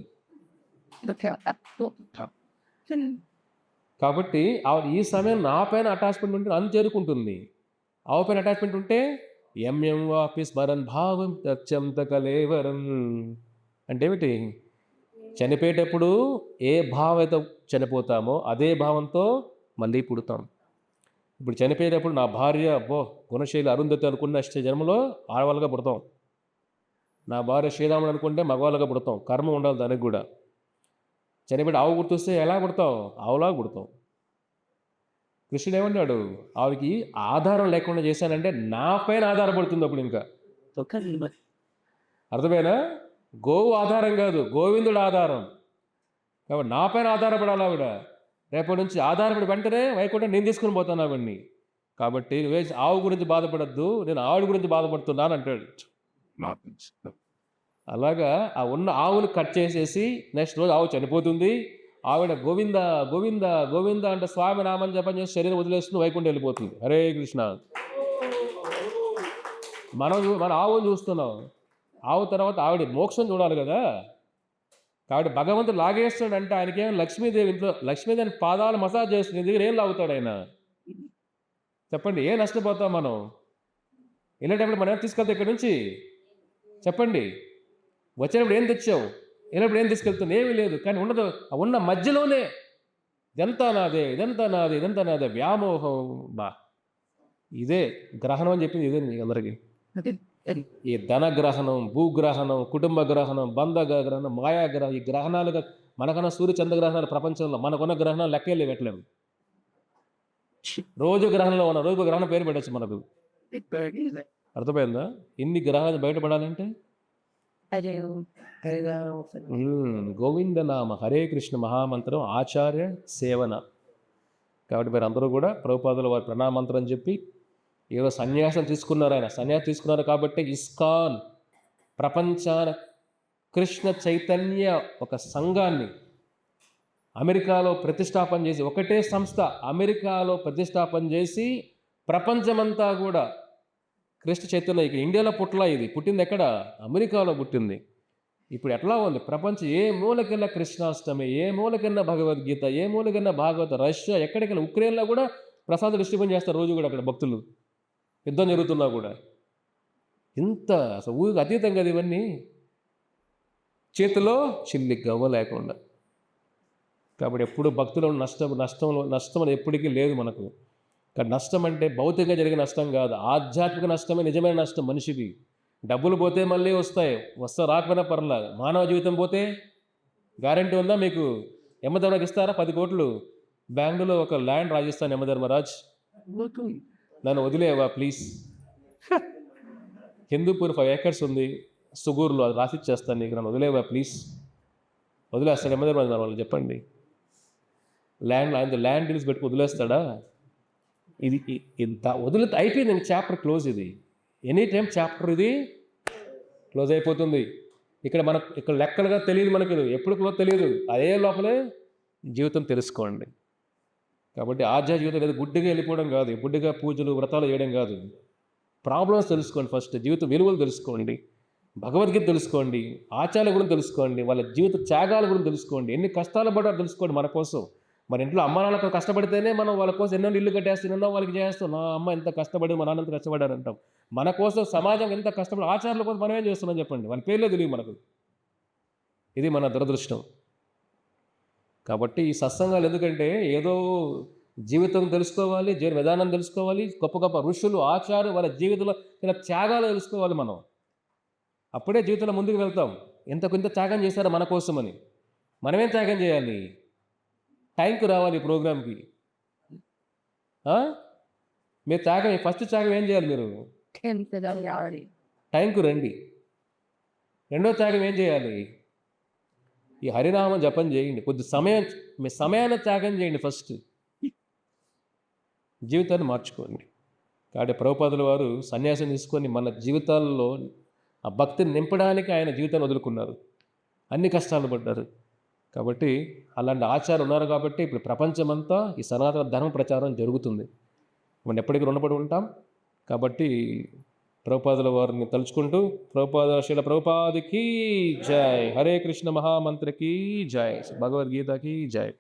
కాబట్టి ఆవిడ ఈ సమయం నా పైన అటాచ్మెంట్ ఉంటే నన్ను చేరుకుంటుంది. ఆవు పైన అటాచ్మెంట్ ఉంటే ఎంఎం వాపి స్మరన్ భావం తచ్చంత కలేవరం. అంటే ఏమిటి? చనిపోయేటప్పుడు ఏ భావం అయితే చనిపోతామో అదే భావంతో మళ్ళీ పుడతాం. ఇప్పుడు చనిపోయేటప్పుడు నా భార్య గుణశైలి అరుంధతి అనుకున్న జన్మలో ఆడవాళ్ళగా పుడతాం. నా భార్య శ్రీరాముడు అనుకుంటే మగవాళ్ళగా పుడతాం. కర్మ ఉండాలి దానికి కూడా. చనిపోయి ఆవు గుర్తొస్తే ఎలా పుడతాం? ఆవులాగా పుడతాం. కృష్ణుడు ఏమన్నాడు? ఆవికి ఆధారం లేకుండా చేశానంటే నా పైన ఆధారపడుతుంది. అప్పుడు ఇంకా అర్థమేనా? గోవు ఆధారం కాదు, గోవిందుడు ఆధారం. కాబట్టి నా పైన ఆధారపడాలి ఆవిడ. రేపటి నుంచి ఆధారపడి వెంటనే వైకుంఠం నేను తీసుకుని పోతాను ఆవిడ్ని. కాబట్టి నువ్వే ఆవు గురించి బాధపడద్దు, నేను ఆవిడ గురించి బాధపడుతున్నాను అంటాడు. అలాగా ఆ ఉన్న ఆవును కట్ చేసేసి నెక్స్ట్ రోజు ఆవు చనిపోతుంది. ఆవిడ గోవింద గోవింద గోవింద అంటే స్వామి నామని జపం చేసి శరీరం వదిలేస్తుంది, వైకుంఠం వెళ్ళిపోతుంది. హరే కృష్ణ. మన ఆవును చూస్తున్నాం. ఆవు తర్వాత ఆవిడ మోక్షం చూడాలి కదా. కాబట్టి భగవంతుడు లాగేస్తాడు అంటే ఆయనకేమో లక్ష్మీదేవి ఇంట్లో లక్ష్మీదేవి పాదాలు మసాజ్ చేస్తుంది. దగ్గర ఏం లాగుతాడు ఆయన? చెప్పండి, ఏం నష్టపోతాం మనం? వెళ్ళేటప్పుడు మనం ఏం తీసుకెళ్తాం ఇక్కడి నుంచి? చెప్పండి. వచ్చేటప్పుడు ఏం తెచ్చావు? వెళ్ళినప్పుడు ఏం తీసుకెళ్తాను? ఏమీ లేదు. కానీ ఉండదు, ఉన్న మధ్యలోనే ఇదంతా నాదే, ఇదంతా నాదే, ఇదంతా నాదే వ్యామోహం. ఇదే గ్రహణం అని చెప్పింది. ఇదే మీ అందరికీ ఈ ధనగ్రహణం, భూగ్రహణం, కుటుంబ గ్రహణం, బంధ గ్రహణం, మాయాగ్రహం, ఈ గ్రహణాలుగా మనకన్నా సూర్య చంద్రగ్రహణాలు ప్రపంచంలో మనకున్న గ్రహణాలు లెక్కేళ్ళు పెట్టలేము. రోజు గ్రహణంలో ఉన్న రోజు గ్రహణం పేరు పెట్టచ్చు మనకు. అర్థమైందా? ఇన్ని గ్రహాలు బయటపడాలంటే గోవిందనామ హరే కృష్ణ మహామంత్రం ఆచార్య సేవన. కాబట్టి మీరు అందరూ కూడా ప్రభుపాదుల వారి ప్రణామంత్రం చెప్పి ఏదో సన్యాసం తీసుకున్నారు. ఆయన సన్యాసం తీసుకున్నారు కాబట్టి ఇస్కాన్ ప్రపంచాన కృష్ణ చైతన్య ఒక సంఘాన్ని అమెరికాలో ప్రతిష్టాపన చేసి, ఒకటే సంస్థ అమెరికాలో ప్రతిష్టాపన చేసి ప్రపంచమంతా కూడా కృష్ణ చైతన్య. ఇక్కడ ఇండియాలో ఇది పుట్టింది ఎక్కడ? అమెరికాలో పుట్టింది. ఇప్పుడు ఎట్లా ఉంది ప్రపంచం? ఏ మూలకెళ్ళ కృష్ణాష్టమి, ఏ మూలకెళ్ళ భగవద్గీత, ఏ మూలకెళ్ళ భాగవత, రష్యా ఎక్కడికెళ్ళ, ఉక్రెయిన్లో కూడా ప్రసాదం డిస్ట్రిబ్యూట్ చేస్తారు రోజు కూడా. అక్కడ భక్తులు యుద్ధం జరుగుతున్నా కూడా ఇంత అసలు ఊరికి అతీతం కదా ఇవన్నీ. చేతిలో చిల్లి గవ్వ లేకుండా. కాబట్టి ఎప్పుడు భక్తులు నష్టం ఎప్పటికీ లేదు మనకు. కానీ నష్టం అంటే భౌతికంగా జరిగే నష్టం కాదు, ఆధ్యాత్మిక నష్టమే నిజమైన నష్టం మనిషికి. డబ్బులు పోతే మళ్ళీ వస్తాయి, రాకపోయినా పర్లేదు. మానవ జీవితం పోతే గ్యారంటీ ఉందా మీకు? యమధర్మరాజు ఇస్తారా 10 కోట్లు? బెంగళూరులో ఒక ల్యాండ్ రాజస్థాన్ యమధర్మరాజ్, నన్ను వదిలేవా ప్లీజ్? హిందూపూర్ 5 acres ఉంది సుగూరులో, అది రాసిచ్చేస్తాను నీకు, నన్ను వదిలేవా ప్లీజ్? వదిలేస్తాడు యమధర్మరాజు వాళ్ళు? చెప్పండి. ల్యాండ్ డీల్స్ పెట్టుకు వదిలేస్తాడా? ఇది ఇంత వదిలితే అయిపోయింది, ఇంక చాప్టర్ క్లోజ్. ఇది ఎనీ టైం చాప్టర్ ఇది క్లోజ్ అయిపోతుంది. ఇక్కడ లెక్కలుగా తెలియదు మనకి, ఎప్పుడు క్లోజ్ తెలియదు. అదే లోపలే జీవితం తెలుసుకోండి. కాబట్టి ఆధ్యాత్మిక జీవితం లేదు గుడ్డిగా వెళ్ళిపోవడం కాదు, గుడ్డిగా పూజలు వ్రతాలు చేయడం కాదు. ప్రాబ్లమ్స్ తెలుసుకోండి ఫస్ట్, జీవిత విలువలు తెలుసుకోండి, భగవద్గీత తెలుసుకోండి, ఆచారాల గురించి తెలుసుకోండి, వాళ్ళ జీవిత త్యాగాల గురించి తెలుసుకోండి, ఎన్ని కష్టాలు పడ్డారో తెలుసుకోండి మన కోసం. మన ఇంట్లో అమ్మ నాన్నకు కష్టపడితేనే మనం వాళ్ళ కోసం ఎన్నో ఇల్లు కట్టేస్తాం, ఎన్నో వాళ్ళకి చేస్తాం. నా అమ్మ ఎంత కష్టపడి, మా నాన్న ఎంత కష్టపడ్డారు అంటాం. మన కోసం సమాజం ఎంత కష్టపడి ఆచారాల కోసం మనం ఏం చేస్తున్నాం చెప్పండి? వాళ్ళ పేర్లే తెలియవు మనకు. ఇది మన దురదృష్టం. కాబట్టి ఈ సత్సంగాలు ఎందుకంటే ఏదో జీవితం తెలుసుకోవాలి, జీవన విధానం తెలుసుకోవాలి, గొప్ప గొప్ప ఋషులు, ఆచార్యులు వాళ్ళ జీవితంలో ఇలా త్యాగాలు తెలుసుకోవాలి మనం. అప్పుడే జీవితంలో ముందుకు వెళ్తాం. ఇంత త్యాగం చేశారు మన కోసమని. మనమేం త్యాగం చేయాలి? టైంకి రావాలి ఈ ప్రోగ్రామ్కి. మీరు త్యాగం, ఫస్ట్ త్యాగం ఏం చేయాలి? మీరు టైంకు రండి. రెండో త్యాగం ఏం చేయాలి? ఈ హరినామం జపం చేయండి. కొద్ది సమయం, మీ సమయాన్ని త్యాగం చేయండి. ఫస్ట్ జీవితాన్ని మార్చుకోండి. కాబట్టి ప్రభుపాదుల వారు సన్యాసం తీసుకొని మన జీవితాల్లో ఆ భక్తిని నింపడానికి ఆయన జీవితాన్ని వదులుకున్నారు. అన్ని కష్టాలు పడ్డారు. కాబట్టి అలాంటి ఆచారం ఉన్నారు కాబట్టి ఇప్పుడు ప్రపంచమంతా ఈ సనాతన ధర్మ ప్రచారం జరుగుతుంది. మనం ఎప్పటికీ రుణపడి ఉంటాం. కాబట్టి ప్రభుపాదుల వారిని తలుచుకుంటూ శ్రీల ప్రభుపాదికి జై, హరే కృష్ణ మహామంత్రకి జై, భగవద్గీతకి జై.